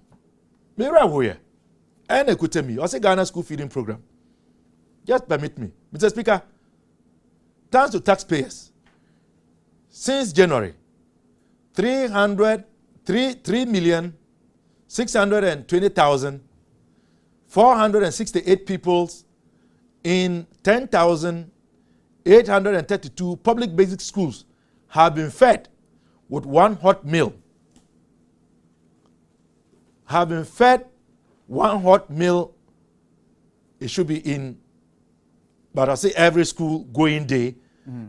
Me ra ho ye. And ekutemi, o say Ghana school feeding program. Just permit me. Mr. Speaker, thanks to taxpayers, since January, 3,620,468 people in 10,832 public basic schools have been fed with one hot meal. Have been fed one hot meal. It should be in, but I say every school going day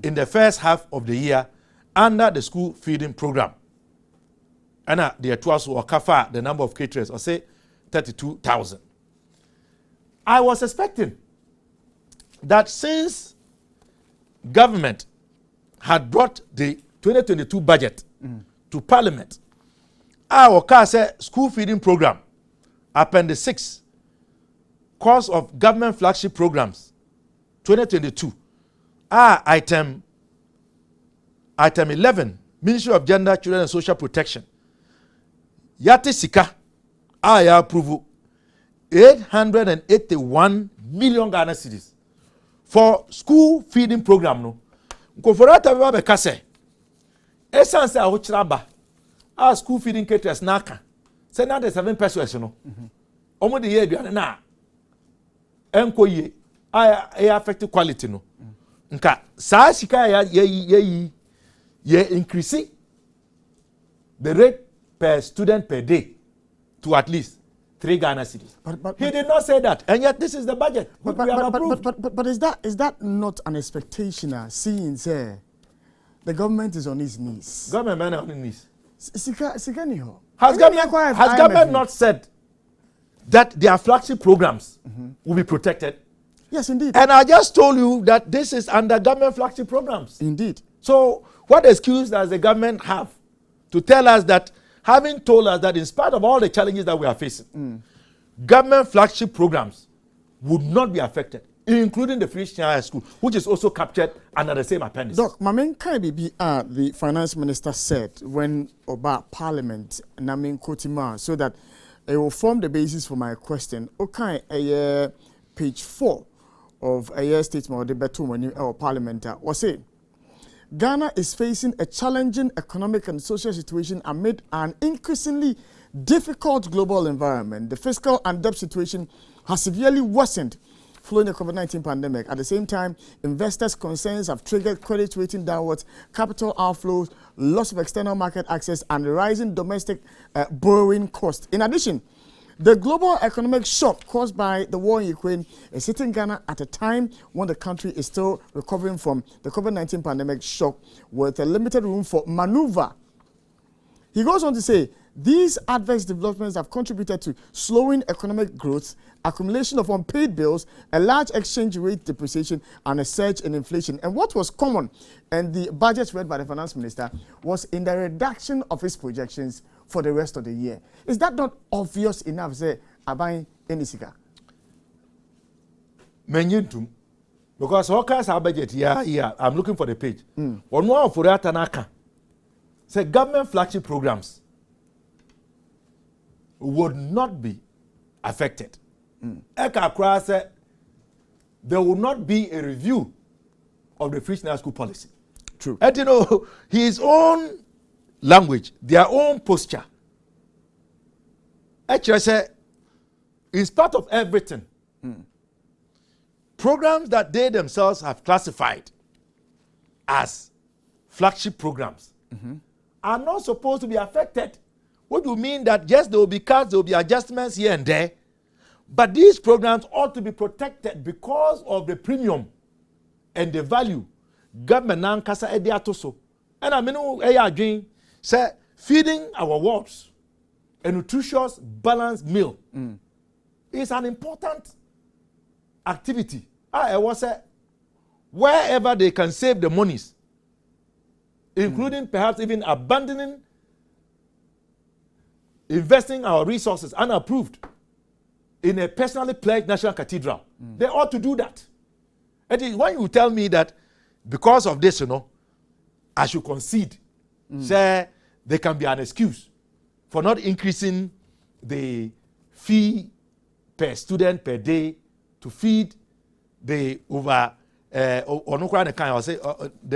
in the first half of the year under the school feeding program. And the twice or kafa the number of caterers, I say 32,000. I was expecting that since government had brought the 2022 budget to Parliament, our school feeding program, Appendix 6, course of government flagship programs, 2022, item 11, Ministry of Gender, Children and Social Protection. Yate Sika, ya approval 881 million Ghana cedis for school feeding program no. Nkoforata beba be kase. Essence a hochiraba. School feeding caterers naka. Say na the 7 pesos no. Omo de ye aduane na. Enko ye. Affect quality no. Nka sa sika ye increase the rate per student per day to at least 3 Ghana cedis. But he did not say that, and yet this is the budget. But is that not an expectation? Seeing say the government is on its knees. Government is on its knees. Has government not said that their flagship programs will be protected? Yes, indeed. And I just told you that this is under government flagship programs. Indeed. So what excuse does the government have to tell us that, having told us that in spite of all the challenges that we are facing, government flagship programs would not be affected, including the Free High School, which is also captured under the same appendix? Doc, Mamen Kaibi, the finance minister said when about Parliament, Namin Kotima, so that it will form the basis for my question. Okay, page 4 of a year statement of the Betum or Parliament was saying, Ghana is facing a challenging economic and social situation amid an increasingly difficult global environment. The fiscal and debt situation has severely worsened following the COVID-19 pandemic. At the same time, investors' concerns have triggered credit rating downwards, capital outflows, loss of external market access, and rising domestic borrowing costs. In addition, the global economic shock caused by the war in Ukraine is hitting Ghana at a time when the country is still recovering from the COVID-19 pandemic shock with a limited room for maneuver. He goes on to say, these adverse developments have contributed to slowing economic growth, accumulation of unpaid bills, a large exchange rate depreciation, and a surge in inflation. And what was common in the budget read by the finance minister was in the reduction of his projections for the rest of the year. Is that not obvious enough, say, Abai Enisika? Menyentum, Because all kinds of budget, yeah, I'm looking for the page. On one for that Tanaka, say government flagship programs would not be affected. Eka Akra said there will not be a review of the free national school policy. True. And you know, his own language, their own posture. Actually, say, is part of everything. Programs that they themselves have classified as flagship programs are not supposed to be affected. What do you mean that yes, there will be cuts, there will be adjustments here and there, but these programs ought to be protected because of the premium and the value government now kasa edi atoso. And I mean, dream say feeding our wards a nutritious, balanced meal is an important activity. I was say wherever they can save the monies, including perhaps even abandoning investing our resources unapproved in a personally pledged national cathedral. They ought to do that. And when you tell me that because of this, you know, I should concede, say there can be an excuse for not increasing the fee per student per day to feed the over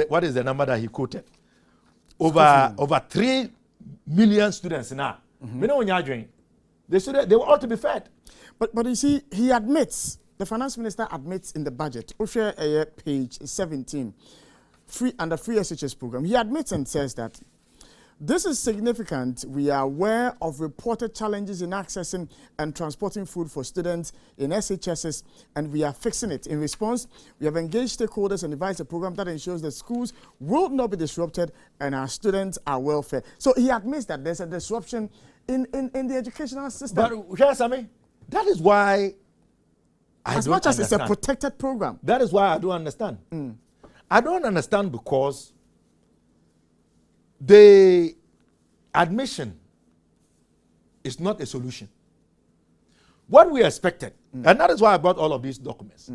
what is the number that he quoted? Over 3 million students now. They ought to be fed. But you see, he admits, the finance minister admits in the budget, page 17, under free SHS program, he admits and says that this is significant. We are aware of reported challenges in accessing and transporting food for students in SHSs, and we are fixing it. In response, we have engaged stakeholders and devised a program that ensures that schools will not be disrupted and our students are well fed. So he admits that there's a disruption in the educational system. But here's something. That is why as much as it's a protected program. That is why I don't understand. I don't understand because the admission is not a solution. What we expected, and that is why I brought all of these documents.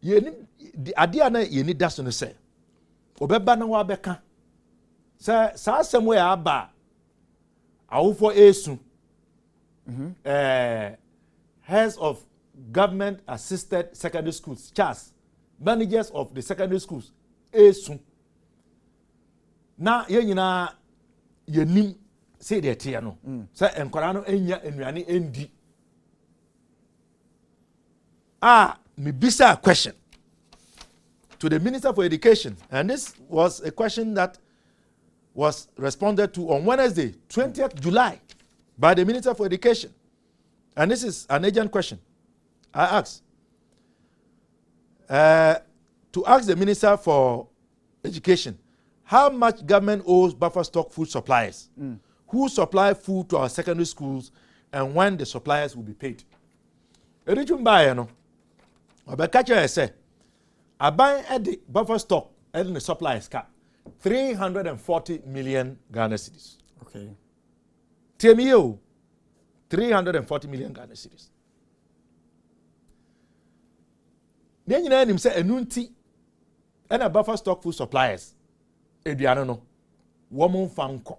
The idea that you need that to say, Obeba na wa beka, say somewhere aba, awufo esu, heads of government assisted secondary schools, CHAS, managers of the secondary schools, esu. Na yenyina yenim say the tia no say enkwara no enya enuane endi me bisa a question to the Minister for Education, and this was a question that was responded to on Wednesday 20th July by the Minister for Education, and this is an urgent question. I asked to ask the Minister for Education how much government owes buffer stock food suppliers who supply food to our secondary schools and when the suppliers will be paid. Erichum bae no obekacha say aban at the buffer stock and the suppliers ka 340 million Ghana cedis. Okay. TMEO 340 million Ghana cedis. Then you know him say enunti and a buffer stock food suppliers eduano no woman fanko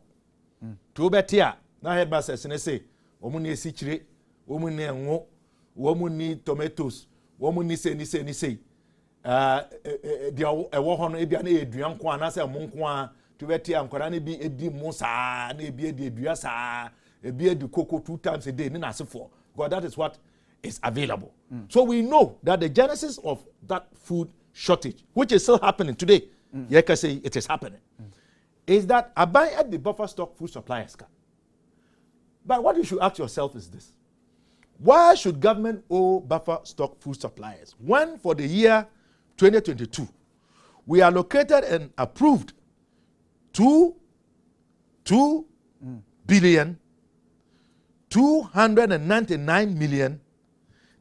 to betia na headmasters ne say woman ni esichire woman ni enwo woman ni tomatoes woman ni say dia ewo ho no ebia na eduan ko ana say monko a to betia ankwara ne bi edi mo saa na ebi edi edua saa ebi edi cocoa 2 times a day ni na asefo because that is what is available. So we know that the genesis of that food shortage, which is still happening today, you can say it is happening, is that I buy at the buffer stock food suppliers. But what you should ask yourself is this: why should government owe buffer stock food suppliers when for the year 2022 we allocated and approved 2 billion 299 million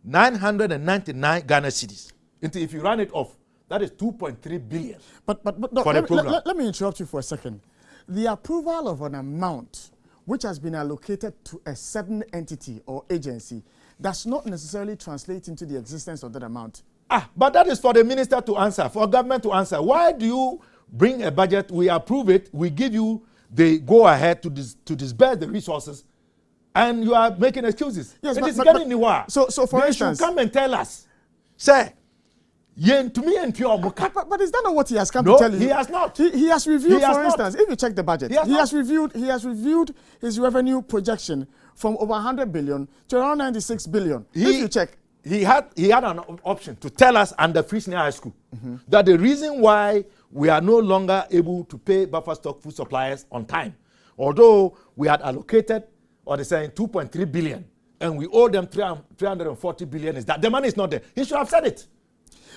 999 Ghana cedis? If you run it off, that is 2.3 billion. But for the program. Let me interrupt you for a second. The approval of an amount which has been allocated to a certain entity or agency does not necessarily translate into the existence of that amount. But that is for the minister to answer, for government to answer. Why do you bring a budget, we approve it, we give you the go-ahead to disburse the resources, and you are making excuses? Yes, it but, is but, getting but, nowhere. So for they instance, should come and tell us, say, to me and to but is that not what he has come no, to tell you? he has not. He has reviewed, He has for instance, if you check the budget, he has reviewed his revenue projection from over 100 billion to around 96 billion. If you check. He had an option to tell us under Free Senior High School that the reason why we are no longer able to pay buffer stock food suppliers on time, although we had allocated, or they saying 2.3 billion, and we owe them 340 billion, is that the money is not there. He should have said it.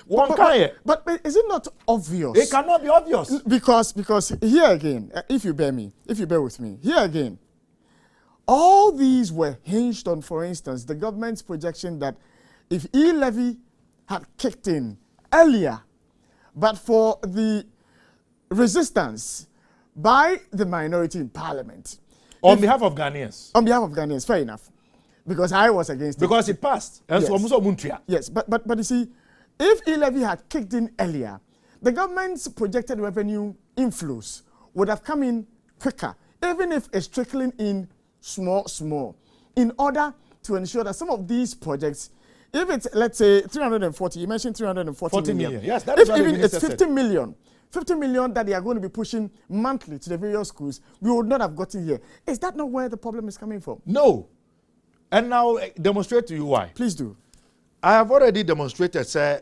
But is it not obvious? It cannot be obvious. Because here again, if you bear with me, here again, all these were hinged on, for instance, the government's projection that if e-levy had kicked in earlier, but for the resistance by the minority in parliament. On behalf of Ghanaians. On behalf of Ghanaians, fair enough. Because I was against it. Because it passed. And yes, but you see, if e-levy had kicked in earlier, the government's projected revenue inflows would have come in quicker, even if it's trickling in small, in order to ensure that some of these projects, if it's, let's say, 340, you mentioned 340 million. Yes, that is what even the minister it's 50 million, 50 million that they are going to be pushing monthly to the various schools, we would not have gotten here. Is that not where the problem is coming from? No. And now demonstrate to you why. Please do. I have already demonstrated, say,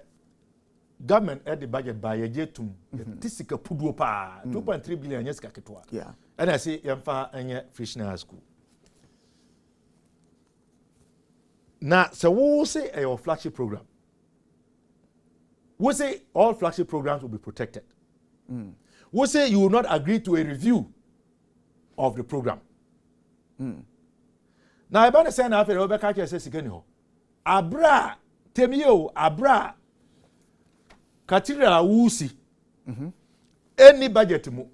government at the budget by a jetum, tisika pudu pa, 2.3 billion yes kakitwa. Yeah. And I say, yamfa anye Free Senior High School. Now, so we say your flagship program. We say all flagship programs will be protected. We say you will not agree to a review of the program. Now, I say now after the catch says again, Abra temio Abra Cathedral Wusi any budget mu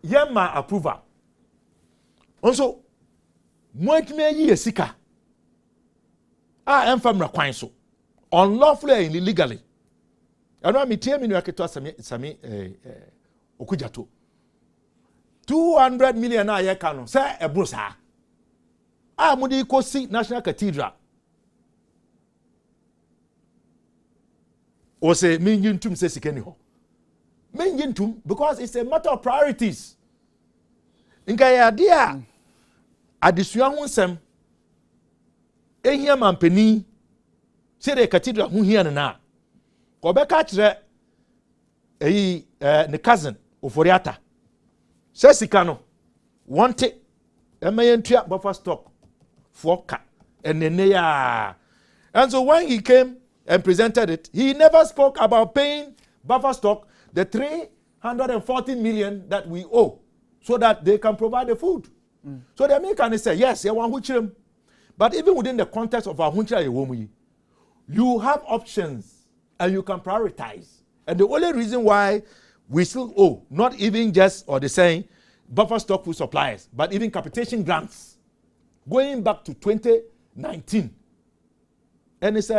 Yema approval. Also, Moitme ye sika. Am from Rakwan so. Unlawfully and illegally. I know me tell me no keto sami okujato. 200 million na ye kanu. Say e brusa. Mudi kosi National Cathedral. O say minjintum say sikeni ho. Minjintum because it's a matter of priorities. Inka ya dia adesua ho nsem ehia mampani se de cathedral ho hia na ko be ka kire ne cousin Oforiata se sika no wonte emayentua buffer stock for ka enene ya. And so when he came and presented it, he never spoke about paying buffer stock the 314 million that we owe so that they can provide the food. So the American say, yes, you want huchirim. But even within the context of our huchirim, you have options and you can prioritize. And the only reason why we still owe, not even just, or the saying, buffer stock food suppliers, but even capitation grants, going back to 2019. And it's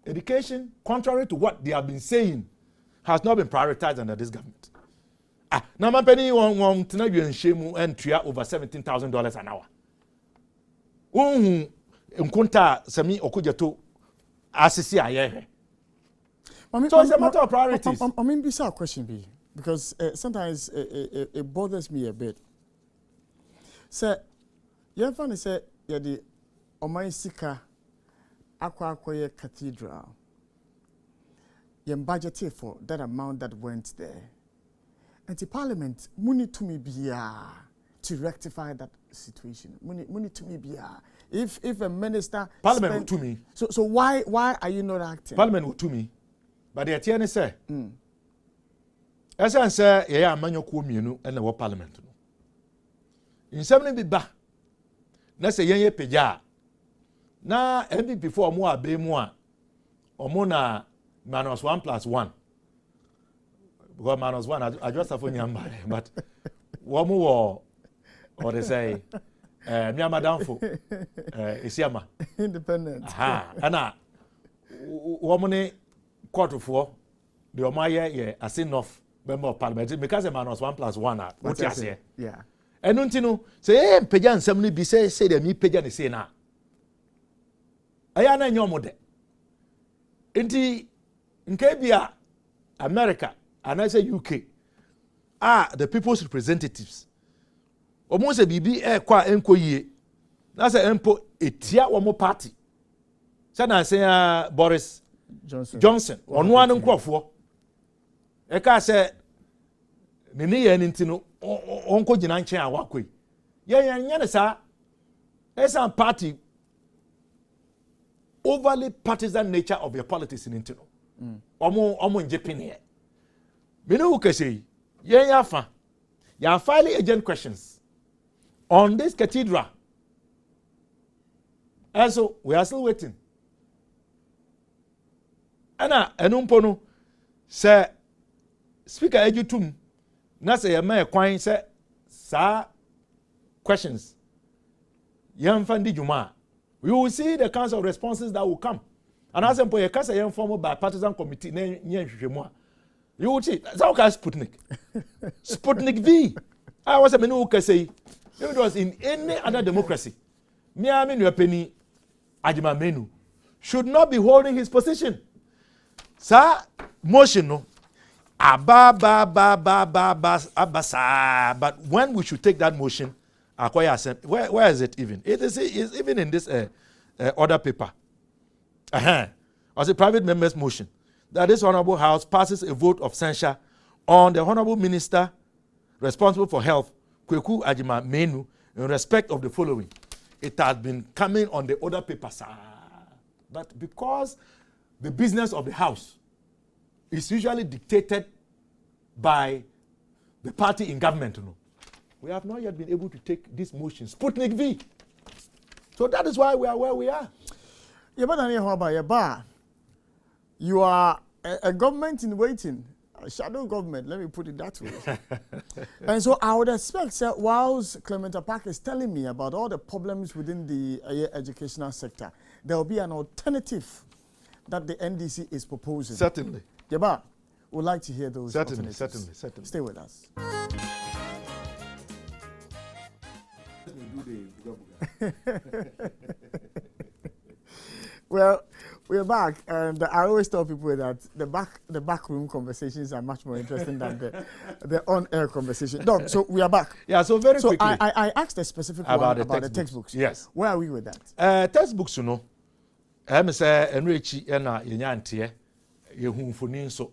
education, contrary to what they have been saying, has not been prioritized under this government. Now my penny one tonight you shame and tria over $17,000 an hour. Nkunta sami okujato asisi aye. So it's a matter of priorities. I mean, this a question be because sometimes it bothers me a bit. So, you find say yeah the Omai Sika Akwa Cathedral. You budgeted for that amount that went there. And the parliament, money to me be to rectify that situation. Money to me be if a minister parliament will to me. So why are you not acting? Parliament will to me. But the attorney say, as I say, yeah, manyo ku mienu and the parliament. In seven be ba. Na say yenye peja. Na MVP for mo abe mo omo na -1+1. Because -1, I just have only but one more, or they say, me madam for Isiama. Independent. Aha. Ana woman court for the Omaya ye as enough member of parliament because a man was 1+1 what you say. Yeah. And untino say pejan somebody be say the me pejan is say na. Ayana nyomode. Inti nkebia America and I say UK are the people's representatives. Almost a BB kwa enko yie. Na say empo etia womo party. Say na say Boris Johnson ono anu nkrofo. E ka say nini ye ntino onko gina nchen awakoi. Ye ne sa esa party overly partisan nature of your politics in ntino. Omo njepin here. Me no ka say ye yafa. Ya filing agent questions on this cathedral. And so we are still waiting. Ana enumpono say Speaker Ejutum na say ya may kwan say sa questions. Yamfandi Juma. We will see the kinds of responses that will come. And as empo ye kasa yam form by partisan committee na nhwehwemu. You will see. That's how Sputnik. Sputnik V. I was a menu who say if it was in any other democracy, Miami Penny Ajima Menu should not be holding his position. Sir, motion no. Abasa. But when we should take that motion, where is it even? It is even in this order paper. As a private member's motion, that this Honorable House passes a vote of censure on the Honorable Minister responsible for health, Kweku Ajima Menu, in respect of the following. It has been coming on the order paper, sir. But because the business of the House is usually dictated by the party in government, we have not yet been able to take this motion. Sputnik V. So that is why we are where we are. You are a government in waiting. A shadow government, let me put it that way. And so I would expect, sir, whilst Clement Park is telling me about all the problems within the educational sector, there will be an alternative that the NDC is proposing. Certainly. Yaba, would like to hear those Certainly. Stay with us. Well, we're back, and I always tell people that the backroom conversations are much more interesting than the on-air conversation. Doc, so we are back. Yeah, so very quickly. I asked a specific one about the textbooks. Yes. Where are we with that? Textbooks, I'm say enrichi na yenyantie yehunfoni so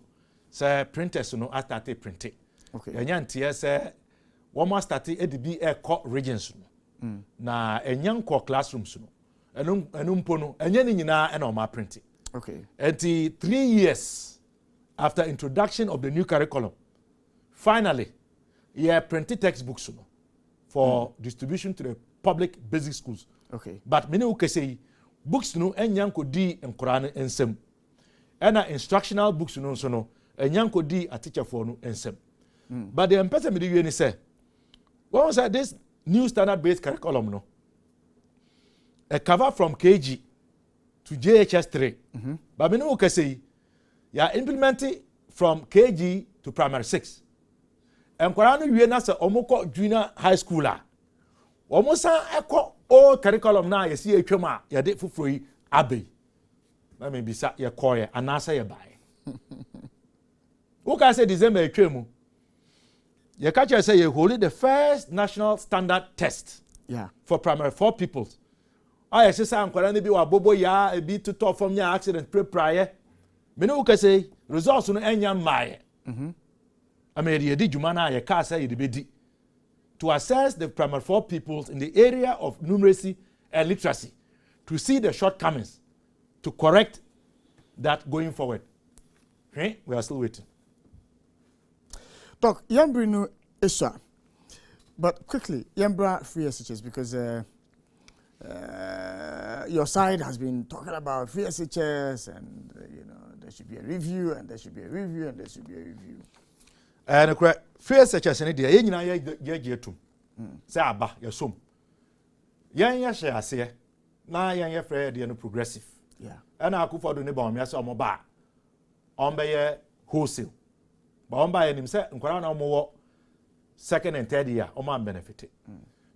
say printers I started printing. Okay. Yenyantie say one more started EDB co regions na enyanko classrooms no. Enumpono enye ni nyina e na ma printing. Okay. Until 3 years after introduction of the new curriculum, finally, printed textbooks for distribution to the public basic schools. Okay. But many who say books no enyanko di enkorane ensem. Ena instructional books no so no enyanko di a teacher for no ensem. But the person me di say, what was this new standard based curriculum no? A cover from KG to JHS 3. But many who say, implementing from KG to primary 6. And Kwarano Yuena sa omoko junior high schooler. Omosa eko old curriculum na you see a choma ya de fufui abe. Let me be sa ya koye anasa ya buy. Who can say December chemu? You catch say you hold the first national standard test. Yeah. For primary 4 pupils. I say am Kwarano bi wa bobo ya e bi to top from your accident prior. Me no can say results no enya mbaye. I mean, you did Jumana, your car say you to assess the primary 4 pupils in the area of numeracy and literacy, to see the shortcomings, to correct that going forward. Okay? We are still waiting. Doc, Yambrino Isha, but quickly, Yambra free SHS, because your side has been talking about free SHS, and there should be a review, and there should be a review, and there should be a review. And the first such as any day, you know, say aba, your sum. Yan ya share ase. Na yan ya frɛ de no progressive. Yeah. Ɛna Akufo-Addo ne ba ɔmo ase ɔmo ba. Ɔmo bɛyɛ wholesale. Ba ɔmo ba yɛ nim sɛ nkwara na ɔmo wɔ second and third year ɔmo am benefit.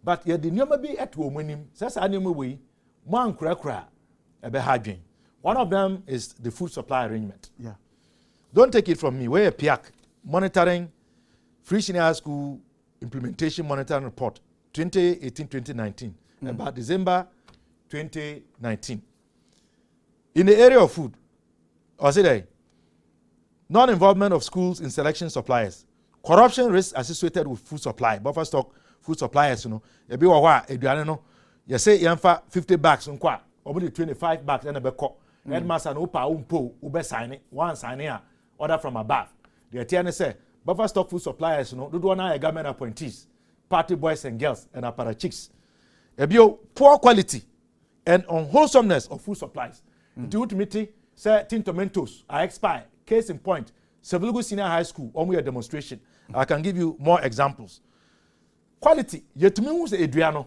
But yɛ de nneɛma bi ɛto ɔmo anim. Sɛ saa nneɛma wɔ yi, mo ankorakora ɛbɛ ha adwen. One of them is the food supply arrangement. Yeah. Don't take it from me. We're a PIAC monitoring Free Senior High School Implementation Monitoring Report 2018-2019 about December 2019. In the area of food, or say they, non-involvement of schools in selection suppliers, corruption risks associated with food supply, buffer stock food suppliers, you know, a bit of you say you have 50 bags on qua, or 25 bags and a beco. Headmaster no pa umpo ube sign it, one sign here, order from above. The TNS say buffer stock food suppliers, you know, do one government appointees, party boys and girls, and apparatchiks. Ebio poor quality and unwholesomeness of food supplies. The ultimately say tin tomatoes are expired. Case in point, Sevulugu Senior High School, only a demonstration. I can give you more examples. Quality, yetumi who's Adriano,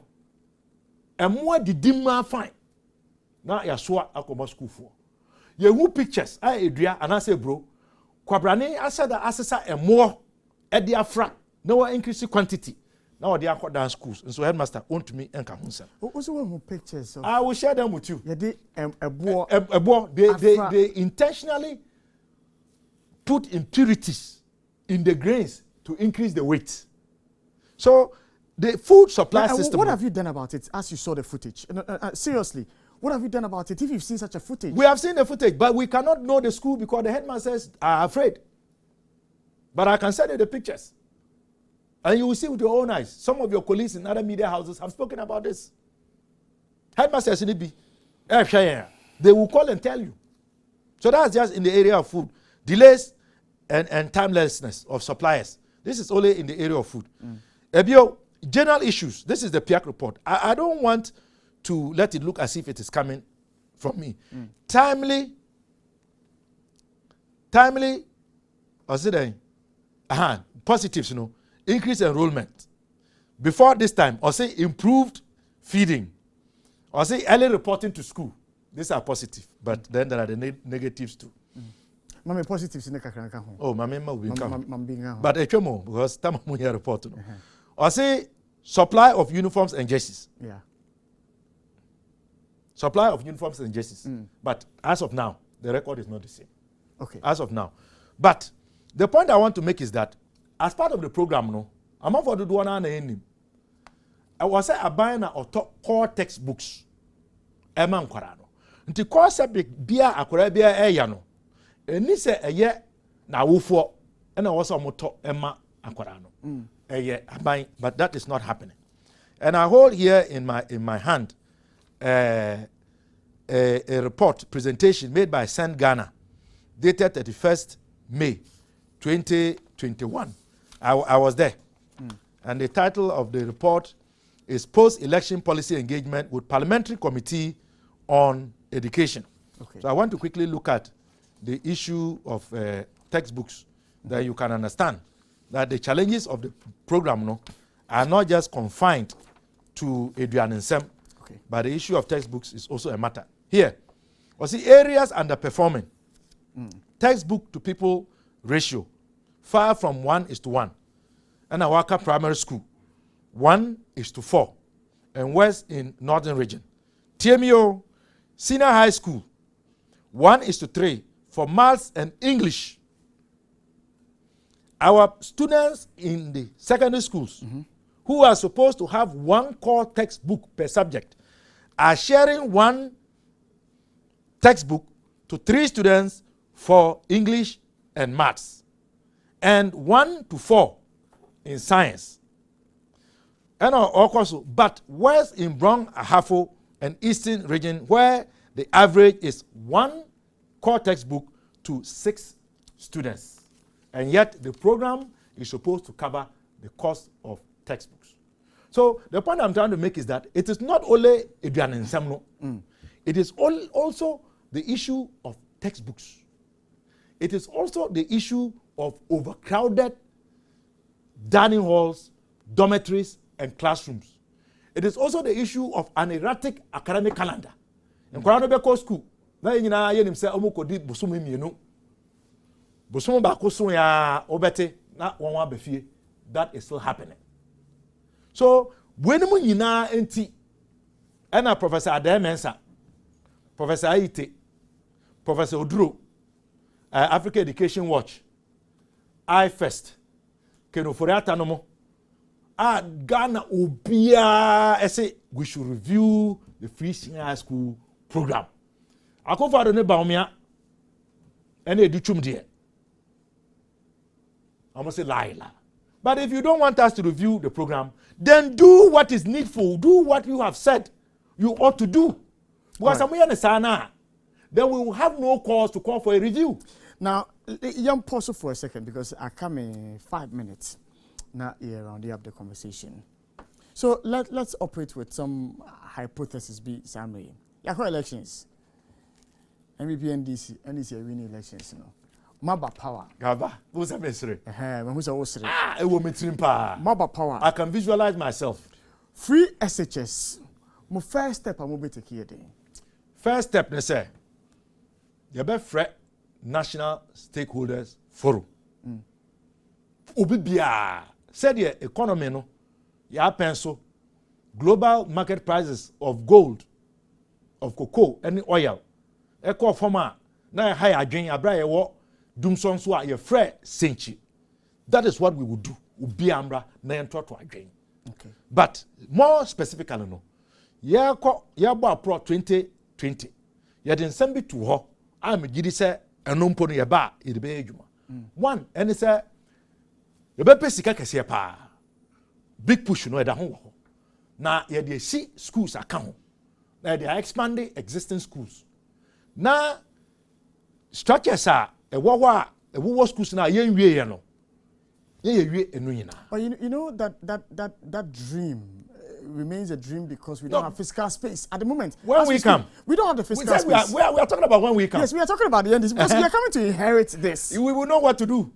and more the dimma fine. Now yaswa akoma school for. Ye pictures, Adria, and I say bro, Kwabrani asa da asesa and more at the afra, no increase quantity. Now they are called down schools, and so headmaster own to me and Kahunsa. Also, one pictures. I will share them with you. Yeah, they They intentionally put impurities in the grains to increase the weight. So the food supply system. What have you done about it as you saw the footage? Seriously, what have you done about it if you've seen such a footage? We have seen the footage, but we cannot know the school because the headmasters are afraid. But I can send you the pictures. And you will see with your own eyes. Some of your colleagues in other media houses have spoken about this. Headmasters in Ibi, they will call and tell you. So that's just in the area of food. Delays and timelessness of suppliers. This is only in the area of food. Ebio, general issues. This is the PIAC report. I don't want to let it look as if it is coming from me. Timely, or say positives, you know, increased enrollment. Before this time, or say improved feeding, or say early reporting to school. These are positive, but then there are the negatives too. Mami positives in the kakranaka home. Oh, mami will be come. But HMO, because time we here report. Or say supply of uniforms and jerseys. Yeah. Supply of uniforms and jerseys. But as of now, the record is not the same. Okay. As of now. But the point I want to make is that as part of the program, no, I'm not for the one and any. I was a buying or core textbooks. Eman Kwarano. Nti core subject bia akora bia eyano. Eni se eye na wofo and I was a moto Emma Akwarano. But that is not happening. And I hold here in my hand a report presentation made by Send Ghana, dated 31st May 2021. I was there. And the title of the report is Post-Election Policy Engagement with Parliamentary Committee on Education. Okay. So I want to quickly look at the issue of textbooks that you can understand that the challenges of the program are not just confined to Adrian Nsem, but the issue of textbooks is also a matter. Here, we see areas underperforming. Textbook to people ratio, far from 1:1. And Awaka Primary School, 1:4. And West in Northern Region. TMO, Senior High School, 1:3 for maths and English. Our students in the secondary schools who are supposed to have one core textbook per subject are sharing one textbook to 3 students for English and maths, and 1:4 in science. And also, but West in Brong, Ahafo, and Eastern Region, where the average is 1 core textbook to 6 students. And yet the program is supposed to cover the cost of textbooks. So the point I'm trying to make is that it is not only Adrian Nsemno, it is also the issue of textbooks. It is also the issue of overcrowded dining halls, dormitories, and classrooms. it is also the issue of an erratic academic calendar. And Kwara no be school. Na nyina ye nim se omokodi bosom mienu. Bosom ba ko so ya obete na won wa befie. That is still happening. So, when mu nyina enti ena Professor Ademensa, Professor Aite, Professor Oduro, Africa Education Watch, iFirst, Kenoforiata no mo, Ghana Obia, say we should review the free senior high school program. Akofado ne baumia, ene educhum die. I must say lie. But if you don't want us to review the program, then do what is needful. Do what you have said you ought to do. Because then we will have no cause to call for a review. Now, young pause for a second because I come in 5 minutes. Now, here around the conversation. So let's operate with some hypothesis. Be Sammy. Yako elections. MEP NDC winning elections. You know. Maba power. Gava, who's a mystery? Who's a osre? It will meet Maba power. I can visualize myself. Free SHS. My first step, I'm going to take here. First step, they say, you better fret National Stakeholders Forum. Obibia said the economy no, ya pencil global market prices of gold, of cocoa, and oil. Eco former na high adwen abra ye wo dumson so a ye fret senchi. That is what we would do. Ubi amra na ento to adwen. Okay. But more specifically no. Ya bo apro 2020. Ya den nsem bi to ho. Am gidi se enompo no ye ba ye be adwuma. One, and say ye be pesika kese pa. Big push no e da ho. Na ye dey see schools account. Na they are expanding existing schools. Na structures are a wawa schools na ye wie no. Ye wie enu nyina. But you know that dream remains a dream because we don't have fiscal space at the moment. When we come, we don't have the fiscal space. We are talking about when we come. Yes, we are talking about the end because we are coming to inherit this. We will know what to do.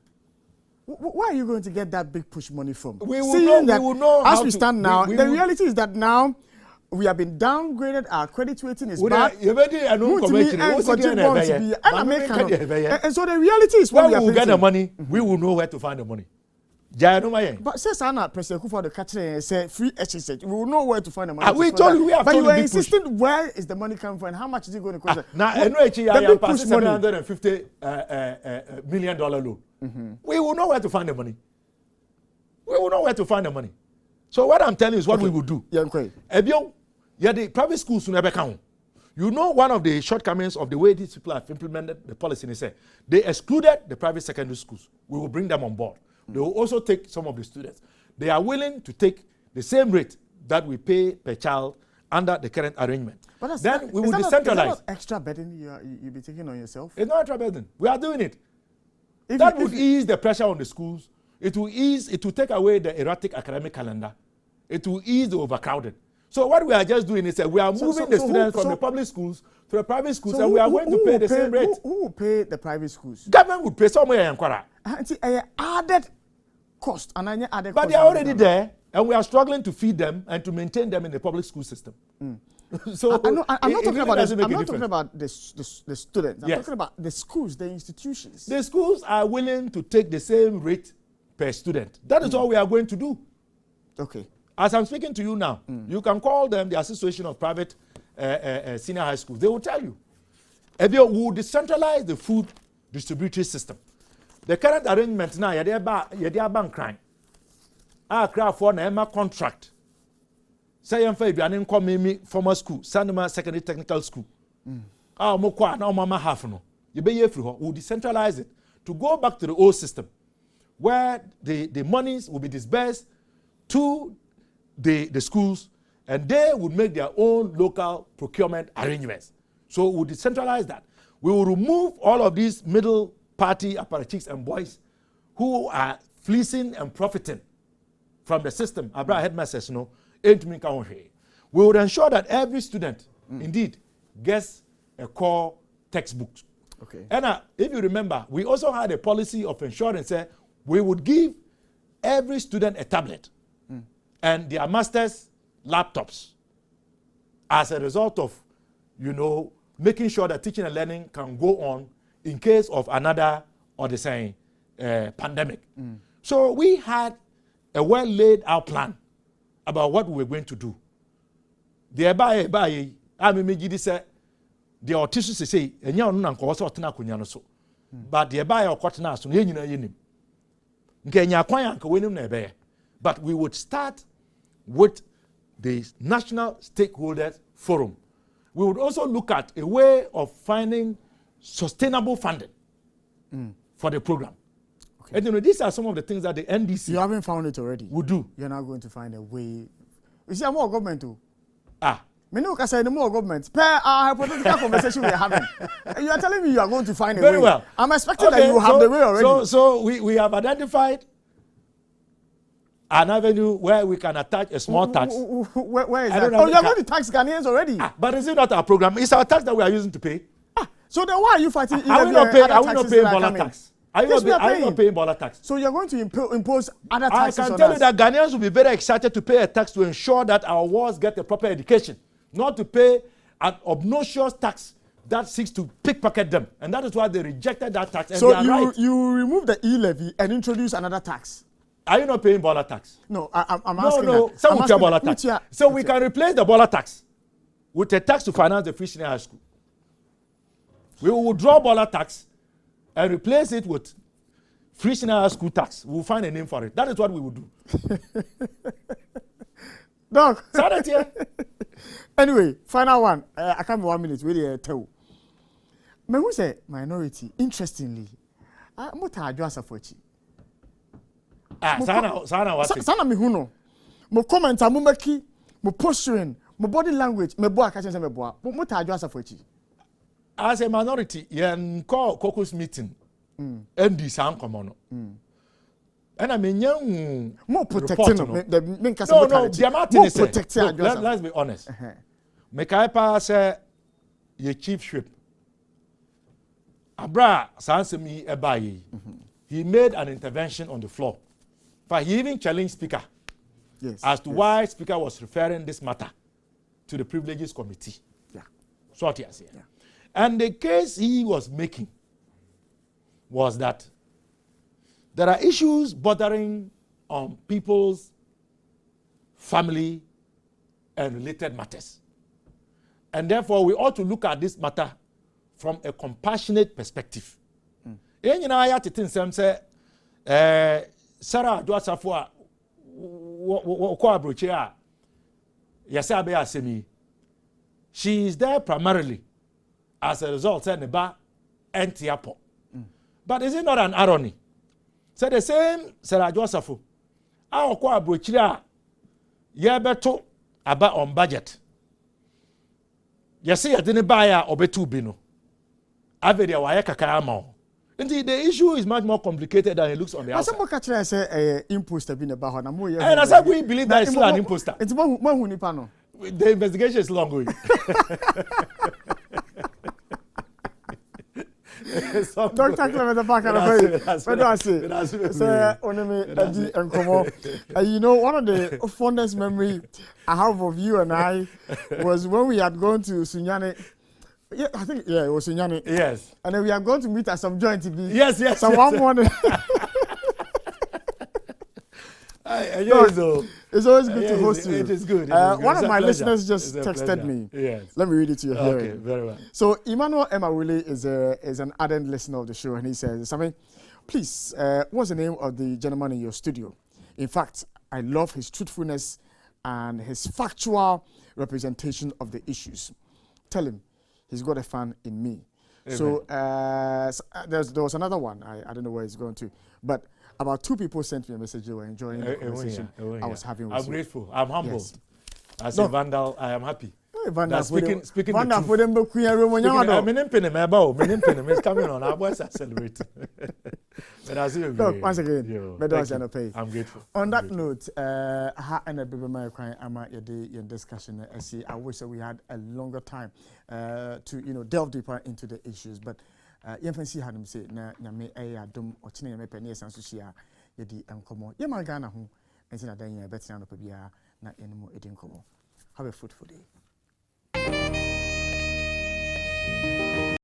Where are you going to get that big push money from? We will know. As we stand now, the reality is that now we have been downgraded. Our credit rating is bad. And so the reality is when we will get the money, we will know where to find the money. But says Anna, President Kufuor the catcher say free HSH. We will know where to find the money. We told you we have but told you are insisting where is the money coming from and how much is it going to cost? Now I know I'm passing $750 million loan. We will know where to find the money. We will know where to find the money. So what I'm telling you is what we will do. The private schools will never count. You know one of the shortcomings of the way these people have implemented the policy is they excluded the private secondary schools. We will bring them on board. They will also take some of the students. They are willing to take the same rate that we pay per child under the current arrangement. But then we will decentralize. Is that not extra burden you'll be taking on yourself? It's not extra burden. We are doing it. That would ease the pressure on the schools. It will take away the erratic academic calendar. It will ease the overcrowding. So what we are just doing is that we are moving the students from the public schools to the private schools, and we are going to pay the same rate. Who will pay the private schools? Government would pay somewhere in Kwara. Added cost, and added cost. But they are already there, and we are struggling to feed them and to maintain them in the public school system. So I'm not talking about the students. I'm talking about the schools, the institutions. The schools are willing to take the same rate per student. That is all we are going to do. Okay. As I'm speaking to you now, you can call them the Association of Private Senior High Schools. They will tell you. We will decentralize the food distributory system. The current arrangement now, you're bank crime. I cry for an contract. Say I'm fair, you come me former school, Sandema Secondary Technical School. Mokwa now mama half no. You be here for we'll decentralize it to go back to the old system, where the monies will be disbursed to the schools, and they would make their own local procurement arrangements. So we'll decentralize that. We will remove all of these middle party apparatchiks and boys who are fleecing and profiting from the system. Abra headmasters, we would ensure that every student indeed gets a core textbook. Okay. And if you remember, we also had a policy of ensuring we would give every student a tablet and their master's laptops as a result of, making sure that teaching and learning can go on in case of another or the same pandemic. So we had a well laid out plan about what we were going to do. The the autism say enya onu na nko so otena akonya no so but the buy okotena so ye nyina yenim nke enya kwan anka wenim na ebe but we would start with the National Stakeholders Forum. We would also look at a way of finding sustainable funding for the program. Okay. And these are some of the things that the NDC you haven't found it already. Would do. You're not going to find a way. You see, I'm more government too. Me no can say the more government. Per our hypothetical conversation we are having. You are telling me you are going to find a Very way. well. I'm expecting that you have the way already. So we have identified an avenue where we can attach a small tax. Where is that? Oh, you are going to tax Ghanaians already. But is it not our program? It's our tax that we are using to pay. So then why are you fighting? Are we not paying Bola tax? Are you not paying Bola tax? So you're going to impose other taxes on us? I can tell you that Ghanaians will be very excited to pay a tax to ensure that our wards get a proper education, not to pay an obnoxious tax that seeks to pickpocket them. And that is why they rejected that tax. And so you remove the e-levy and introduce another tax? Are you not paying Bola tax? No, I'm asking. No, some will pay Bola tax. So we can replace the Bola tax with a tax to finance the Free Senior High School. We will withdraw Bola tax and replace it with Free Senior High School tax. We will find a name for it. That is what we will do. Doc. Anyway, final one. I can't be 1 minute. Really, tell. Me who say minority. Interestingly, I'm not a Joasa Fochi. Sana mi huno. Mo comment mo maki, mo posturing, mo body language, me boa ka chense me boa. Mo ta Joasa Fochi. As a minority, yen call caucus meeting. Ndi san komono. And I mean, young more protecting no, let's be honest. Mekaipa say your chief whip. Abra Sansemi Ebayi. He made an intervention on the floor. But he even challenged Speaker as to why Speaker was referring this matter to the Privileges Committee. Yeah. So what he has here. Yeah. And the case he was making was that there are issues bordering on people's family and related matters. And therefore, we ought to look at this matter from a compassionate perspective. Sarah Dwasafua she is there primarily as a result of Entiapo. But is it not an irony? So the same Sarah Dwasafu, our kwa brochira yebeto aba on budget. Yesi didn't buy obetu bino. Averia waya kakama. Indeed, the issue is much more complicated than it looks on the outside. Some catcher say imposter been about na mo. And I said we believe that it's still an imposter. It's mo nipa no. The investigation is long going. Dr. Clement Bakar, what do I say? Say, Onemi Edi Nkomo. You know, one of the fondest memory I have of you and I was when we had gone to Sunyani. Yeah, I think it was Sunyani. Yes. And then we are going to meet at some joint. Yes. Someone wanted. It's always good to host you. It is good. One of my listeners just texted me. Yes. Let me read it to you here. Okay, very well. So Emmanuel Emawule is an ardent listener of the show, and he says, "Sammy, please, what's the name of the gentleman in your studio? In fact, I love his truthfulness and his factual representation of the issues. Tell him he's got a fan in me." Amen. So there was another one. I don't know where it's going to, but about 2 people sent me a message. They were enjoying the conversation I was having with you. I'm grateful. I'm humbled. Yes. As a vandal, I am happy. Vandal speaking the truth. It's coming on. Our boys are celebrating. Look, once again, I'm grateful. On that note, and a baby my crying, I'm at your discussion. I wish that we had a longer time to delve deeper into the issues, but see how them say na nyame adom ochine nyame pene esanso hia yedi enkomo ye magana ho ensi na dan ya betina no pa bia na enimo edi enkomo Have a fruitful day.